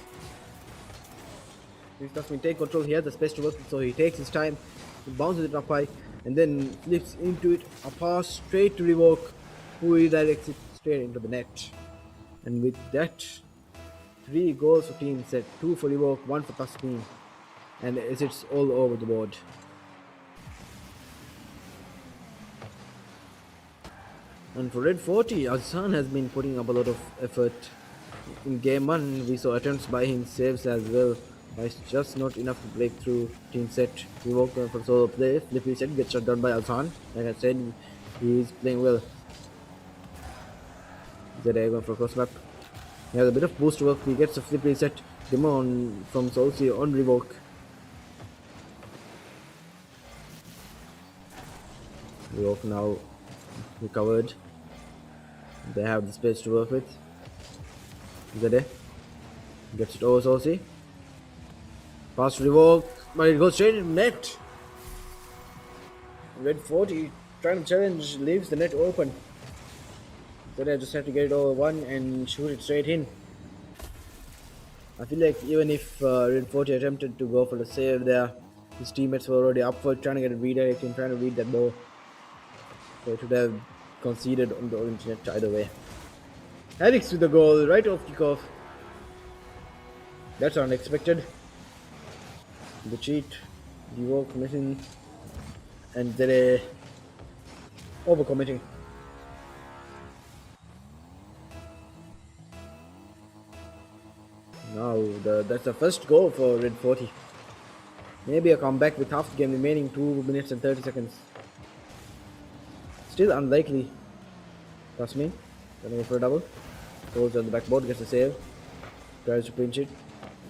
This Tasmin take control. He has the space to work, so he takes his time. He bounces it up high and then flips into it. A pass straight to Revoke, who redirects it straight into the net. And with that, 3 goals for Team Set, 2 for Revoke, 1 for Tasmin, and it's all over the board. And for Red 40, Azhan has been putting up a lot of effort. In game 1, we saw attempts by him, saves as well, but it's just not enough to break through Team Set. Revoke for solo play, Flippy Set gets shut down by Azhan. Like I said, he is playing well. Zere going for a cross map. He has a bit of boost work. He gets a flip reset. Demon from Solsi on Revoke. Revoke now recovered. They have the space to work with. Zere gets it over Solsi. Pass to Revoke, but it goes straight in net. Red 40 trying to challenge, leaves the net open. So they just have to get it over one and shoot it straight in. I feel like even if Red 40 attempted to go for the save there, his teammates were already up for it, trying to get a redirect and trying to read that ball. So it would have conceded on the orange net either way. Alex with the goal right off kickoff. That's unexpected. The cheat, Revoke missing, and Zere overcommitting. Now that's the first goal for Red 40. Maybe a comeback with half the game remaining, 2 minutes and 30 seconds. Still unlikely. Tasmin going for a double. Goes on the backboard, gets a save. Tries to pinch it.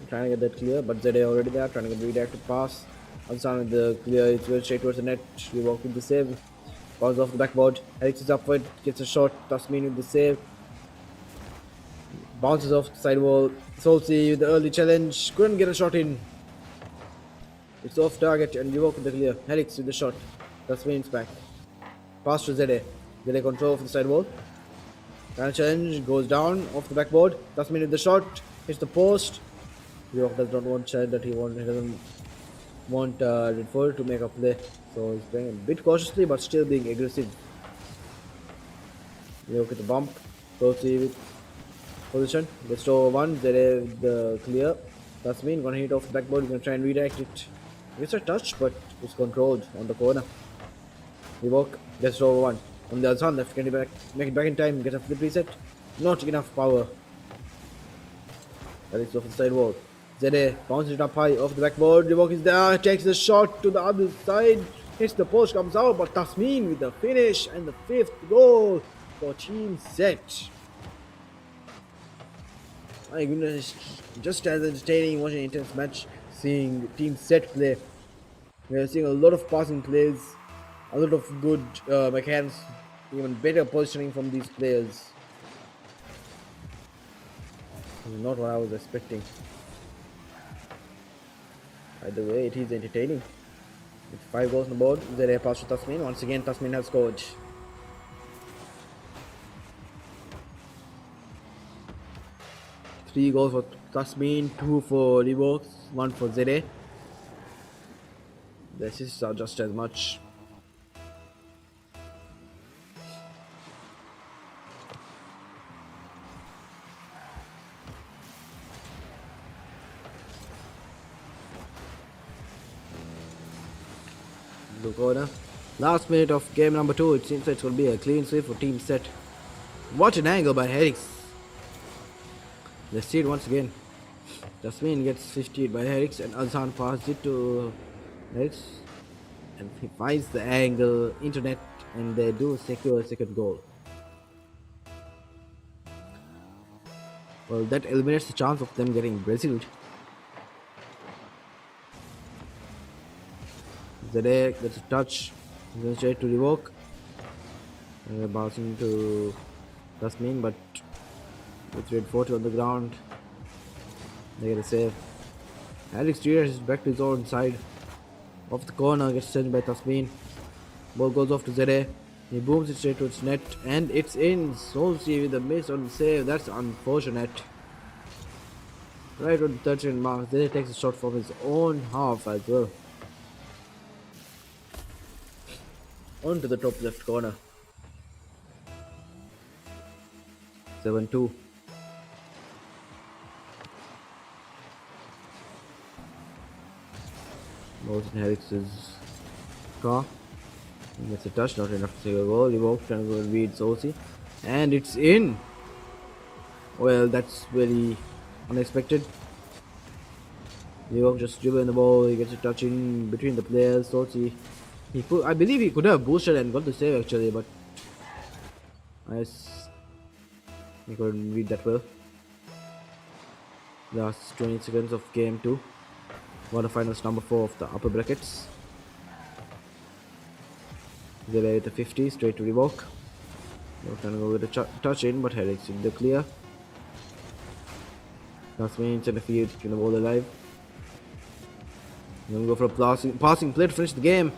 Trying to get that clear, but Zede already there. Trying to get the redirected pass. Alsan with the clear, it's well straight towards the net. We walk with the save. Bounces off the backboard. Alex is up for it, gets a shot. Tasmin with the save. Bounces off the side wall. Solsi with the early challenge. Couldn't get a shot in. It's off target and Revoke with the clear. Helix with the shot. Tasmin's back. Pass to Zede. Zede control of the side wall. Final challenge goes down off the backboard. Tasmin with the shot. Hits the post. Revoke does not want challenge that he doesn't want Red 40 to make a play. So he's playing a bit cautiously but still being aggressive. Revoke with the bump. Solsi with position. Gets to over one. Zede with the clear. Tasmin gonna hit off the backboard. He's gonna try and redirect it. Gets a touch, but it's controlled on the corner. Revoke gets over one. On the other hand, left can make it back in time. Get a flip reset. Not enough power. That is off the side wall. Zede bounces it up high off the backboard. Revoke is there. Takes the shot to the other side. Hits the post, comes out. But Tasmin with the finish and the 5th goal for Team Set. My goodness, just as entertaining watching an intense match. Seeing Team Set play. We are seeing a lot of passing plays, a lot of good mechanics, even better positioning from these players. This is not what I was expecting. Either way, it is entertaining. With 5 goals on the board, Zere pass to Tasmin. Once again, Tasmin has scored. 3 goals for Tasmin, 2 for Revox, 1 for Zere. The assists are just as much. Blue corner. Last minute of game number 2. It seems like it will be a clean sweep for Team Set. What an angle by Herix. Let's see it once again. Jasmine gets 50 by Herix and Azhan passes it to Herix. And he finds the angle, internet, and they do secure a second goal. Well, that eliminates the chance of them getting Brazil. Zedek gets a touch, goes straight to revoke. Bouncing to Tasmin, but with red 40 on the ground, they get a save. Alex steers back to his own side. Off the corner, gets sent by Tasmin. Ball goes off to Zede. He booms it straight to its net, and it's in. Solsi with a miss on the save. That's unfortunate. Right on the 13 mark, Zede takes a shot from his own half as well. On to the top left corner. 7-2. Molson Harris's car. He gets a touch, not enough to save a goal. Revoked and go read Sosi. And it's in! Well, that's very unexpected. Revoked just dribbling the ball, he gets a touch in between the players. Sosi, I believe he could have boosted and got the save actually, but he couldn't read that well. Last 20 seconds of game 2. Quarterfinals number 4 of the upper brackets. They were at the 50, straight to revoke. They're trying to go with a touch in, but Herix in the clear. Tasmin in the field, keeping the ball alive. Then go for a passing play to finish the game.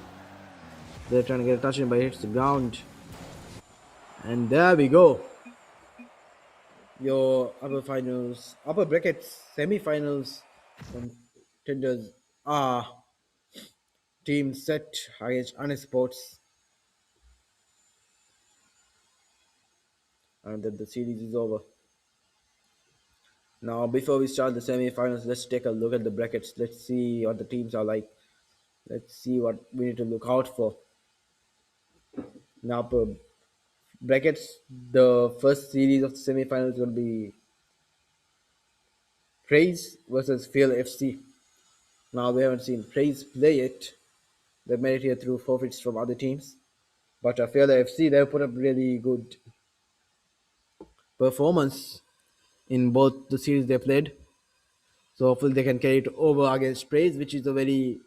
They're trying to get a touch in, but it hits the ground. And there we go. Your upper brackets, semi-finals contenders are Team Set against Sports. And then the series is over. Now, before we start the semi-finals, let's take a look at the brackets. Let's see what the teams are like. Let's see what we need to look out for. Now, per brackets, the first series of the semi-finals is going to be Praise versus Fail FC. Now, we haven't seen Praise play it. They've made it here through forfeits from other teams. But Fail FC, they've put up really good performance in both the series they played. So hopefully they can carry it over against Praise, which is a very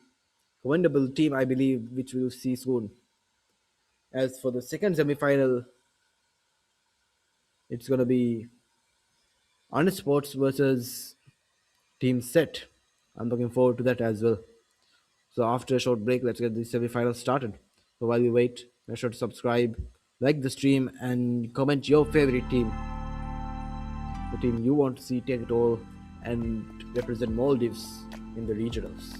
commendable team, I believe, which we'll see soon. As for the second semi-final, it's going to be Sports versus Team Set. I'm looking forward to that as well. So after a short break, let's get the semi-finals started. So while we wait, make sure to subscribe, like the stream, and comment your favorite team. The team you want to see take it all and represent Maldives in the regionals.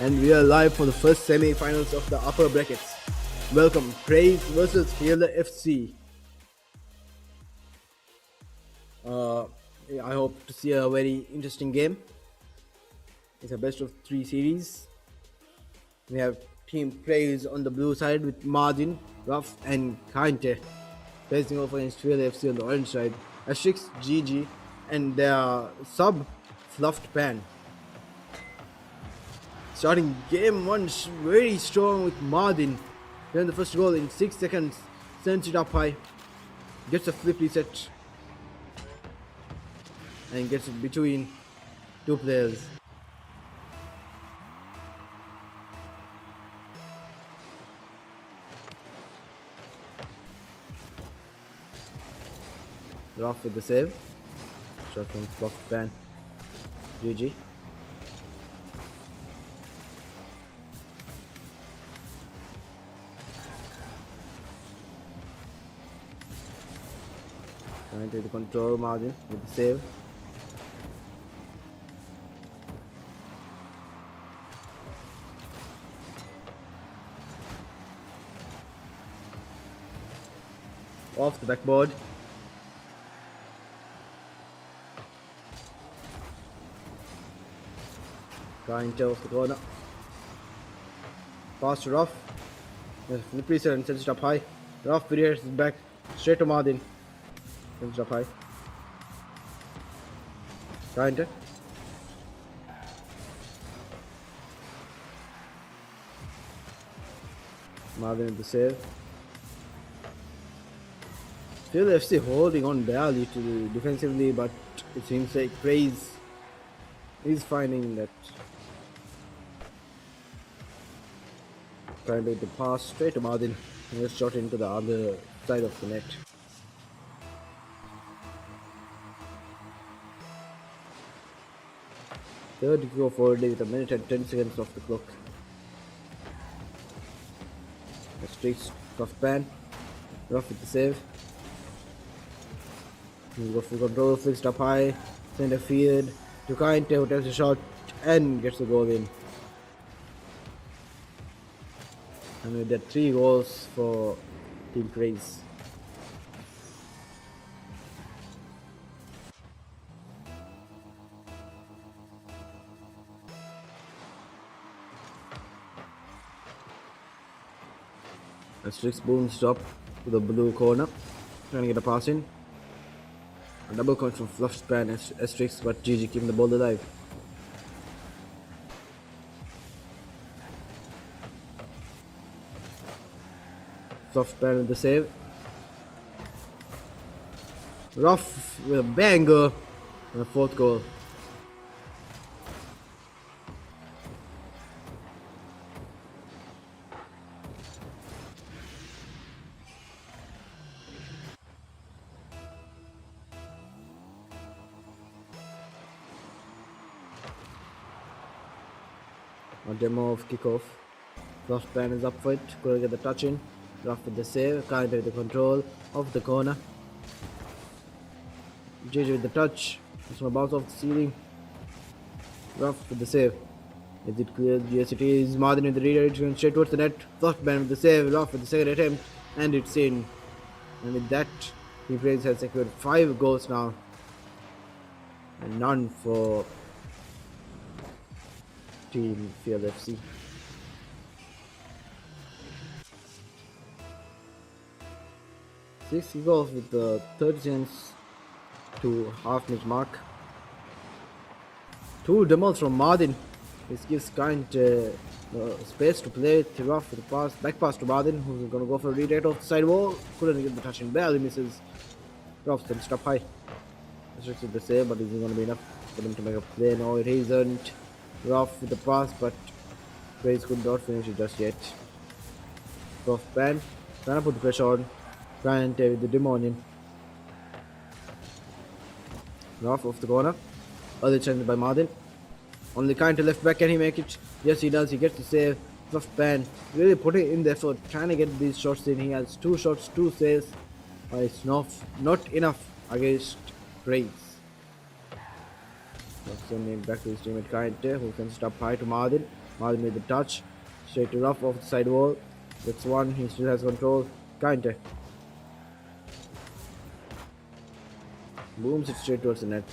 And we are live for the first semi-finals of the upper brackets. Welcome, Praise versus Fielder FC. I hope to see a very interesting game. It's a best of 3 series. We have Team Praise on the blue side with Martin, Ruff and Kainte facing off against Fielder FC on the orange side. Ashix, GG and their sub Fluffed Pan. Starting game 1 very strong with Martin. Then the first goal in 6 seconds, sends it up high, gets a flip reset and gets it between 2 players. Rough with the save. Shot from Fluffed Pan. GG. Trying to control Margin with the save. Off the backboard. Trying to off the corner. Pass to Ruff. Yes, flip reset and sends it up high. Ruff rears it back straight to Martin. Sends it up high. Trying to. Martin with the save. Still FC holding on barely to defensively, but it seems like Praise is finding that. Trying to make the pass straight to Martin and just shot into the other side of the net. Third to go forward with a minute and 10 seconds off the clock. A straight Rough Pan. Rough with the save. He's got full control, fixed up high, center field to Kainte who takes a shot and gets the goal in. And we did 3 goals for Team Praise. Asterix boom stop to the blue corner, trying to get a pass in. A double count from Fluffed Pan Asterix, but GG keeping the ball alive. Fluffed Pan with the save. Ruff with a banger and a 4th goal. A demo of kickoff. Fluffed Pan is up for it, couldn't get the touch in. Ruff with the save, Kainte with the control of the corner. JJ with the touch, it's gonna bounce off the ceiling. Ruff with the save. Is it clear? Yes it is. Martin with the redirect, going straight towards the net. Fluffed Pan with the save, Ruff with the second attempt, and it's in. And with that, Team Praise has secured 5 goals now. And none for Team Field FC. Six goals with the 30 seconds to half-minute mark. 2 demos from Martin. This gives Kainte space to play it. Ruff with the pass, back pass to Martin, who's gonna go for a redirect off the side wall. Couldn't get the touch in, barely misses. Ruff then stop high. Restricted the save, but is it gonna be enough for them to make a play? No, it isn't. Ruff with the pass, but Praise could not finish it just yet. Rough Pan, trying to put the pressure on. Kainte with the demonian. Ruff off the corner. Other chance by Martin. Only Kainte left back, can he make it? Yes he does, he gets the save. Rough Pan really putting in the effort, trying to get these shots in. He has 2 shots, 2 saves, but it's not enough against Praise. Sending back to his teammate Kainte, who can stop high to Martin. Mardin with the touch. Straight to rough off the side wall. That's one. He still has control. Kante. Booms it straight towards the net.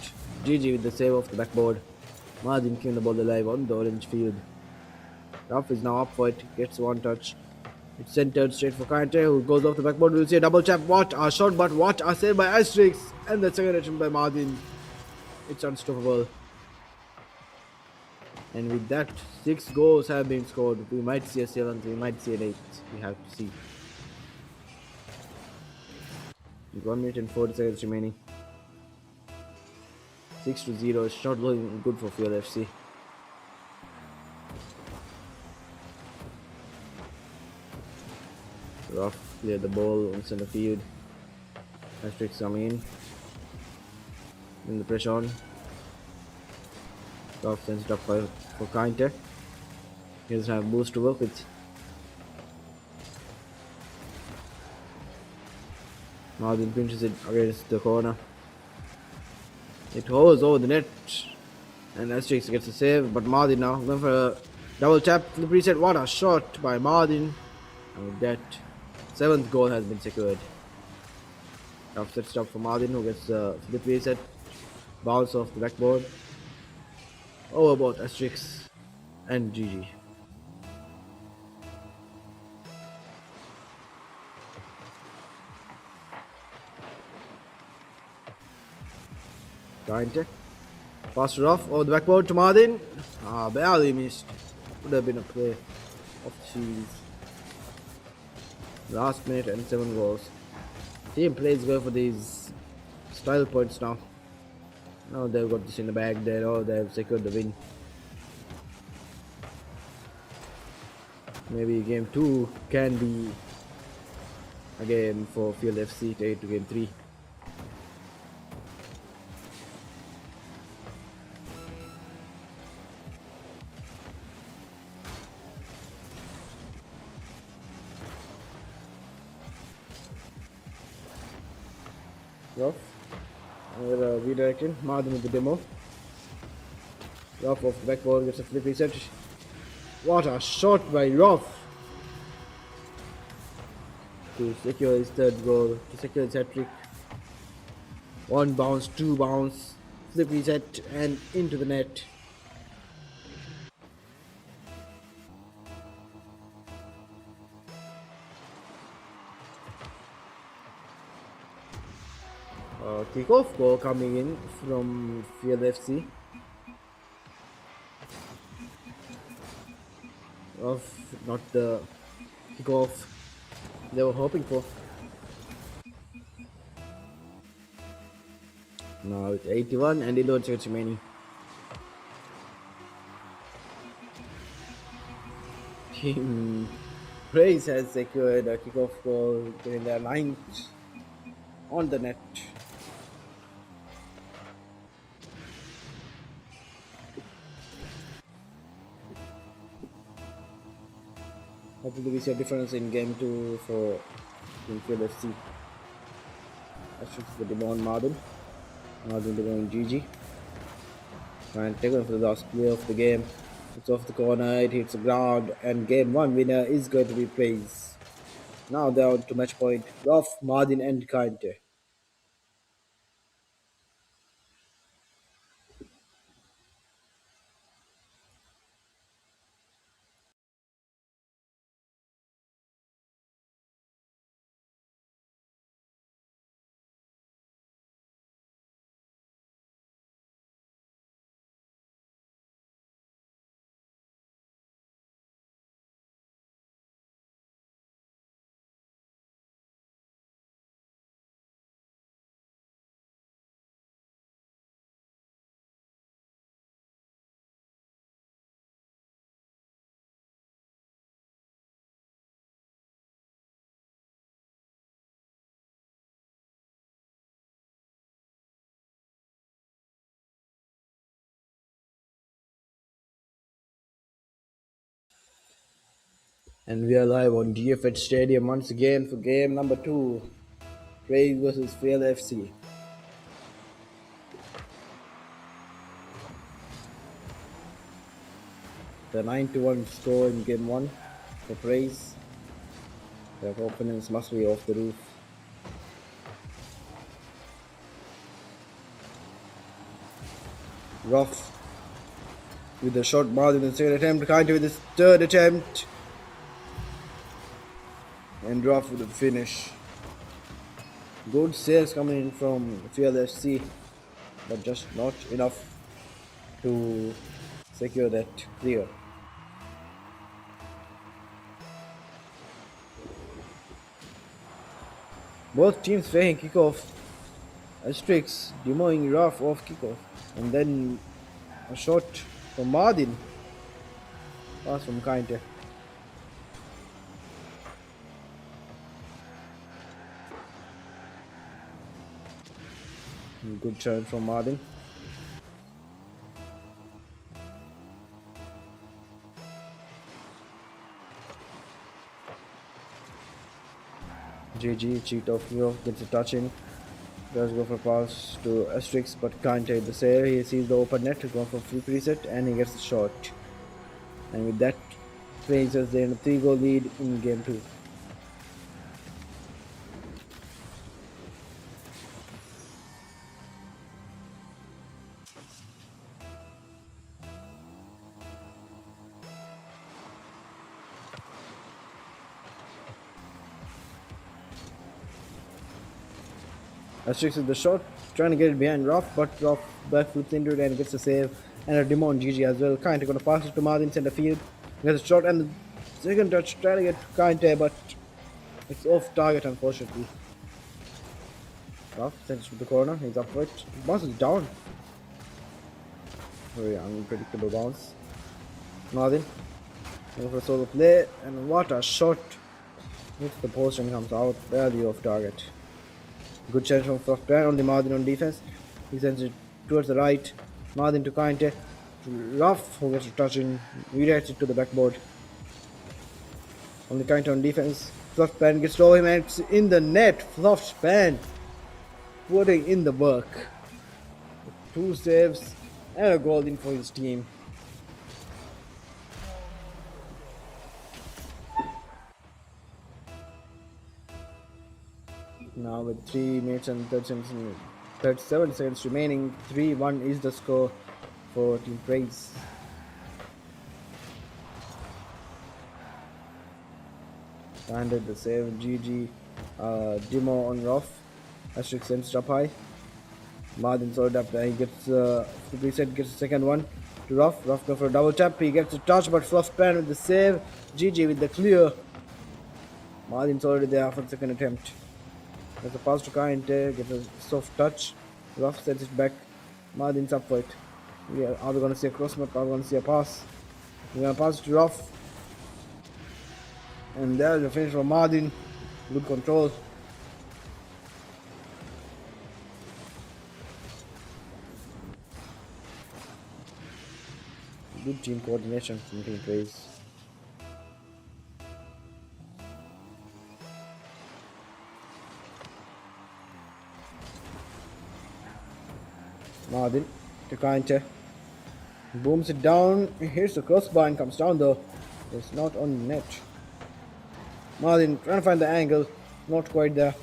GG with the save off the backboard. Mardin keeping the ball alive on the orange field. Ruff is now up for it. Gets one touch. It's centered straight for Kante, who goes off the backboard. We'll see a double tap. What a shot, but what a save by Asterix. And the second attempt by Mardin. It's unstoppable. And with that, 6 goals have been scored. We might see a 7th, we might see an 8th. We have to see. With 1 minute and 40 seconds remaining. 6-0. It's not looking good for Fuel FC. Ruff clear the ball on center field. Asterix coming in. In the pressure on. Ruff sends it up for Kante. He doesn't have a boost to work with. Mardin pinches it against the corner. It hovers over the net. And Asterix gets a save, but Mardin now going for a double tap in the preset. What a shot by Mardin. And with that, 7th goal has been secured. Offset stop for Mardin, who gets the flip reset. Bounce off the backboard. Overboard Asterix and GG. Kante. Pass it off over the backboard to Mardin. Barely missed. Would have been a play of cheese. Last minute and 7 goals. Team plays well for these style points now. Now they've got this in the bag. They know they've secured the win. Maybe game 2 can be a game for Field FC to game 3. Ruff. Another redirection. Mardin with the demo. Ruff off the backboard gets a flip reset. What a shot by Ruff to secure his 3rd goal, to secure his hat-trick. 1 bounce, 2 bounce, flip reset and into the net. Kickoff goal coming in from Field FC. Of not the kickoff they were hoping for. Now it's 81 and 11 seconds remaining. Team Praise has secured a kickoff goal in their 9th on the net. Hopefully we see a difference in game 2 for Field FC. Asterix the demo on Mardin. Mardin demoing GG. And taken for the last play of the game. It's off the corner, it hits the ground, and game 1 winner is going to be Praise. Now they're on to match point. Ruff, Mardin and Kante. And we are live on GFH Stadium once again for game number 2. Praise versus Field FC. the 9-1 score in game 1 for praise. Their opponents must be off the roof. Rough with the shot margin in the second attempt, Kante with his third attempt, and Rough with the finish. Good saves coming in from FIFAe, but just not enough to secure that clear. Both teams facing kickoff. Asterix demoing Rough off kickoff, and then a shot from Martin. Pass from Kante. Good turn from Martin. GG, cheat off Hero, gets a touch in. Does go for pass to Asterix, but can't take the save. He sees the open net, going for free preset, and he gets the shot. And with that, places they in a 3-goal lead in game 2. Asterix with the shot, trying to get it behind Rough, but Rough back flips into it and gets a save, and a demo on GG as well. Kante gonna pass it to Martin, center field, gets a shot, and the second touch, trying to get Kante, but it's off target unfortunately. Rough sends it to the corner, he's up for it, bounces down. Very unpredictable bounce. Martin, goes for a solo play, and what a shot! Hits the post and comes out, barely off target. Good chance from Frostbrand on the Martin on defense. He sends it towards the right. Martin to Kante. Rough, who gets a touch in, redirects it to the backboard. On the Kante on defense. Frostbrand gets over him and it's in the net. Frostbrand putting in the work. 2 saves and a goal in for his team. Now with 3 minutes and 37 seconds remaining, 3-1 is the score for Team Praise. Landed the save, GG, demo on Rough. Asterix sends it up high. Martin sorted up there, he gets the preset, gets the second one to Rough. Rough goes for a double tap, he gets a touch, but Frostbrand with the save, GG with the clear. Martin sorted there for the second attempt. There's a pass to Kante, gets a soft touch. Rough sends it back. Martin's up for it. Are we going to see a cross map? Are we going to see a pass? We're going to pass it to Rough. And there's the finish from Martin. Good control. Good team coordination from Team Praise. Martin to Kante. Booms it down. Here's the crossbar and comes down though. It's not on net. Martin trying to find the angle. Not quite there.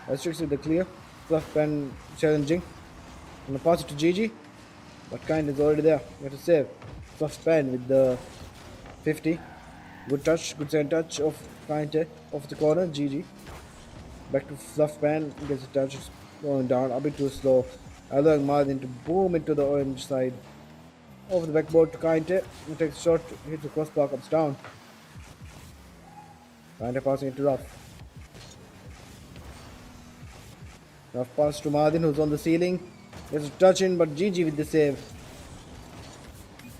Asterix with the clear. Frostbrand challenging. Gonna pass it to GG. But Kante is already there. Got to save. Frostbrand with the 50. Good touch. Good second touch of Kante. Off the corner. GG. Back to Frostbrand. Gets a touch. It's going down. A bit too slow. Allowing Martin to boom into the orange side. Over the backboard to Kante. He takes a shot, hits the crossbar, comes down. Kante passing it to Rough. Rough pass to Martin, who's on the ceiling. Gets a touch in, but GG with the save.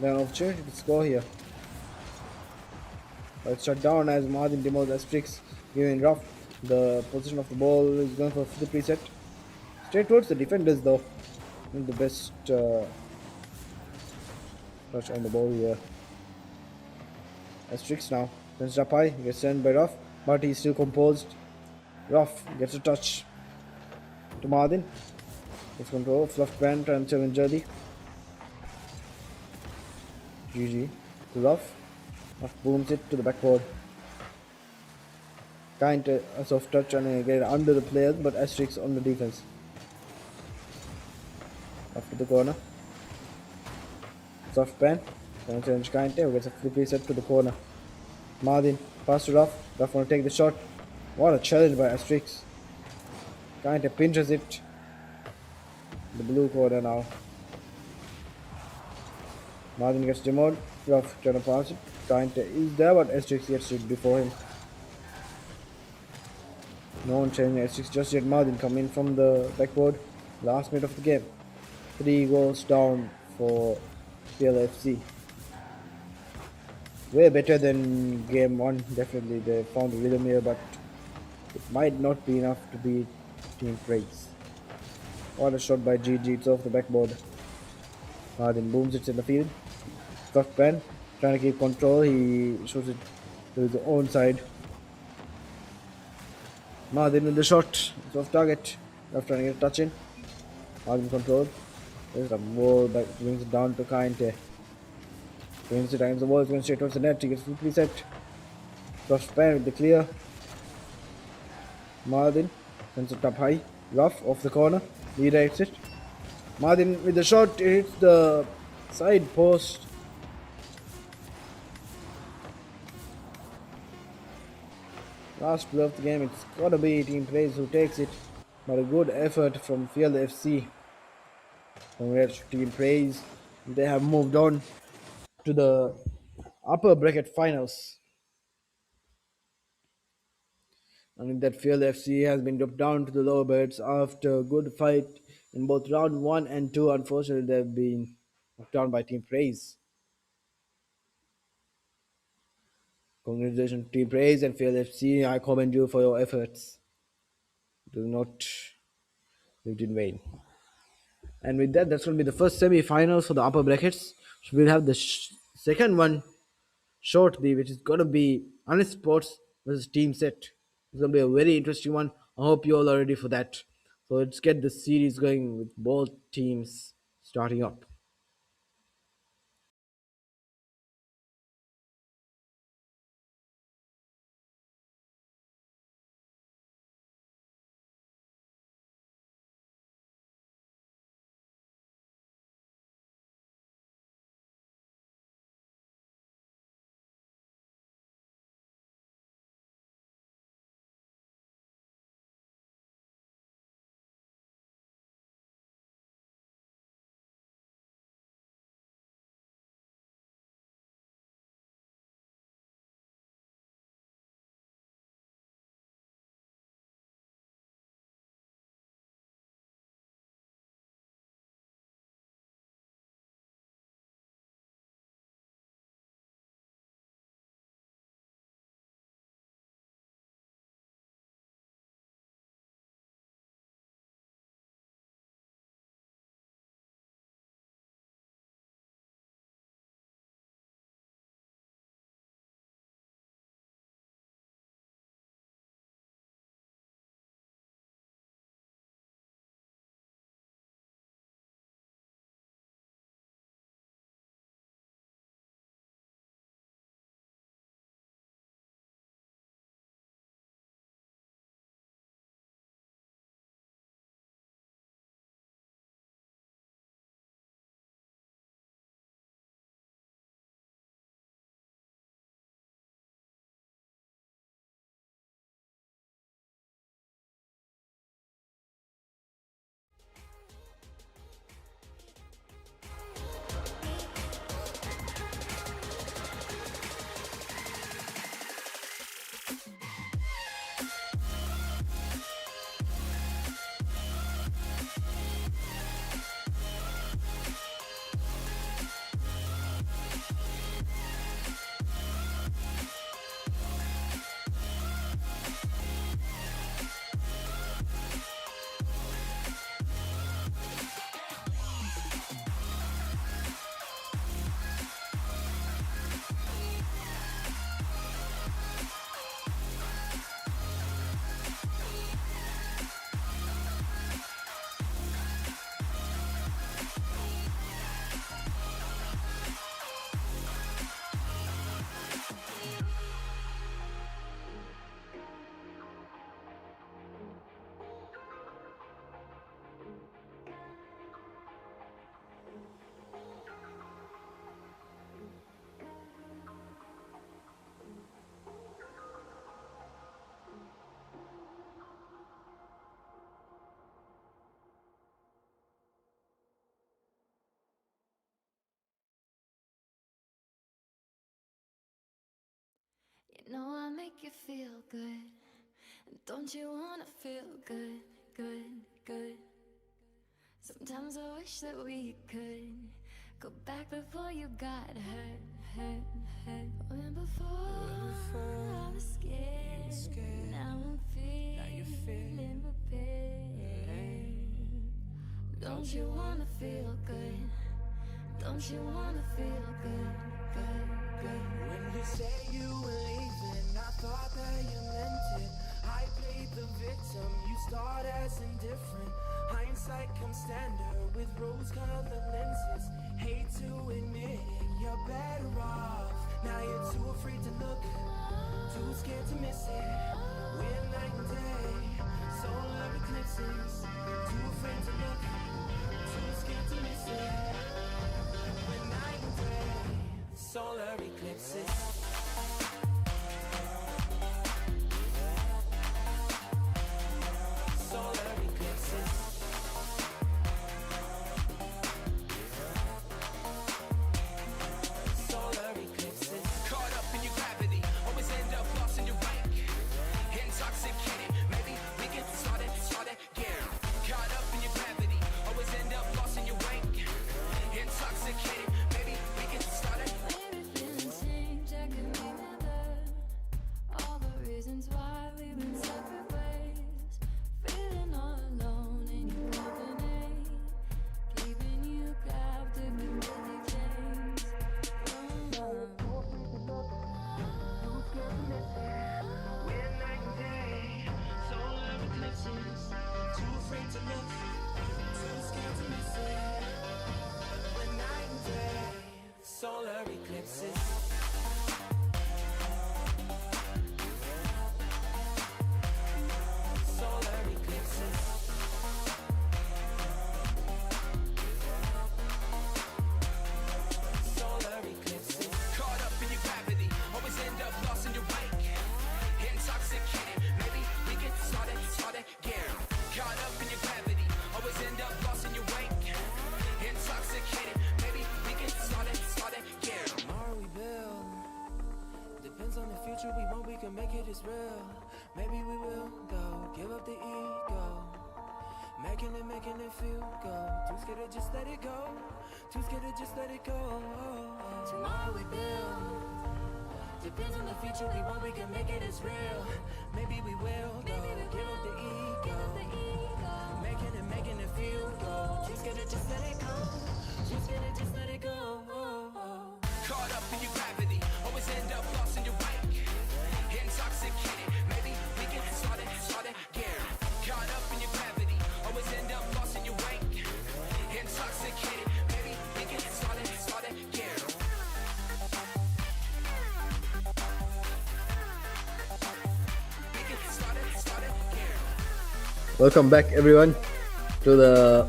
Then an opportunity to score here. But it's shut down as Martin demos Asterix, giving Rough the position of the ball. Is going for the preset. Straight towards the defenders though. Not the best touch on the ball here. Asterix now. Sends it up high. Gets sent by Rough. But he's still composed. Rough gets a touch to Martin. Gets control. Frostbrand trying to challenge early. GG. to Ruff. Ruff booms it to the backboard. Kind of a soft touch and get it under the players, but Asterix on the defense. Up to the corner. Soft pan. Challenge Kainte gets a flip reset to the corner. Martin pass to Ruff. Ruff want to take the shot. What a challenge by Asterix. Kainte pinches it. The blue corner now. Martin gets demoted. Ruff trying to pass it. Kainte is there, but Asterix gets it before him. No one changing Asterix just yet. Martin coming from the backboard. Last minute of the game. 3 goals down for PLFC. Way better than game 1. Definitely they found a rhythm here, but it might not be enough to beat Team Praise. What a shot by GG. It's off the backboard. Martin booms it in the field. Soft pen, trying to keep control. He shoots it to his own side. Martin with the shot. It's off target. Left trying to get a touch in. Martin control. There's a more that brings it down to Kainte. Brings it against the wall. It's going straight towards the net. He gets quickly set. Soft pen with the clear. Martin sends it up high. Rough off the corner. Redirects it. Martin with the shot. It hits the side post. Last play of the game, it's gotta be Team Praise who takes it. But a good effort from Field FC. Congrats to Team Praise. They have moved on to the upper bracket finals. And in that Field FC has been dropped down to the lower birds after a good fight in both round 1 and 2. Unfortunately, they've been knocked down by Team Praise. Congratulations, Team Praise and Field FC. I commend you for your efforts. Do not live in vain. And with that, that's going to be the first semi-finals for the upper brackets. So we'll have the second one shortly, which is going to be Honest Sports versus Team Set. It's going to be a very interesting one. I hope you all are ready for that. So let's get the series going with both teams starting up. You know I make you feel good. Don't you wanna feel good, good, good? Sometimes I wish that we could go back before you got hurt, hurt, hurt. When before I was scared, now I'm feeling prepared. Don't you wanna feel good? Don't you wanna feel good, good, good? When you say you were leaving, I thought that you meant it. I played the victim, you start as indifferent. Hindsight comes standard with rose-colored lenses. Hate to admit it, you're better off. Now you're too afraid to look, too scared to miss it. We're night and day, solar eclipses. Too afraid to look, too scared to miss it. We're night and day, solar eclipses. Solar eclipses. Solar eclipses. Caught up in your gravity, always end up lost in your wake. Intoxicated, maybe we get started again. Caught up in your gravity, always end up lost in your wake. Intoxicated, maybe we get started. Maybe feelings change, I can remember all the reasons why we've been separate ways. Feeling all alone in your company, keeping you captive in busy chains. We're night and day, solar eclipses. Too afraid to look, too scared to miss it. We're night and day, solar eclipses. Solar eclipses. Solar eclipses. Caught up in your gravity, always end up lost in your wake. Intoxicated, maybe we get started again. Caught up in your gravity, always end up lost in your wake. Intoxicated, maybe we get started again. Tomorrow we build, depends on the future we want, we can make it as real. Maybe we will go, give up the ego. Making it feel good. Too scared to just let it go. Too scared to just let it go. Tomorrow we build. Depends on the future we want, we can make it as real. Maybe we will go, give up the ego. Making it feel good. Too scared to just let it go. Too scared to just let it go. Caught up in your gravity, always end up lost in your wake. Intoxicated, maybe we get started again. Caught up in your gravity, always end up lost in your wake. Intoxicated, maybe we get started again. We get started again. Welcome back, everyone, to the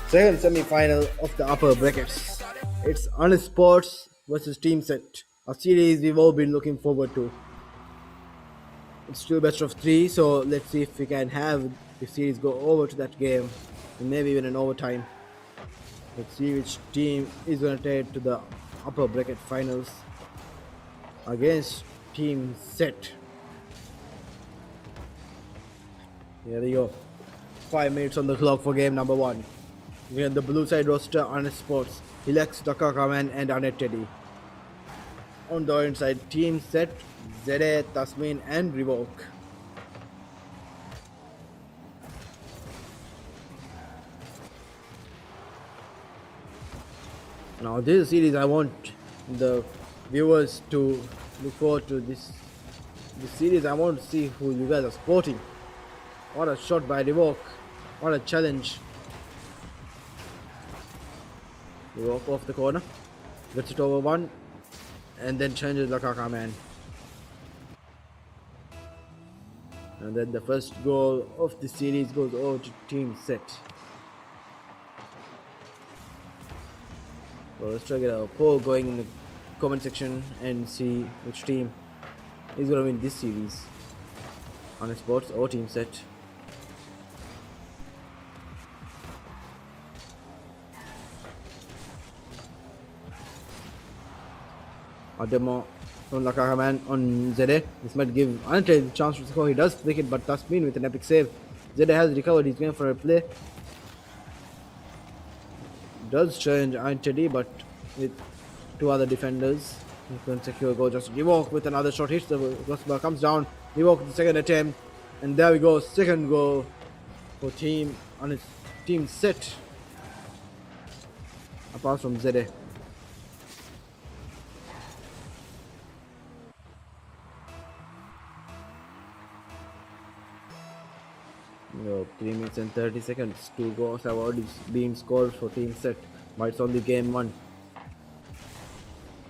second semi-final of the upper brackets. It's Honest Sports versus Team Set, a series we've all been looking forward to. It's still best of three, so let's see if we can have the series go over to that game, and maybe even an overtime. Let's see which team is going to take to the upper bracket finals against Team Set. Here we go. 5 minutes on the clock for game number 1. We have the blue side roster, Honest Sports, Hilex, Takakaman and Annette Teddy. On the orange side, Team Set, Zede, Tasmin and Revoke. Now this is a series I want the viewers to look forward to. This series I want to see who you guys are supporting. What a shot by Revoke. What a challenge. Revoke off the corner. Gets it over one. And then changes the Kaka man. And then the first goal of the series goes over to Team Set. So let's try to get a poll going in the comment section and see which team is going to win this series. Honest Sports or Team Set. A demo from Lakahaman on Zede. This might give Ante the chance to score. He does flick it, but Tasmin with an epic save. Zede has recovered. He's going for a play. Does challenge Ante, but with two other defenders, he can secure a goal. Just Revok with another shot hits the crossbar, comes down. Revok with the second attempt, and there we go. Second goal for team on his team set. Apart from Zede. No, 3 minutes and 30 seconds. Two goals have already been scored for team set, but it's only game one.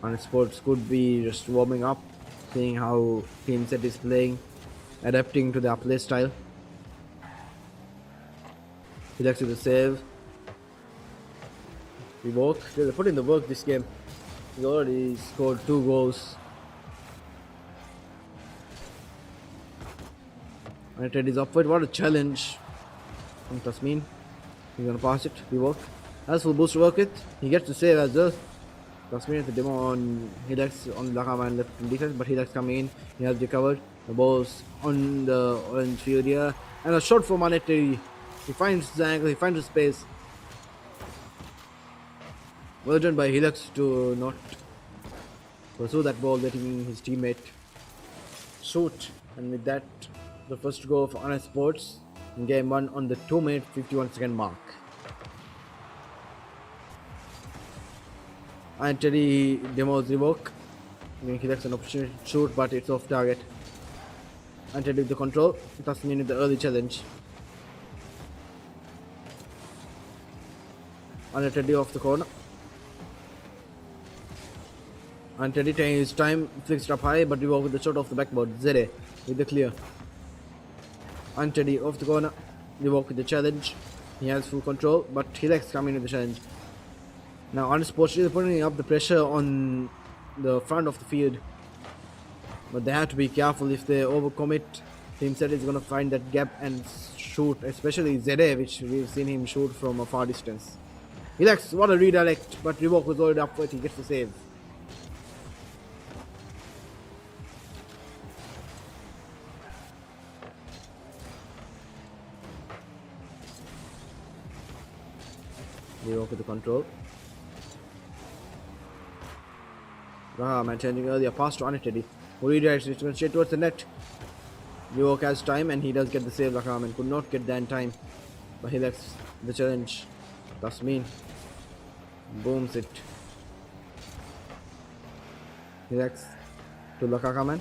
And sports could be just warming up, seeing how team set is playing, adapting to their play style. He likes to the save. We work. They put in the work this game. He already scored 2 goals. And Ted is upward. What a challenge from Tasmin. He's gonna pass it. We work. Has full boost to work it. He gets the save as well. Tasmin has the demo on Hilax on Lakaman left in defense, but Hilax coming in. He has recovered. The ball's on the orange field here. And a shot from Manetari. He finds the angle, he finds the space. Well done by Hilax to not pursue that ball, letting his teammate shoot. And with that, the first goal for Honor Sports in game 1 on the 2-minute 51-second mark. And Teddy demos revoke. Giving Hilax an opportunity to shoot, but it's off target. And Teddy with the control, Tasmin with the early challenge. And Teddy off the corner. And Teddy taking his time, flicks it up high, but we walk with the shot off the backboard. Zede with the clear. And Teddy off the corner. We walk with the challenge. He has full control, but he likes coming with the challenge. Now, unfortunately, putting up the pressure on the front of the field. But they have to be careful. If they overcommit, Team Set is going to find that gap and shoot, especially Zede, which we've seen him shoot from a far distance. He likes, what a redirect, but Revok was already up for it. He gets the save. Revok with the control. Man changing earlier, pass to Anitedi, who redirects it straight towards the net. Revok has time and he does get the save. Rahman could not get that in time, but he likes the challenge. Tasmin booms it. Relax to Lakakaman.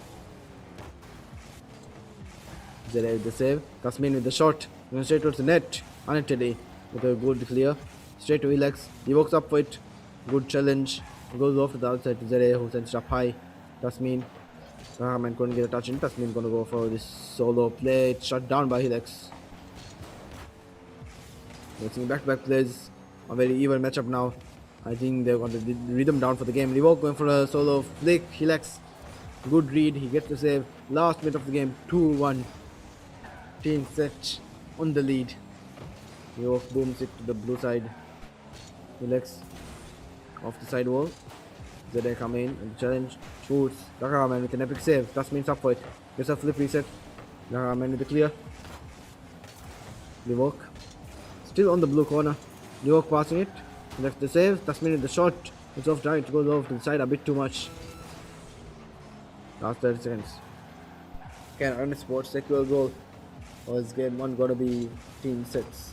Zere with the save. Tasmin with the shot. Going straight towards the net. Anitedi with a good clear. Straight to Relax. He walks up for it. Good challenge. He goes off to the outside to Zere, who sends it up high. Tasmin. Lakakaman couldn't get a touch in. Tasmin gonna go for this solo play. It's shut down by Relax. Getting back-to-back plays. A very even matchup now. I think they're going to rhythm down for the game. Revok going for a solo flick. Hilax, good read. He gets the save. Last minute of the game, 2-1. Team Set on the lead. Revok booms it to the blue side. Hilax off the side wall. Zede come in and challenge. Shoots. Lakaraman with an epic save. Tasmin's up for it. Gets a flip reset. Lakaraman with the clear. Revok still on the blue corner. Revok passing it. That's the save. Tasmin with the shot. It's off target. It goes off to the side a bit too much. Last 30 seconds. Can Honor Sports secure goal? Or is game 1 gonna be team sets?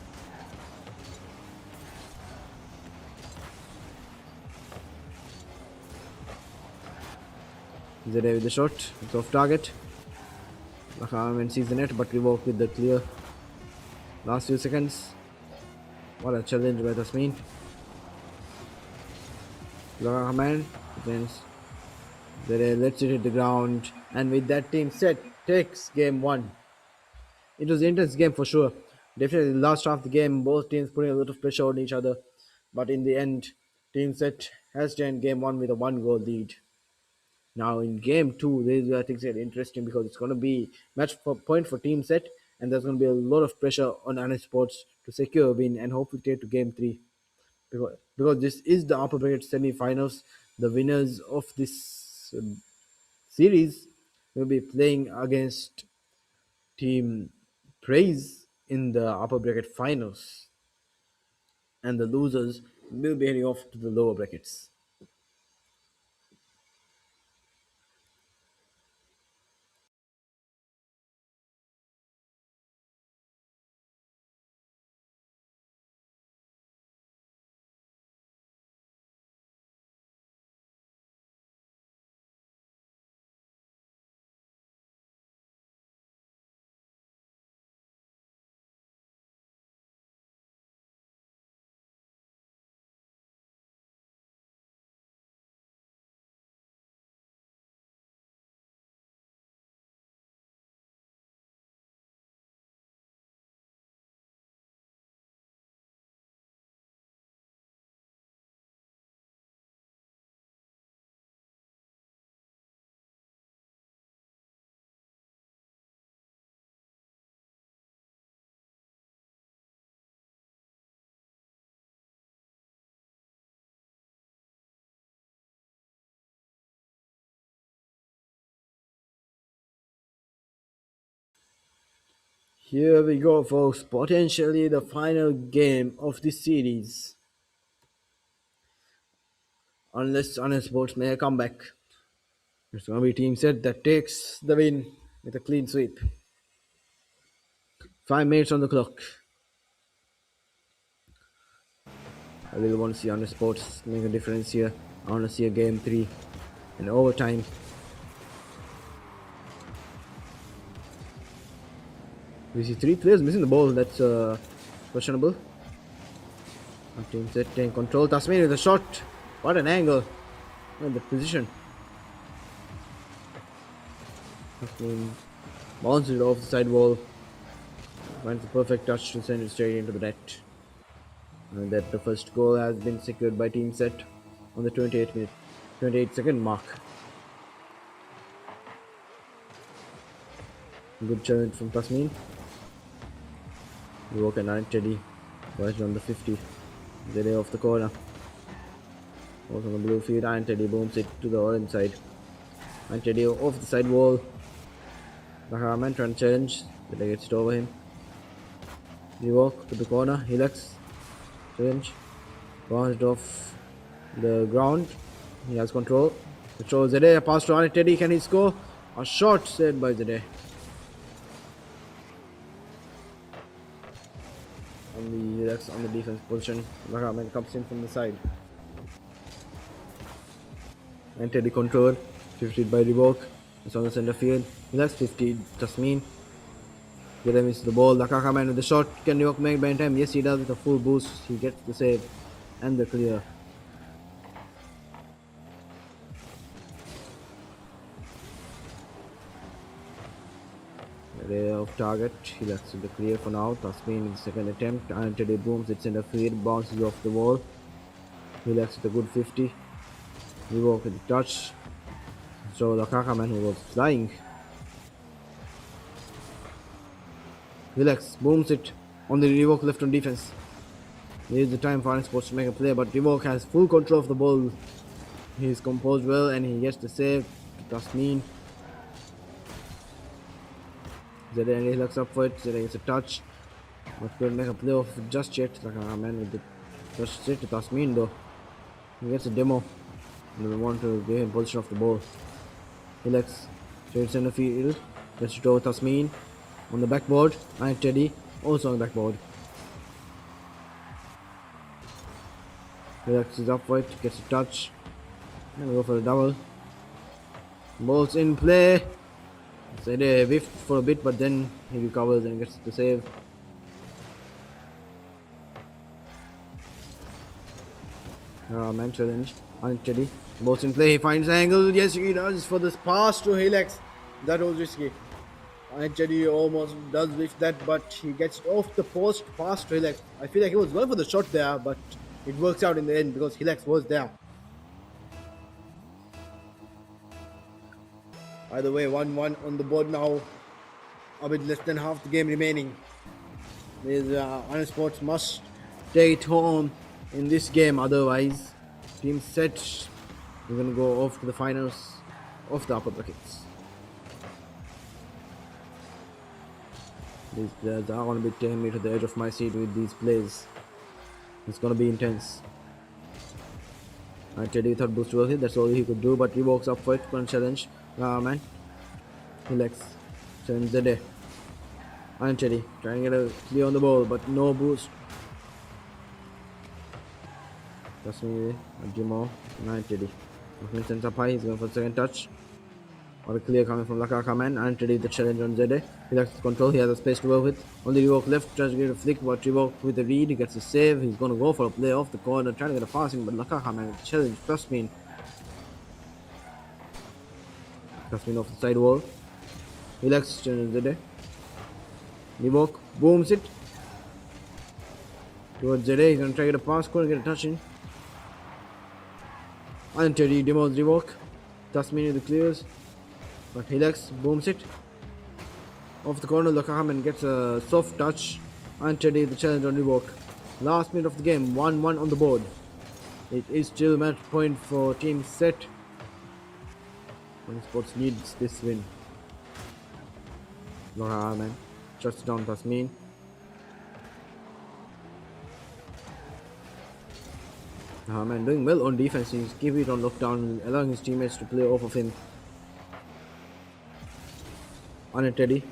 Zede with the shot. It's off target. Lakaman sees the net, but Revok with the clear. Last few seconds. What a challenge by Tasmin. Rahman against Zede lets it hit the ground, and with that, Team Set takes game 1. It was an intense game for sure. Definitely the last half of the game, both teams putting a lot of pressure on each other, but in the end, Team Set has to end game 1 with a 1-goal lead. Now in game 2, this is where things get interesting because it's going to be match point for Team Set, and there's going to be a lot of pressure on Honor Sports to secure a win and hopefully take to game 3. Because this is the upper bracket semi-finals. The winners of this series will be playing against Team Praise in the upper bracket finals, and the losers will be heading off to the lower brackets. Here we go, folks. Potentially the final game of this series. Unless Sports may come back. It's going to be Team Set that takes the win with a clean sweep. 5 minutes on the clock. I really want to see Sports make a difference here. I want to see a game 3 in overtime. We see 3 players missing the ball. That's questionable. Team Set taking control. Tasmania with a shot. What an angle. And the position. Tasmania bounces it off the side wall. Finds the perfect touch to send it straight into the net. And that the first goal has been secured by Team Set on the 28-second mark. Good challenge from Tasmin. Walk and Iron Teddy. Right on the 50. Zede off the corner. Also on the blue field, Iron Teddy booms it to the orange side. Iron Teddy off the side wall. Bahraman trying to challenge. Zede gets it over him. He walk to the corner. Helix. Challenge. Bounced off the ground. He has control. Control Zede. A pass to Iron Teddy. Can he score? A shot saved by Zede. On the defense position. Bahraman comes in from the side. And Teddy control. 50 by Revoke. It's on the center field. Relax 50. Tasmin. Zede misses the ball. Lakakaman with the shot. Can Revoke make by time? Yes, he does with a full boost. He gets the save and the clear. Ray off target. He lets the clear for now. Tasmin in the second attempt. Iron Teddy booms. It's in the field. Bounces off the wall. He lets it a good 50. Revoke with the touch. So the Kakaman who was flying. Relax, booms it on the Revoke left on defense. Here's the time for Sports to make a play, but Revoke has full control of the ball. He's composed well and he gets the save. Tasmin. Zede and Relax up for it. Zede gets a touch. But couldn't make a play off just yet. The Kakaman with the touch straight to Tasmin though. He gets a demo. And we want to give him position of the ball. Relax. Straight center field. Let's throw Tasmin on the backboard. And Teddy also on the backboard. Relax is up for it. Gets a touch. And we go for a double. Ball's in play. Zede whiffed for a bit, but then he recovers and gets the save. Man challenge. And Teddy. Ball's in play. He finds the angle. Yes, he does for this pass to Helix. That was risky. And Teddy almost does whiff that, but he gets it off the post pass to Helix. I feel like he was going for the shot there, but it works out in the end because Helix was there. Either way, 1-1 on the board now. A bit less than half the game remaining. Iron Sports must take it home in this game, otherwise Team Set is going to go off to the finals of the upper brackets. These players are going to be taking me to the edge of my seat with these plays. It's going to be intense. I Teddy thought boost was it, that's all he could do, but he walks up for it, for a challenge. Man, relax. Challenge the day. And Teddy trying to get a clear on the ball, but no boost. That's me, Jimo, and Teddy. Sends up high, he's going for the second touch. Or a clear coming from Lakaka man, and Teddy the challenge on Zede. He likes the control, he has a space to work with. On the Revok left, tries to get a flick, but Revok with the read, he gets a save. He's going to go for a play off the corner, trying to get a passing, but Lakaka man with the challenge. Trust me off the side wall. He likes to challenge Zede. Revok booms it towards Zede. He's going to try to get a pass, couldn't get a touch in. And Teddy demos Revok. Tasmania the clears. But Helix booms it off the corner. Lakahaman gets a soft touch, and Teddy the challenge on Revok. Last minute of the game, 1-1 on the board. It is still match point for Team Set. Sports needs this win. Lakahaman shuts down Tasmin. Man doing well on defense. He's keeping it on lockdown, allowing his teammates to play off of him. On it, Teddy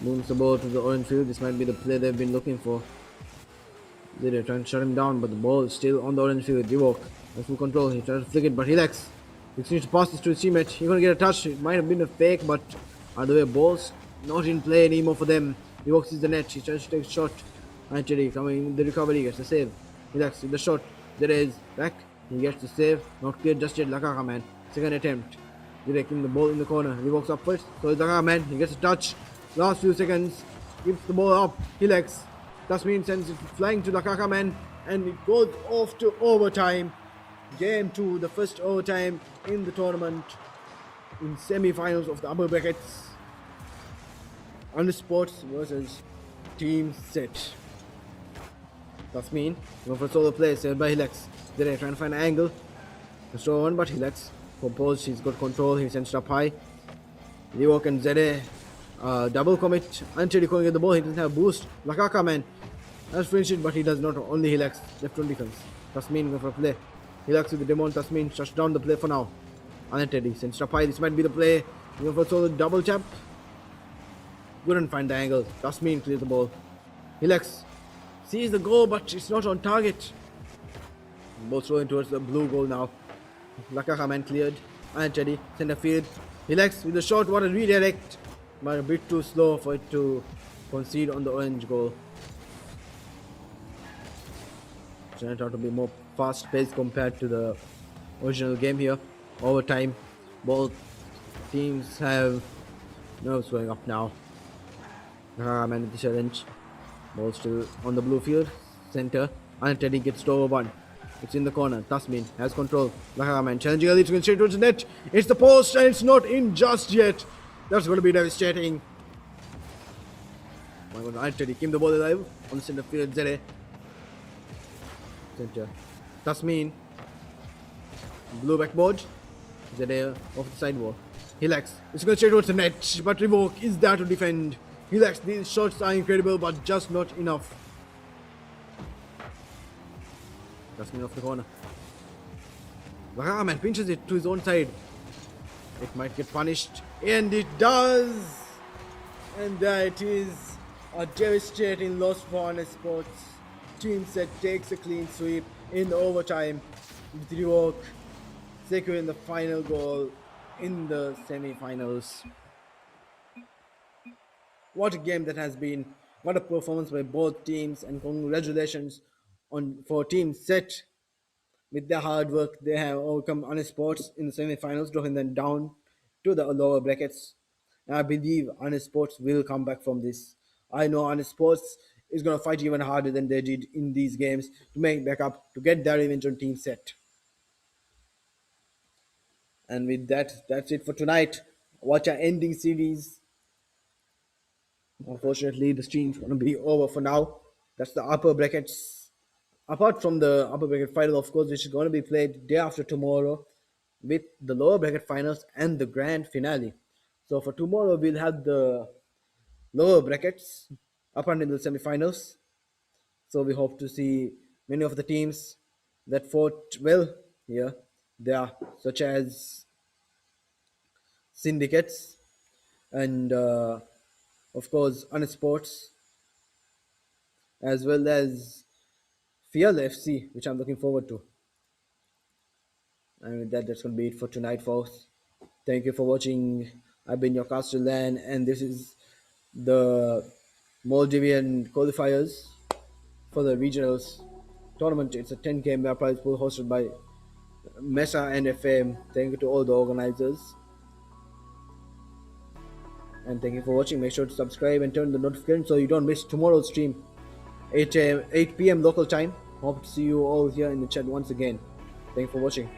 moves the ball to the orange field. This might be the play they've been looking for. They're trying to shut him down, but the ball is still on the orange field. Revok has full control. He tries to flick it, but he lacks. He needs to pass this to his teammate. He's going to get a touch. It might have been a fake, but either way, ball's not in play anymore for them. Revok sees the net. He tries to take a shot. And Teddy coming in the recovery, gets the save. He lacks with the shot. There is back. He gets the save. Not clear just yet. Lakaka man. Second attempt. Directing the ball in the corner. He walks up first. So it's Lakaka man. He gets a touch. Last few seconds. Gives the ball up. He legs. Tasmin sends it flying to Lakaka man. And it goes off to overtime. Game 2. The first overtime in the tournament. In semi-finals of the upper brackets. Under Sports versus Team Set. Tasmin going for a solo play. Saved by Hilex. They're trying to find an angle. Restore one, but Hilex composed. He's got control. He sends it up high. Revok and Zede double commit. Until couldn't get the ball. He doesn't have a boost. Lakaka man has finished it, but he does not. Only Hilex left on defense. Tasmin going for a play. Hilex with the Demon. Tasmin shuts down the play for now. And Teddy sends it up high. This might be the play. Going for a solo double tap. Couldn't find the angle. Tasmin clears the ball. Hilex sees the goal, but it's not on target. Both throwing towards the blue goal now. Lakaka man cleared. And Teddy center field. Hilex with the shot. What a redirect. But a bit too slow for it to concede on the orange goal. Turned out to be more fast paced compared to the original game here. Overtime. Both teams have nerves going up now. Lakaka man with the challenge. Ball still on the blue field. Center. And Teddy gets to over one. It's in the corner. Tasmin has control. Lakaka man challenging early to go straight towards the net. It's the post and it's not in just yet. That's going to be devastating. And Teddy keep the ball alive on the center field. Zede. Center. Tasmin. Blue backboard. Zede off the sidewall. Hilex. It's going straight towards the net. But Revok is there to defend. Hilex. These shots are incredible but just not enough. Tasmin off the corner. Lakaka man pinches it to his own side. It might get punished. And it does! And there it is. A devastating loss for Honest Sports. Team Set takes a clean sweep in the overtime. With Revok securing the final goal in the semi-finals. What a game that has been. What a performance by both teams, and congratulations for Team Set. With their hard work, they have overcome Honest Sports in the semi-finals, dropping them down to the lower brackets. And I believe Honest Sports will come back from this. I know Honest Sports is going to fight even harder than they did in these games to make back up, to get their revenge on Team Set. And with that, that's it for tonight. Watch our ending series. Unfortunately, the stream's going to be over for now. That's the upper brackets. Apart from the upper bracket final, of course, which is going to be played day after tomorrow. with the lower bracket finals and the grand finale. So for tomorrow, we'll have the lower brackets up until the semifinals. So we hope to see many of the teams that fought well here. They are such as syndicates and of course Unsports, as well as Fiel FC, which I'm looking forward to. And with that, that's going to be it for tonight, folks. Thank you for watching. I've been your Castellan, and this is the Maldivian qualifiers for the regionals tournament. It's a 10K prize pool hosted by Mesa and FM. Thank you to all the organizers. And thank you for watching. Make sure to subscribe and turn the notification so you don't miss tomorrow's stream, 8 p.m. local time. Hope to see you all here in the chat once again. Thank you for watching.